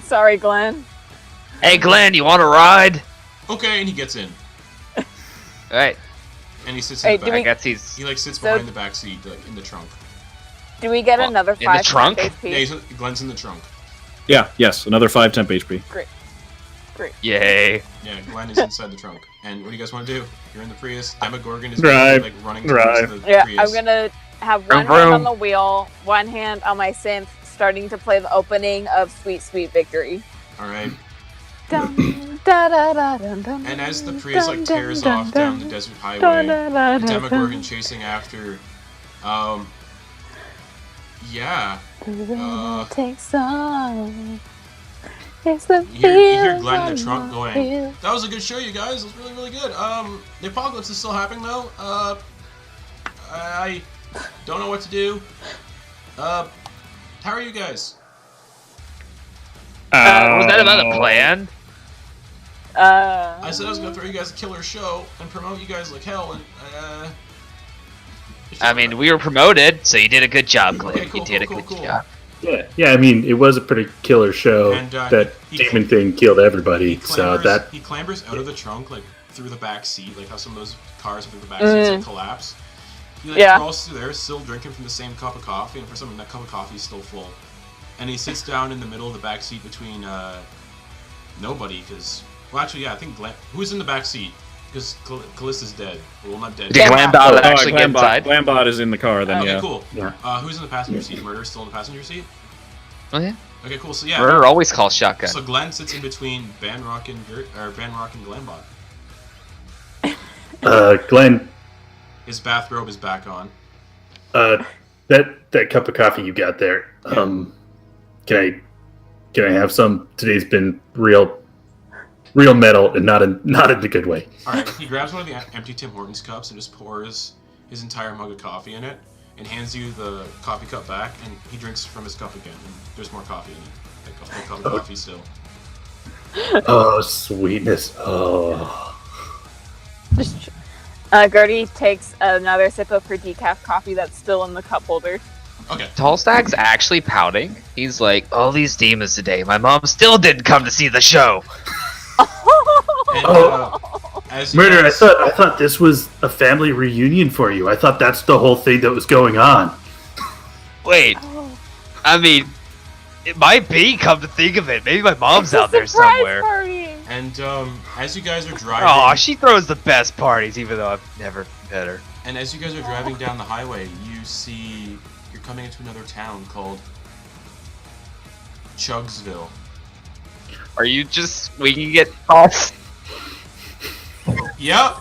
Sorry, Glenn. Hey, Glenn, you want to ride? Okay, and he gets in, All right. and he sits Hey, in the do I back. guess he's. He like sits So- behind the back seat, like in the trunk. Do we get Well, another in the 5 trunk? temp Yeah, HP? Glenn's in the trunk. Yeah, yes, another 5 temp HP. Yay. Yeah, Glenn is inside the trunk. And what do you guys want to do? You're in the Prius. Demogorgon is Drive. like running Drive. towards the Yeah, Prius. I'm gonna have Vroom, one hand on vroom. the wheel, one hand on my synth, starting to play the opening of Sweet Sweet Victory. All right. Dun, da, da, da, dun, dun, And as the Prius like tears dun, off dun, down the desert dun, highway, dun, dun, the dun, Demogorgon chasing after. Yeah. Take some. It's the You hear feeling Glenn in the trunk I going, feel. "That was a good show, you guys. It was really, really good. The apocalypse is still happening though. I don't know what to do. How are you guys? Was that about a plan? I said I was gonna throw you guys a killer show and promote you guys like hell, and I mean, we were promoted, so you did a good job, Glenn. Okay, cool, You did cool, a good cool. job. Yeah. I mean, it was a pretty killer show. And, That he demon thing killed everybody. he So clambers, that he clambers out of the trunk like through the back seat, like how some of those cars through the back seats like collapse. He like Yeah. crawls through there, still drinking from the same cup of coffee, and for some reason that cup of coffee is still full. And he sits down in the middle of the back seat between nobody, because well, actually, yeah, I think Glenn. Who's in the back seat? Because Callista's dead. Well, not dead. Did Glambot actually get inside? Glambot is in the car, then Okay, yeah. cool. Yeah. Who's in the passenger seat? Murder's still in the passenger seat? Oh, yeah. Okay, cool. So yeah. Murder always calls shotgun. So Glenn sits in between Banrock and Glambot. Glenn, His bathrobe is back on. that cup of coffee you got there. Can I have some? Today's been real metal and not in the good way. All right, he grabs one of the empty Tim Hortons cups and just pours his entire mug of coffee in it, and hands you the coffee cup back, and he drinks from his cup again, and there's more coffee in it. Like a full cup of coffee still. Oh, sweetness. Oh. Gertie takes another sip of her decaf coffee that's still in the cup holder. Okay. Tallstag's actually pouting. He's like, all these demons today. My mom still didn't come to see the show. And, as you Murder, guys- I thought this was a family reunion for you. I thought that's the whole thing that was going on. Wait, I mean, it might be, come to think of it. Maybe my mom's out there Surprise somewhere. Party. And as you guys are driving, Aw, she throws the best parties, even though I've never met her. and as you guys are driving down the highway, you see you're coming into another town called Chugsville. Are you just swinging it off? Yep.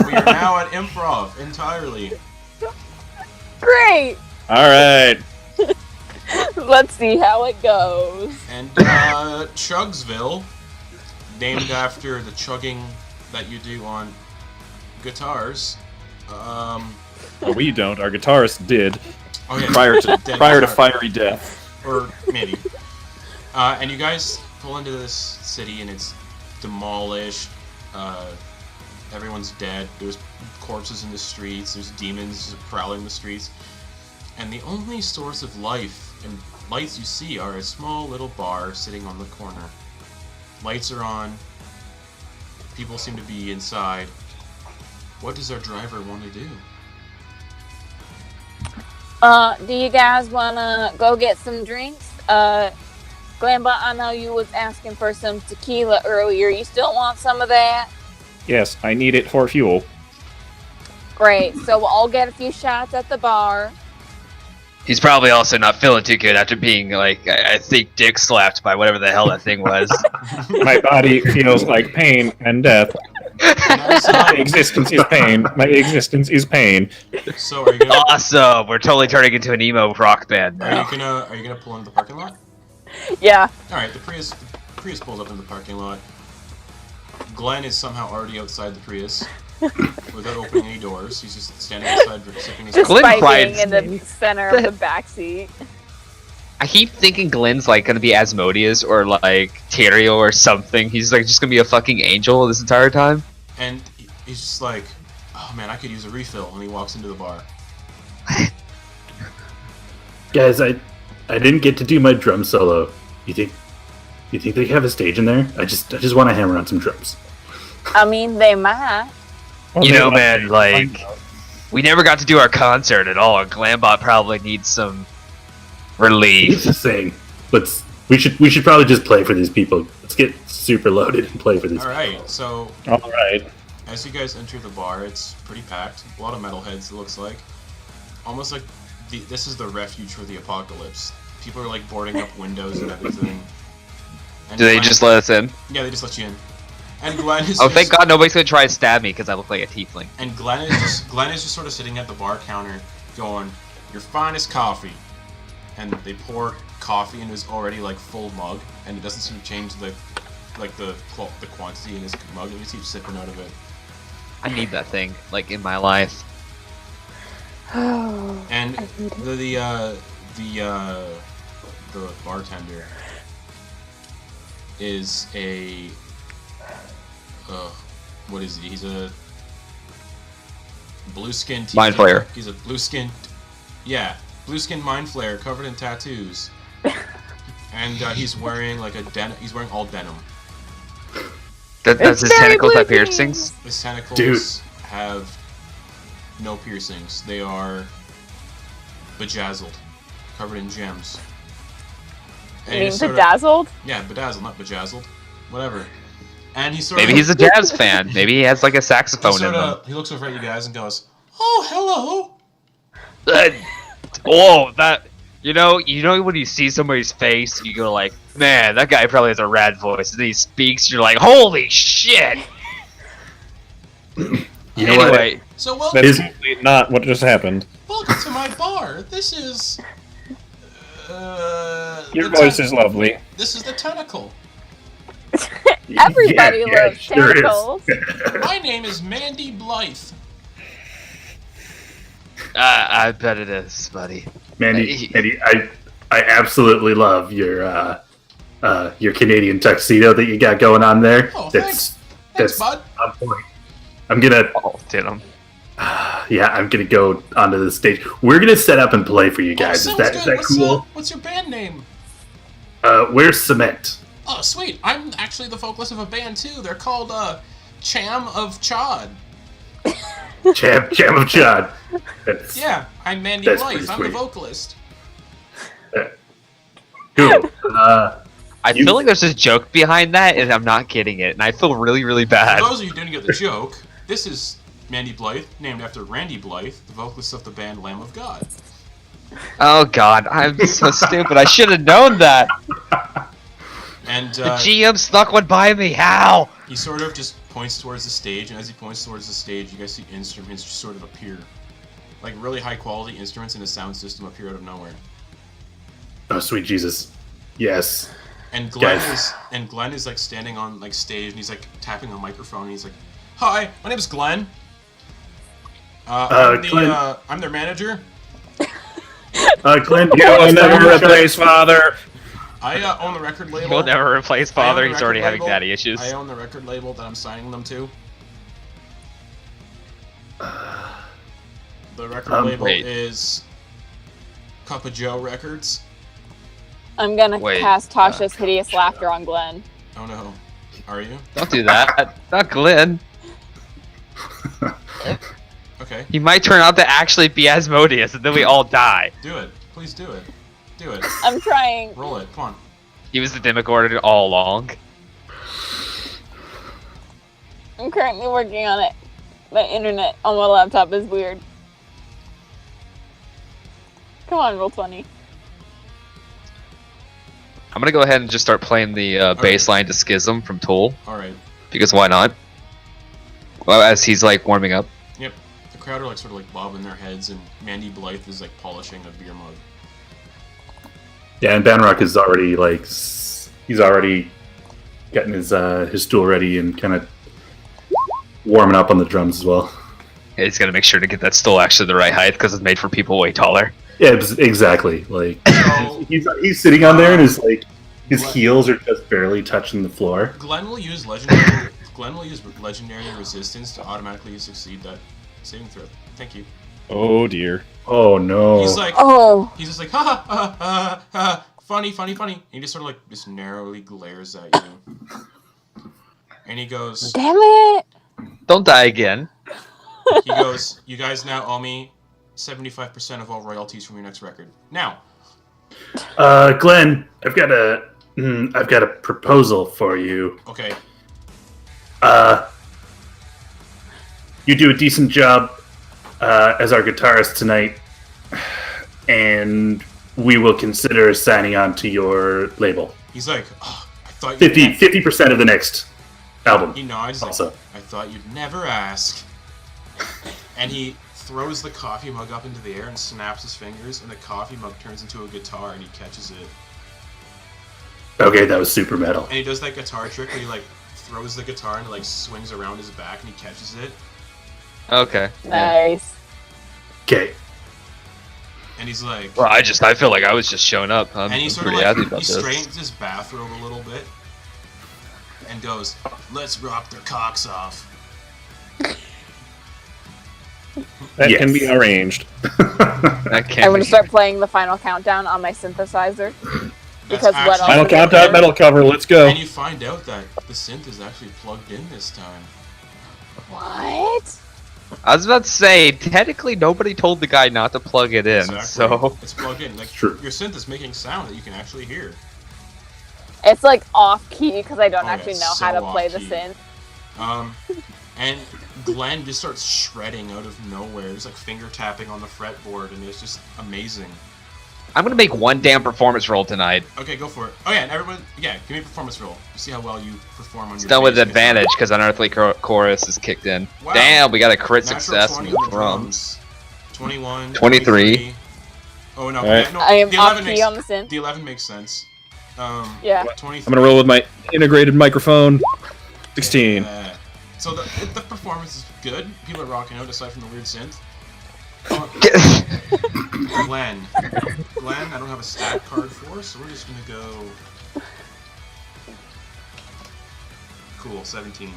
We are now at improv entirely. Great. All right. Let's see how it goes. And Chugsville, named after the chugging that you do on guitars. Well, we don't. Our guitarist did Oh yeah, prior to Dead prior to guitar. fiery death. Or maybe. And you guys pull into this city and it's demolished. Everyone's dead. There's corpses in the streets. There's demons prowling the streets. And the only source of life and lights you see are a small little bar sitting on the corner. Lights are on. People seem to be inside. What does our driver want to do? Do you guys wanna go get some drinks? Glamba, I know you was asking for some tequila earlier. You still want some of that? Yes, I need it for fuel. Great. So we'll all get a few shots at the bar. He's probably also not feeling too good after being, like, I think dick slapped by whatever the hell that thing was. My body feels like pain and death. My existence is pain. My existence is pain. So are you gonna Awesome! We're totally turning into an emo rock band are now. you gonna pull into the parking lot? Yeah. All right, the Prius pulls up in the parking lot. Glenn is somehow already outside the Prius without opening any doors. He's just standing outside sipping his Just Glenn by cried. being in the center of the back seat. I keep thinking Glenn's like gonna be Asmodeus or like Tyrael or something. He's like just gonna be a fucking angel this entire time. And he's just like, oh man, I could use a refill. And he walks into the bar. Guys, I didn't get to do my drum solo. You think they have a stage in there? I just want to hammer on some drums. I mean, they might. You know, man, like we never got to do our concert at all. Glambot probably needs some relief. He's just saying, we should probably just play for these people. Let's get super loaded and play for these. All right, so All right. as you guys enter the bar, it's pretty packed. A lot of metalheads, it looks like. Almost like this is the refuge for the apocalypse. People are like boarding up windows and everything. And Do they Glenn- just let us in? Yeah, they just let you in. And Glenn is Oh, just, thank God nobody's gonna try to stab me because I look like a tiefling. And Glenn is just sort of sitting at the bar counter, going, "Your finest coffee." And they pour coffee into his already like full mug, and it doesn't seem to change the quantity in his mug. And he keeps sipping out of it. I need that thing, like in my life. And I hate it. the bartender is a what is he? He's a blue-skinned Mind flayer. He's a blue-skinned, blue-skinned mind flayer covered in tattoos, and he's wearing like he's wearing all denim. That's It's his very tentacles have blue piercings. His tentacles Dude. have no piercings. They are bedazzled, covered in gems. And You mean he's sort of- bedazzled? Yeah, bedazzled, not bedazzled. Whatever. And he's sort Maybe of... he's a jazz fan. Maybe he has like a saxophone in them. He looks over at you guys and goes, "Oh, hello." Oh, that you know when you see somebody's face, you go like, man, that guy probably has a rad voice. And then he speaks, you're like, holy shit. You know what? Anyway, So welcome, That's simply not what just happened. welcome to my bar. This is... Your the voice is lovely. This is the Tentacle. Everybody Yeah, loves sure is. tentacles. My name is Mandy Blythe. I bet it is, buddy. Mandy, I absolutely love your Canadian tuxedo that you got going on there. Oh, thanks. Thanks, that's bud. on point. I'm gonna Oh, denim. I'm gonna go onto the stage. We're gonna set up and play for you guys. Oh, Is that sounds good. cool? What's your band name? Where's Cement? Oh, sweet. I'm actually the vocalist of a band, too. They're called, Cham of Chod. Jam of Chad. That's Yeah, I'm Mandy That's Blythe. pretty I'm the sweet. vocalist. cool. I You- feel like there's a joke behind that, and I'm not getting it, and I feel really, really For bad. those of you who didn't get the joke, this is Mandy Blythe, named after Randy Blythe, the vocalist of the band Lamb of God. Oh god, I'm so stupid. I should have known that. And The GM snuck one by me. How? he sort of just points towards the stage, and as he points towards the stage, you guys see instruments just sort of appear. Like really high quality instruments in a sound system appear out of nowhere. Oh, sweet Jesus. Yes. And Glenn Guys. is like standing on like stage, and he's like tapping a microphone, and he's like, "Hi, my name is Glenn. Glenn. I'm their manager. Glenn, You will never replace father. I own the record label. He'll never replace I own father. the He's record already having label. daddy issues. I own the record label that I'm signing them to. The record label Wait. is Cup of Joe Records. I'm gonna Wait, cast Tasha's hideous laughter on Glenn. Oh no, are you? Don't do that. Not Glenn. Okay, He might turn out to actually be Asmodeus, and then we all die. do it. Please do it. Do it. I'm trying. Roll it. Come on. He was the Demogorgon all along. I'm currently working on it. My internet on my laptop is weird. Come on, roll 20. I'm gonna go ahead and just start playing the bass line to Schism from Tool, All right. because why not? Well, as he's like warming up. Yep. The crowd are like sort of like bobbing their heads, and Mandy Blythe is like polishing a beer mug. Yeah, and Banrock is already he's already getting his stool ready and kind of warming up on the drums as well. He's got to make sure to get that stool actually the right height because it's made for people way taller. Yeah, exactly. Like So, he's sitting on there and his heels are just barely touching the floor. Glenn will use legendary resistance to automatically succeed that saving throw. Thank you. Oh dear. Oh no! He's like, he's just like, ha ha ha ha ha, funny. And he just sort of like just narrowly glares at you, and he goes, Damn it! Don't die again. he goes, you guys now owe me 75% of all royalties from your next record. Now, Glenn, I've got a proposal for you. okay, You do a decent job as our guitarist tonight, and we will consider signing on to your label. he's like, oh, I thought you 50% of the next album. He nods. Like, Also. I thought you'd never ask. And he throws the coffee mug up into the air and snaps his fingers, and the coffee mug turns into a guitar, and he catches it. Okay, that was super metal. And he does that guitar trick where he like throws the guitar and it, like swings around his back, and he catches it. Okay. Nice. Okay. And he's like, Well, I feel like I was just showing up. I'm and he sort of pretty like happy about he this. straightens his bathrobe a little bit, and goes, "Let's rock their cocks off." That Yes. can be arranged. That can't I'm gonna be- start playing the final countdown on my synthesizer. Because what else? Final countdown, metal cover. Let's go. And you find out that the synth is actually plugged in this time. What? I was about to say, technically nobody told the guy not to plug it in, Exactly. so It's plugged in. Like True. your synth is making sound that you can actually hear. It's like off key because I don't Oh, yeah, actually it's know so how to play the off-key. synth. And Glenn just starts shredding out of nowhere. He's like finger tapping on the fretboard, and it's just amazing. I'm gonna make one damn performance roll tonight. Okay, go for it. Oh yeah, and everyone, yeah, give me a performance roll. See how well you perform on It's your. done with bass guitar. advantage because Unearthly Chorus is kicked in. Wow. Damn, we got a crit Natural success 20 on the on the drums. 21. 23. Oh no, Alright. yeah, no. I am the off 11 key makes, on the synth. The 11 makes sense. Yeah. 23. I'm gonna roll with my integrated microphone. 16. So the performance is good. People are rocking out aside from the weird synth. Glenn, I don't have a stat card for, so we're just gonna go. Cool, 17.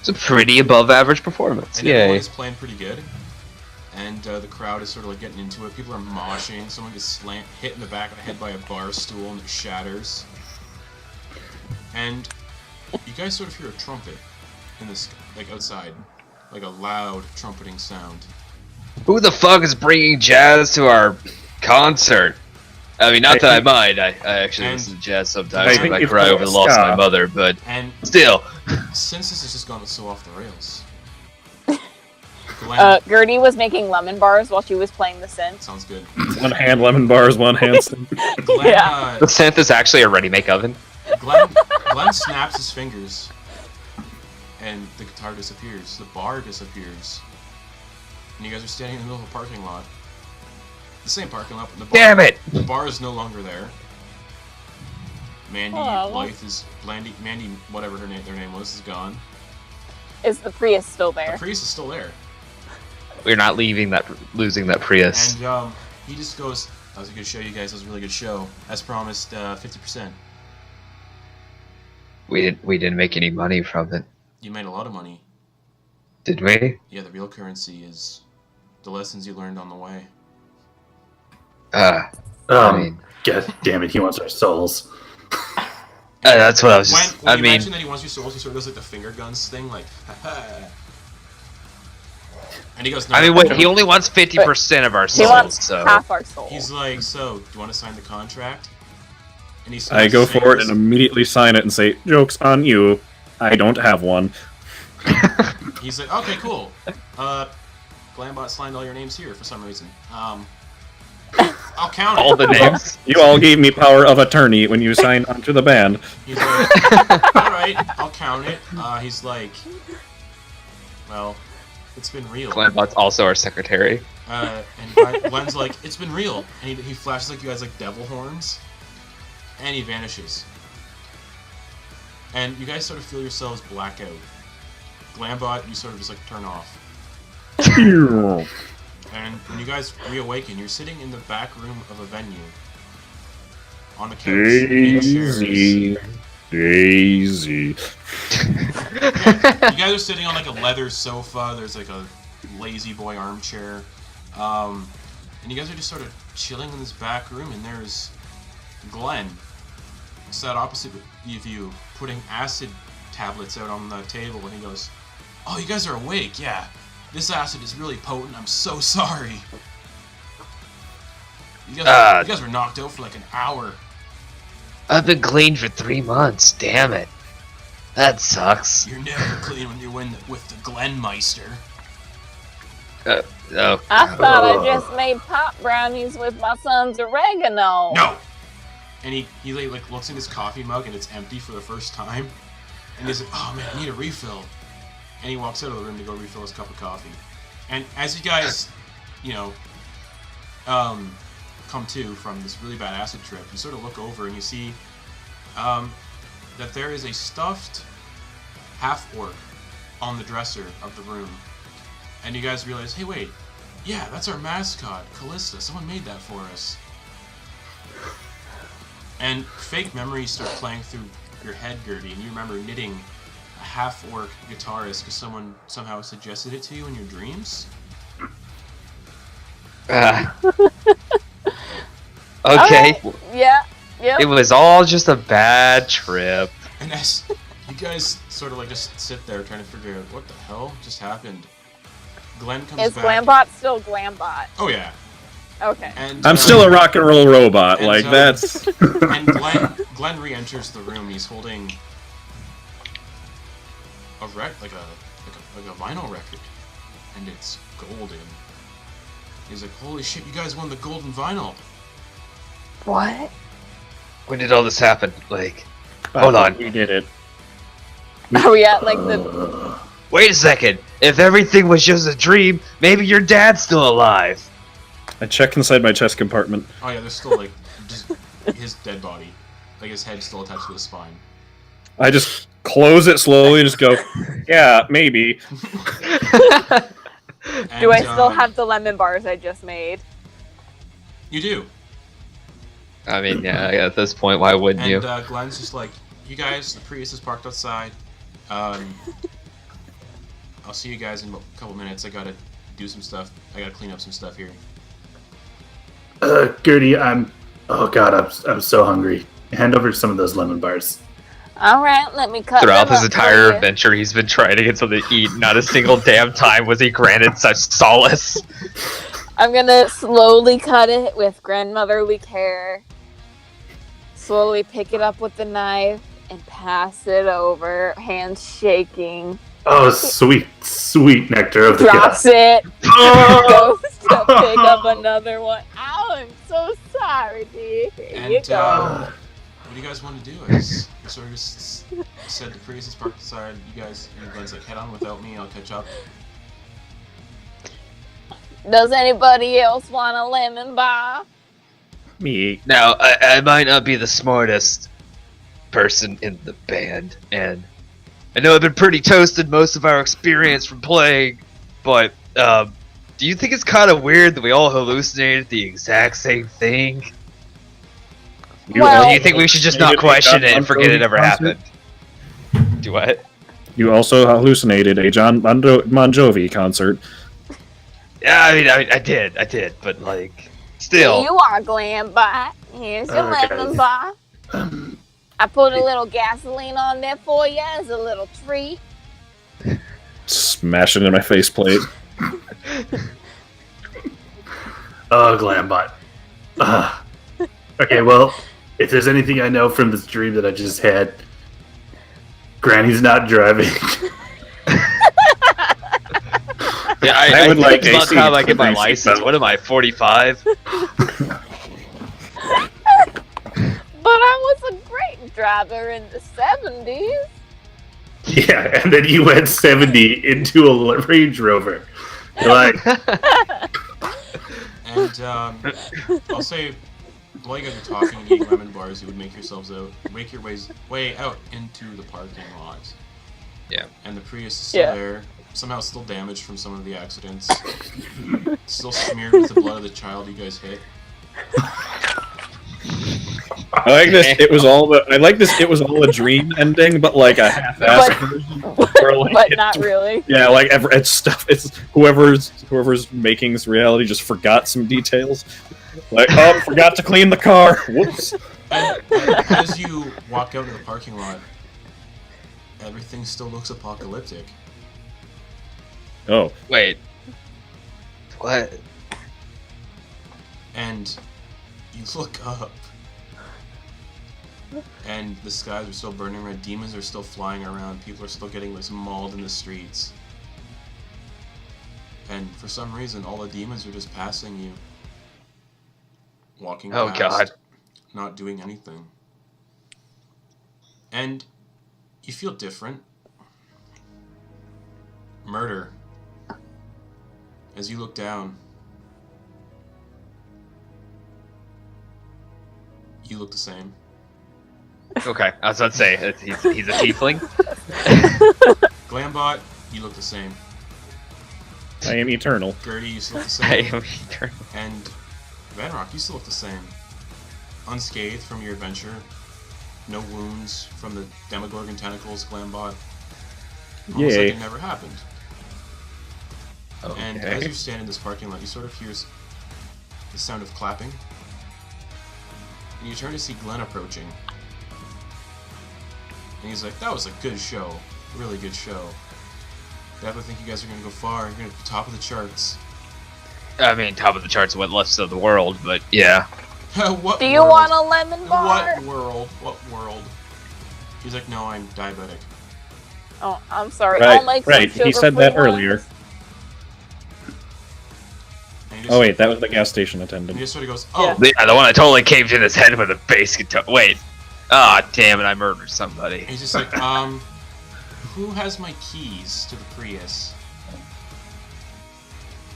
It's a pretty above average performance. And everyone Yay. is playing pretty good. And the crowd is sort of like getting into it. People are moshing. Someone gets hit in the back of the head by a bar stool and it shatters. And you guys sort of hear a trumpet in this, like outside, like a loud trumpeting sound. Who the fuck is bringing jazz to our concert? I mean, not that I mind. I actually And- listen to jazz I sometimes think when I it's cry over the loss of my ska. mother, but And still. since this has just gone so off the rails, Glenn, Gertie was making lemon bars while she was playing the synth. sounds good. One hand lemon bars, one hand. Glenn, Yeah. The synth is actually a ready-make oven. Glenn snaps his fingers, and the guitar disappears. The bar disappears, and you guys are standing in the middle of a parking lot. The same parking lot, but the bar. Damn it! The bar is no longer there. Mandy, Oh. Blythe is Mandy, whatever their name was, is gone. Is the Prius still The there? Prius is still there, We're not losing that Prius. and he just goes, "That was a good show, you guys. That was a really good show. As promised, 50%. We didn't make any money from it, You made a lot of money. did we? Yeah, the real currency is the lessons you learned on the way." I mean, God damn it, he wants our souls. that's what I was When, just. when I you mean, mention that he wants your souls, he sort of does like the finger guns thing, like, ha. And he goes, no, I mean, wait. He only wants 50% of our He souls, wants so half our soul. He's like, so, do you want to sign the contract? And he I snaps go his for it fingers. and immediately sign it and say, "Joke's on you. I don't have one." He's like, okay, cool. Glambot signed all your names here for some reason. I'll count it. all the names. You all gave me power of attorney when you signed onto the band. He's like, alright, I'll count it. He's like, well, it's been real. Glambot's also our secretary. And Glenn's like, it's been real. And he flashes like you guys like devil horns. And he vanishes. and you guys sort of feel yourselves black out. Glambot, you sort of just like turn off. And when you guys reawaken, you're sitting in the back room of a venue. On a couch. In chairs. Daisy. Yeah, you guys are sitting on like a leather sofa. There's like a lazy boy armchair. And you guys are just sort of chilling in this back room, and there's Glenn sat opposite of you, putting acid tablets out on the table, and he goes, "Oh, you guys are awake, yeah. This acid is really potent, I'm so sorry. You guys were knocked out for like an hour." I've been clean for 3 months, damn it. That sucks. You're never clean when you're with the Glenmeister. Oh. I thought I just made pop brownies with my son's oregano. No! And he like looks in his coffee mug and it's empty for the first time. And he's like, "Oh man, I need a refill." And he walks out of the room to go refill his cup of coffee. And as you guys, come to from this really bad acid trip, you sort of look over and you see that there is a stuffed half-orc on the dresser of the room. And you guys realize, hey, wait, yeah, that's our mascot, Callista. Someone made that for us. And fake memories start playing through your head, Gertie, and you remember knitting a half-orc guitarist because someone somehow suggested it to you in your dreams. Okay. Right. Yeah. Yep. It was all just a bad trip. And as you guys sort of like just sit there trying to figure out what the hell just happened, Glenn comes Is back. Glambot still Glambot? Oh yeah. Okay. And I'm still a rock and roll robot. and Like so- that's. And Glenn re-enters the room. He's holding a like a vinyl record, and it's golden. He's like, "Holy shit! You guys won the golden vinyl." What? When did all this happen? Like, hold on. We did it. Are we at like the? Wait a second. If everything was just a dream, maybe your dad's still alive. I check inside my chest compartment. Oh yeah, there's still like just his dead body, like his head's still attached to his spine. I just close it slowly and just go, yeah, maybe. And, Do I still have the lemon bars I just made? You do. I mean, yeah, at this point, why wouldn't you? And Glenn's just like, "You guys, the Prius is parked outside. I'll see you guys in a couple minutes. I gotta do some stuff. I gotta clean up some stuff here." Gertie, I'm so hungry. Hand over some of those lemon bars. All right, let me cut. Throughout them his up for entire you. adventure, he's been trying to get something to eat. Not a single damn time was he granted such solace. I'm gonna slowly cut it with grandmotherly care. Slowly pick it up with the knife and pass it over, hands shaking. Oh, sweet, sweet nectar of the Drops gods. it. Goes to pick up another one. Ow, I'm so sorry, dear. Here you And go. what do you guys want to do? I sort of just said the Prius is parked outside. You guys, and Glenn's like, "Head on without me. I'll catch up." Does anybody else want a lemon bar? Me. Now, I might not be the smartest person in the band, and I know I've been pretty toasted most of our experience from playing, but do you think it's kind of weird that we all hallucinated the exact same thing? Well- Do you think we should just not question it and forget it ever happened? Do what? You also hallucinated a John Bon Jovi concert. Yeah, I mean, I did, but like, still. You are Glambot. Here's your Okay. lemon bar. I put a little gasoline on there for you as a little treat. Smash it in my faceplate. Oh, Glambot. Okay, well, if there's anything I know from this dream that I just had, Granny's not driving. Yeah, I would think like it's about AC time I get my for license. seatbelt. What am I, 45? But I was a great driver in the 70s. Yeah, and then you went 70 into a Range Rover. You're like, And I'll say while you guys are talking and eating lemon bars, you would make your way out into the parking lot. Yeah. And the Prius is still there, somehow still damaged from some of the accidents. Still smeared with the blood of the child you guys hit. I like this. It was all a dream ending, but like a half-assed version. Where, like, But not really. Yeah, like it's stuff. It's whoever's making this reality just forgot some details. Like, oh, forgot to clean the car. Whoops. And as you walk out into the parking lot, everything still looks apocalyptic. Oh, Wait. What? And you look up, and the skies are still burning red. Demons are still flying around. People are still getting mauled in the streets. And for some reason, all the demons are just passing you. Walking Oh, past, God. not doing anything. And you feel different. Murder. As you look down, you look the same. Okay, I was about to say, he's a tiefling. Glambot, you look the same. I am eternal. Gertie, you still look the I same. am eternal. And Vanrock, you still look the same. Unscathed from your adventure. No wounds from the Demogorgon tentacles, Glambot. Almost Yay. like it never happened. And as Okay. you stand in this parking lot, you sort of hear the sound of clapping. And you turn to see Glenn approaching. And he's like, that was a good show. Really good show. Definitely think you guys are going to go far. You're going to be top of the charts. I mean, top of the charts of what left of the world, but yeah. What Do you world? want a lemon bar? What world? What world? He's like, no, I'm diabetic. Oh, I'm sorry. Right, I'll make right. some He said sugar-free that earlier. ones. And he just, Oh wait, that was the gas station and attendant. he just sort of goes, oh, Yeah, the one that totally caved in his head with a bass guitar. Wait. Ah, damn it, I murdered somebody. And he's just like, who has my keys to the Prius?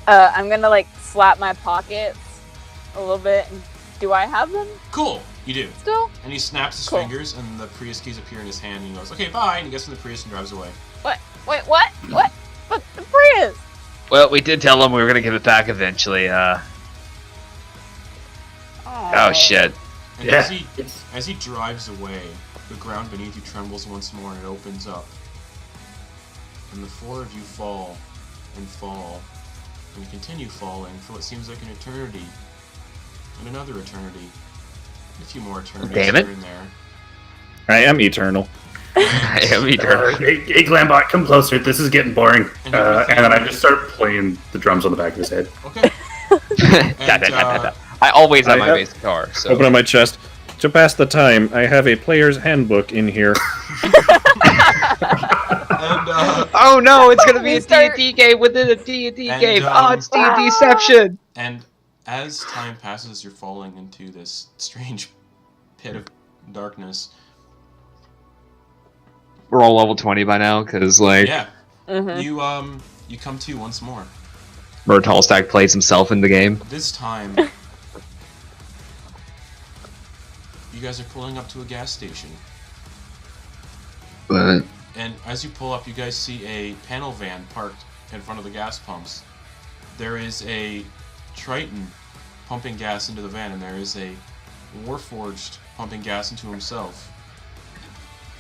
I'm gonna like slap my pockets a little bit. And do I have them Cool, you do. still? And he snaps his Cool. fingers, and the Prius keys appear in his hand, and he goes, okay, bye, and he gets in the Prius and drives away. What? Wait, what? What? But the Prius! Well, we did tell him we were gonna give it back eventually. Oh shit. And Yeah. as he drives away, the ground beneath you trembles once more, and it opens up. And the four of you fall, and continue falling for what seems like an eternity, and another eternity, and a few more eternities Damn it. here and there. I am eternal. I am eternal. Hey, Glambot, come closer. This is getting boring. And And then I just start playing the drums on the back of his head. Okay. Da, da, da, da. I always have I my have- bass guitar, so. Open up my chest. To pass the time, I have a player's handbook in here. And, Oh no, it's gonna be We a start- D&D game within a D&D And, game. Oh, it's Ah! D&Dception. and as time passes, you're falling into this strange pit of darkness. We're all level 20 by now, because, like, Yeah. Mm-hmm. You come to once more. Murtalstack plays himself in the game. This time, you guys are pulling up to a gas station. But And as you pull up, you guys see a panel van parked in front of the gas pumps. There is a Triton pumping gas into the van, and there is a Warforged pumping gas into himself.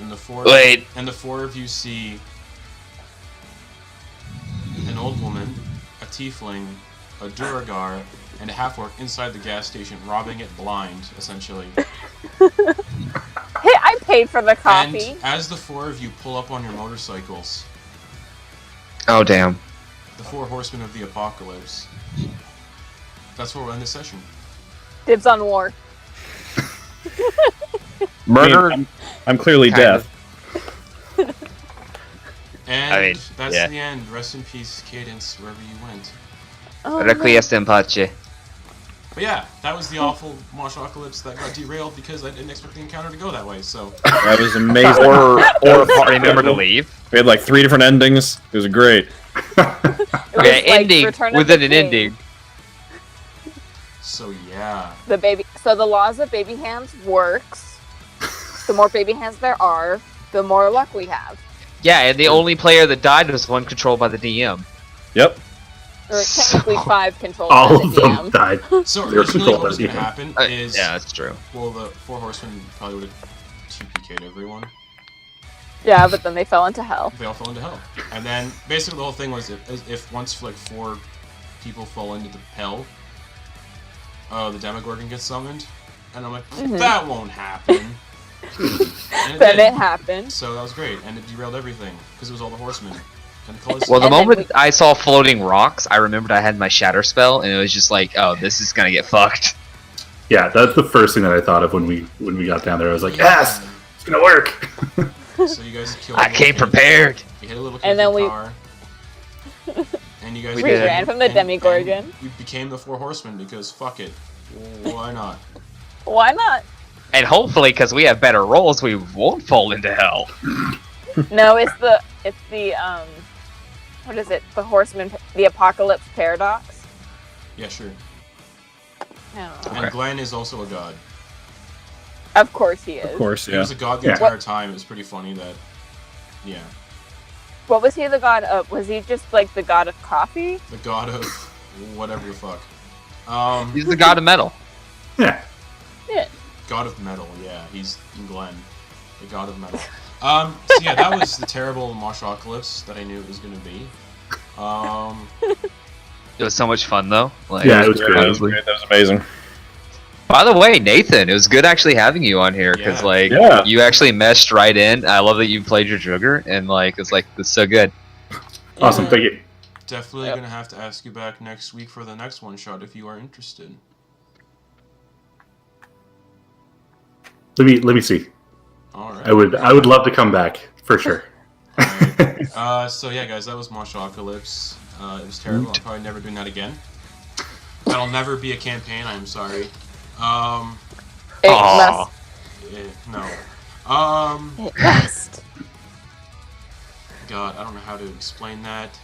And the four of you see an old woman, a tiefling, a Duragar, and a half-orc inside the gas station, robbing it blind, essentially. Hey, I paid for the coffee. And as the four of you pull up on your motorcycles, oh damn. the four horsemen of the apocalypse, that's where we'll end this session. Dibs on war. Murder. I mean, I'm clearly Kind deaf. And I mean, that's yeah. the end. Rest in peace, Cadence, wherever you went. Oh, no. Requiesce in pace. But yeah, that was the awful Moshocalypse that got derailed because I didn't expect the encounter to go that way, so... That was amazing. Or a party member to leave. We had like 3 different endings. It was great. It was Yeah, like ending Return of within the an King. ending. So yeah. The baby. So the laws of baby hands works. The more baby hands there are, the more luck we have. Yeah, and the only player that died was one controlled by the DM. Yep. Or technically 5 controlled All by of the them DM. died. So They're originally controlled what was by going to the happen is... Yeah, that's true. Well, the 4 horsemen probably would have TPK'd everyone. Yeah, but then they fell into hell. They all fell into hell. And then, basically the whole thing was if once, like, 4 people fall into the hell, the Demogorgon gets summoned. And I'm like, that won't happen. And Then did. it happened. So that was great, and it derailed everything, because it was all the horsemen. And Well, the And then moment I saw floating rocks, I remembered I had my shatter spell, and it was just like, oh, this is gonna get fucked. Yeah, that's the first thing that I thought of when we got down there. I was like, yes, it's gonna work. So you guys killed. I came prepared. You hit a little kid And then with a we- car. And you guys We We did. ran from the and Demogorgon. you became the 4 horsemen because fuck it, why not? Why not? And hopefully, because we have better rolls, we won't fall into hell. No, it's the what is it? The Horseman, the Apocalypse Paradox. Yeah, sure. I don't know. And Glenn is also a god. Of course he is. Of course, He yeah. was a god the Yeah. entire time. It was pretty funny that. Yeah, What was he the god of? Was he just like the god of coffee? the god of whatever the fuck. He's the god of metal. Yeah. God of metal. Yeah, he's Glenn, the god of metal. So yeah, that was the terrible Moshocalypse that I knew it was gonna be. It was so much fun, though. Like, Yeah, it was great. That was great. That was amazing. By the way, Nathan, it was good actually having you on here because Yeah. like Yeah. you actually meshed right in. I love that you played your Jugger and like it's so good. Awesome. Yeah, Thank you. Definitely Yep. gonna have to ask you back next week for the next one shot if you are interested. Let me see. All right. I would love to come back for sure. Alright. So yeah, guys, that was Moshocalypse. It was terrible. I'm probably never doing that again. That'll never be a campaign. I'm sorry. It Aw. No. It must. God, I don't know how to explain that.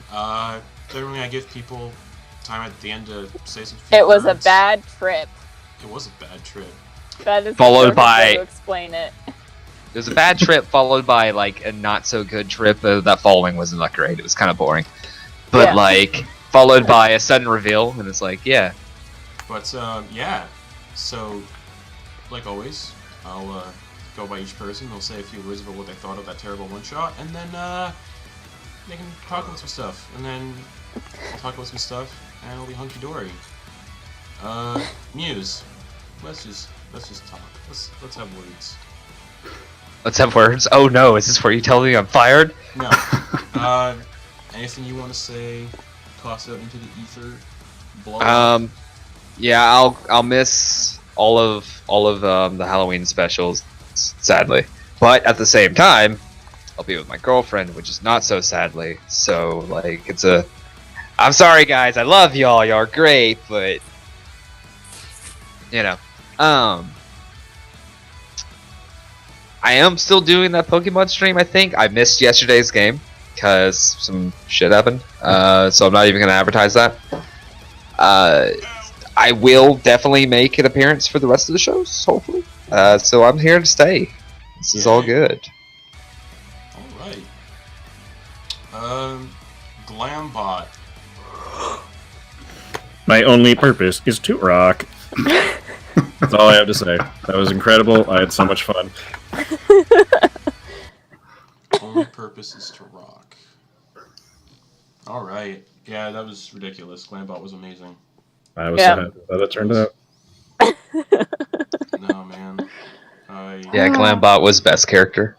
Generally, I give people time at the end to say some. few It was a words. bad trip. It was a bad trip. That is Followed the perfect way by- to explain it. It was a bad trip followed by like a not so good trip. That following wasn't that great. It was kind of boring, but Yeah. like followed by a sudden reveal, and it's like yeah. But yeah. So, like always, I'll go by each person. They'll say a few words about what they thought of that terrible one shot, and then they can talk about some stuff, and then I'll talk about some stuff, and it'll be hunky dory. Muse, let's just talk. Let's have words. Let's have words. Oh no, is this where you tell me I'm fired? No. Anything you want to say? Toss out into the ether. Blow up? Yeah, I'll miss all of the Halloween specials, sadly. But at the same time, I'll be with my girlfriend, which is not so sadly. So like it's a. I'm sorry, guys. I love y'all. Y'all are great, but you know, I am still doing that Pokemon stream. I think I missed yesterday's game because some shit happened. So I'm not even gonna advertise that. I will definitely make an appearance for the rest of the shows, hopefully. So I'm here to stay. This is all good. Alright. Glambot. My only purpose is to rock. That's all I have to say. That was incredible. I had so much fun. Only purpose is to rock. Alright. Yeah, that was ridiculous. Glambot was amazing. I was Yeah. so happy that it turned out. No, man. Yeah, Glambot was best character.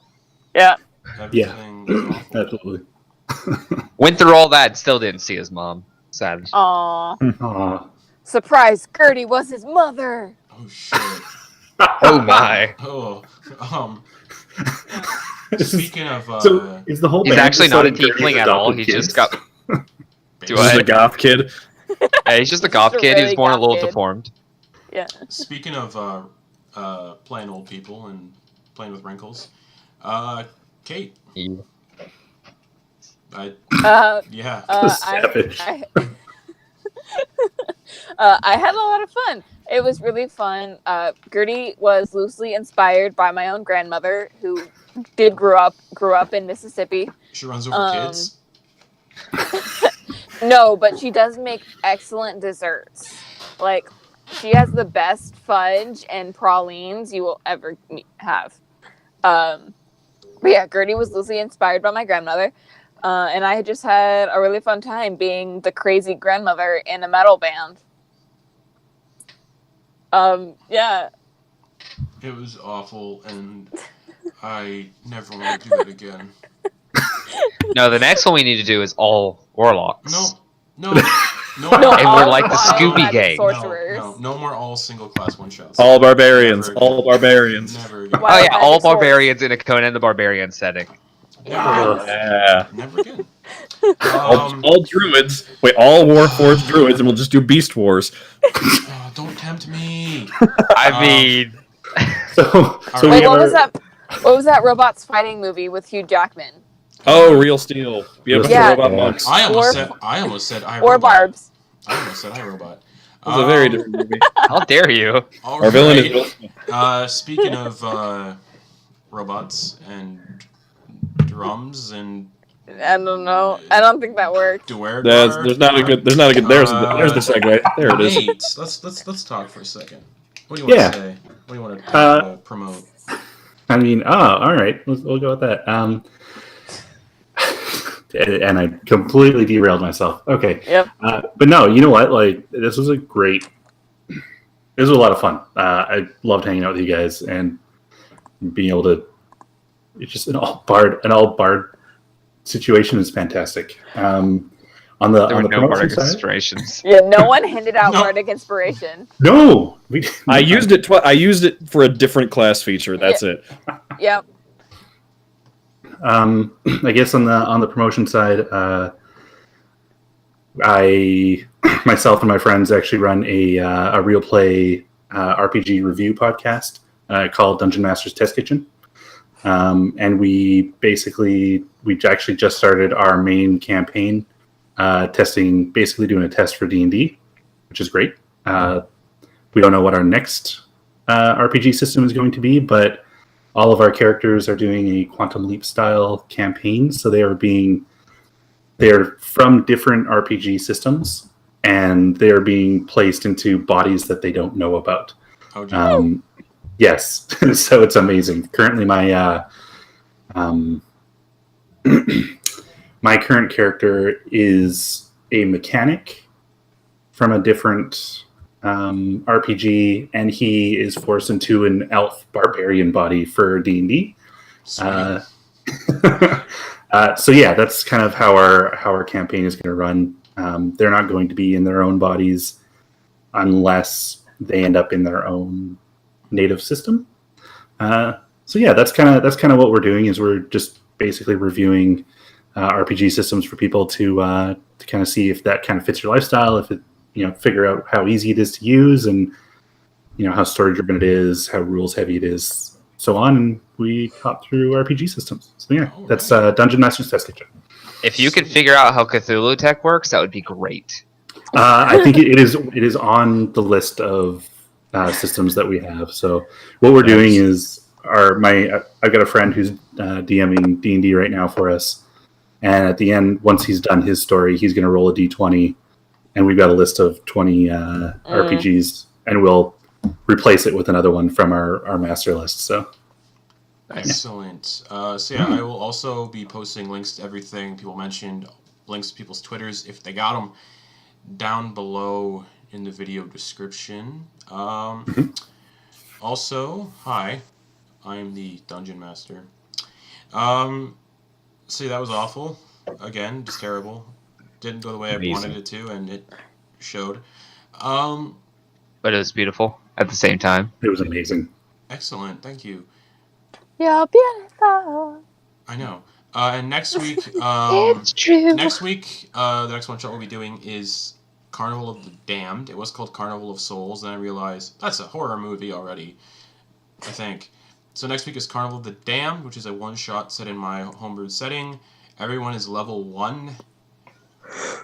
Yeah. Everything was awful. Absolutely. Went through all that, still didn't see his mom. Sad. Aw. Aw. Surprise! Gertie was his mother. Oh, shit. Oh my. Oh, This is- speaking of, So is the whole He's band actually just not a like Gertie's tiefling at all. adopted He kids? just got. Do This is I? the goth kid. Yeah, he's just a goth Just a kid. really He's born a goth little kid. deformed. Yeah. speaking of playing old people and playing with wrinkles, Kate. Yeah. Yeah. I, Savage. I had a lot of fun. It was really fun. Gertie was loosely inspired by my own grandmother, who did grew up in Mississippi. She runs over kids. No, but she does make excellent desserts. Like, she has the best fudge and pralines you will ever have. But yeah, Gertie was loosely inspired by my grandmother. And I just had a really fun time being the crazy grandmother in a metal band. Yeah. It was awful, and I never want to do it again. No, the next one we need to do is all warlocks. No, And we're like the Scooby magic Gang. sorcerers. No more all single class one shots. All barbarians. Never All again. barbarians. Never again. Wow. Oh yeah, Magic all swords. barbarians in a Conan the Barbarian setting. Never again. Yeah. Never again. All druids. Wait, all Warforged druids, and we'll just do Beast Wars. Don't tempt me. I mean, So Alright. Wait, we what are- was that? What was that robots fighting movie with Hugh Jackman? Oh, Real Steel. You ever Yeah. heard about Yeah. monks? I Or- almost said I. Or Barbs? I almost said iRobot. It's a very different movie. how dare you? Our villain is Will Smith. Speaking of robots and drums and I don't know. I don't think that worked. There's not a good. There's the segue. There it is. Nate, let's talk for a second. What do you want Yeah. to say? What do you want to promote? I mean, all right, we'll go with that. And I completely derailed myself. Okay. Yep. But no, you know what? Like, this was a lot of fun. I loved hanging out with you guys and being able to. It's just an all bard situation is fantastic. On the There on were the no promotion bardic side, inspirations. Yeah, no one handed out No. bardic inspiration. no, I used it. I used it for a different class feature. That's it. Yep. I guess on the promotion side, I myself and my friends actually run a real play RPG review podcast called Dungeon Masters Test Kitchen, and we actually just started our main campaign, basically doing a test for D&D, which is great. We don't know what our next RPG system is going to be, but all of our characters are doing a Quantum Leap style campaign, so they're from different RPG systems, and they're being placed into bodies that they don't know about. Oh, dear. Yes, so it's amazing. Currently, my my current character is a mechanic from a different RPG, and he is forced into an elf barbarian body for D&D. Sweet. So yeah, that's kind of how our campaign is going to run. They're not going to be in their own bodies unless they end up in their own native system. So yeah, that's kind of what we're doing. Is we're just basically reviewing RPG systems for people to kind of see if that kind of fits your lifestyle, if it figure out how easy it is to use, and how story driven it is, how rules heavy it is, so on. And we hop through RPG systems. So yeah, that's Dungeon Masters Test Kitchen. If you could figure out how Cthulhu tech works, that would be great. I think it is on the list of systems that we have. So what we're doing is I've got a friend who's DMing D&D right now for us, and at the end, once he's done his story, he's going to roll a d20, and we've got a list of 20 RPGs, and we'll replace it with another one from our master list. So Excellent. So yeah, I will also be posting links to everything people mentioned, links to people's Twitters if they got them, down below in the video description. Also, hi, I'm the Dungeon Master. So yeah, that was awful. Again, just terrible. Didn't go the way Amazing. I wanted it to, and it showed. But it was beautiful at the same time. it was amazing. Excellent. Thank you. You're beautiful. I know. And next week, It's true. next week, the next one shot we'll be doing is Carnival of the Damned. It was called Carnival of Souls, and I realized that's a horror movie already, I think. So next week is Carnival of the Damned, which is a one-shot set in my homebrewed setting. Everyone is level 1.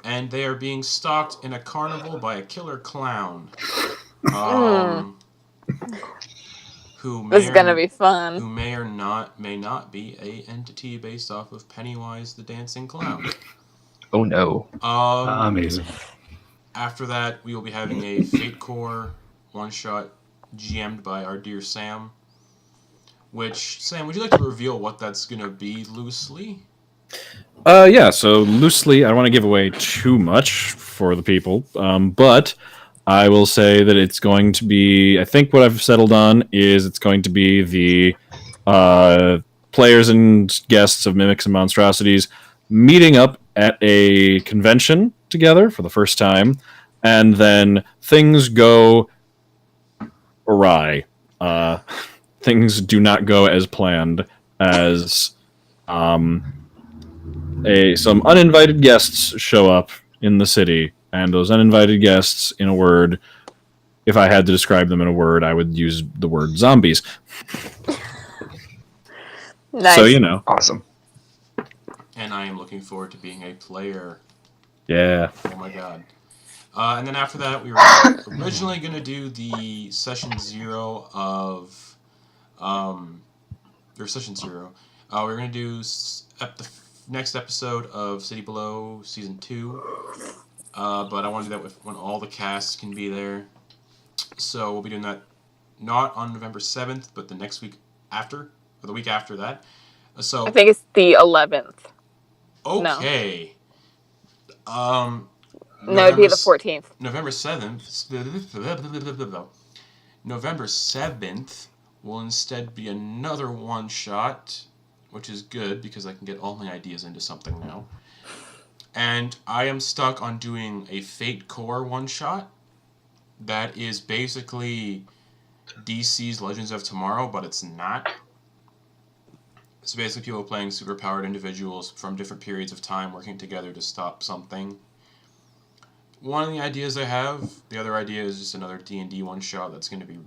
and they are being stalked in a carnival by a killer clown. Who may This is or gonna be fun. who may not be a entity based off of Pennywise the Dancing Clown. Oh no. Amazing. After that, we will be having a Fate Core one-shot GM'd by our dear Sam. Which, Sam, would you like to reveal what that's going to be loosely? Yeah, so loosely, I don't want to give away too much for the people, but I will say that it's going to be, I think what I've settled on is it's going to be the players and guests of Mimics and Monstrosities meeting up at a convention together for the first time, and then things go awry. Things do not go as planned, as some uninvited guests show up in the city, and those uninvited guests, in a word, if I had to describe them in a word, I would use the word zombies. Nice. So, you know. Awesome. And I am looking forward to being a player. Yeah. Oh my god. And then after that, we were originally going to do the session 0 of... or session 0. We were going to do the next episode of City Below Season 2. But I want to do that when all the casts can be there. So we'll be doing that not on November 7th, but the next week after, or the week after that. So I think it's the 11th. okay. No, it'd be the 14th. November 7th. November 7th will instead be another one-shot, which is good because I can get all my ideas into something now. And I am stuck on doing a Fate Core one-shot that is basically DC's Legends of Tomorrow, but it's not. So basically people playing superpowered individuals from different periods of time working together to stop something. One of the ideas I have, the other idea is just another D&D one-shot that's going to be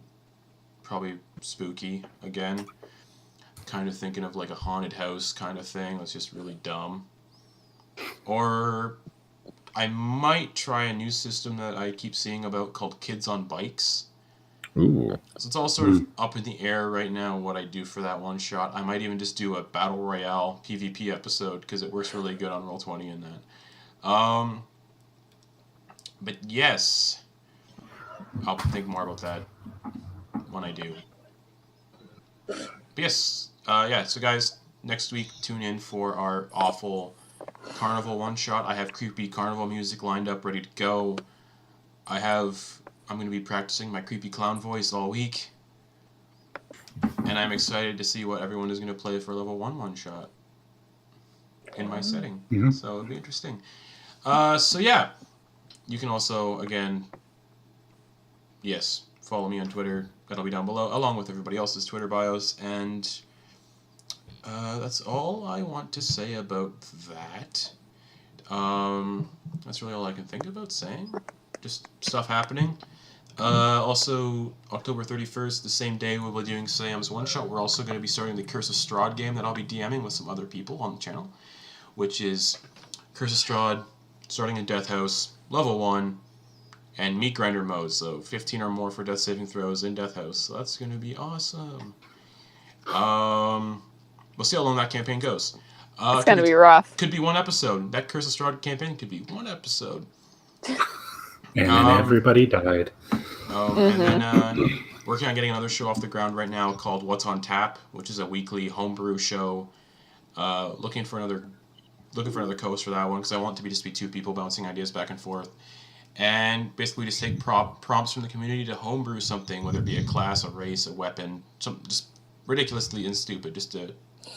probably spooky again. Kind of thinking of like a haunted house kind of thing that's just really dumb. Or I might try a new system that I keep seeing about called Kids on Bikes. Ooh. So it's all sort of up in the air right now what I do for that one shot. I might even just do a Battle Royale PvP episode because it works really good on Roll20 in that. But yes, I'll think more about that when I do. But yes, so guys, next week tune in for our awful Carnival one-shot. I have creepy Carnival music lined up, ready to go. I'm going to be practicing my creepy clown voice all week. And I'm excited to see what everyone is going to play for level 1 one-shot in my setting. Mm-hmm. So it'll be interesting. So yeah, you can also, again, yes, follow me on Twitter. That'll be down below, along with everybody else's Twitter bios. And that's all I want to say about that. That's really all I can think about saying. Just stuff happening. Also, October 31st, the same day we'll be doing Sam's one-shot, we're also going to be starting the Curse of Strahd game that I'll be DMing with some other people on the channel, which is Curse of Strahd, starting in Death House, level 1, and meat grinder mode, so 15 or more for death saving throws in Death House, so that's going to be awesome. We'll see how long that campaign goes. It's going to be rough. Could be one episode. That Curse of Strahd campaign could be one episode. And then everybody died. And then working on getting another show off the ground right now called What's on Tap, which is a weekly homebrew show. Looking for another co-host for that one because I want it to just be two people bouncing ideas back and forth, and basically just take prompts from the community to homebrew something, whether it be a class, a race, a weapon, something just ridiculously and stupid, just to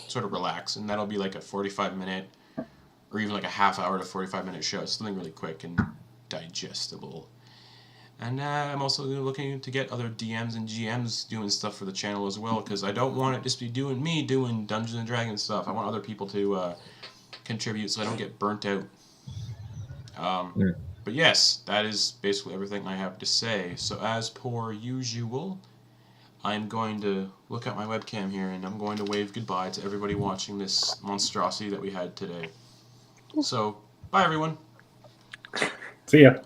sort of relax. And that'll be like a 45-minute or even like a half-hour to 45-minute show, something really quick and digestible. And I'm also looking to get other DMs and GMs doing stuff for the channel as well, because I don't want it just be me doing Dungeons and Dragons stuff. I want other people to contribute so I don't get burnt out. But yes, that is basically everything I have to say. So as per usual, I'm going to look at my webcam here and I'm going to wave goodbye to everybody watching this monstrosity that we had today. So, bye everyone. See ya.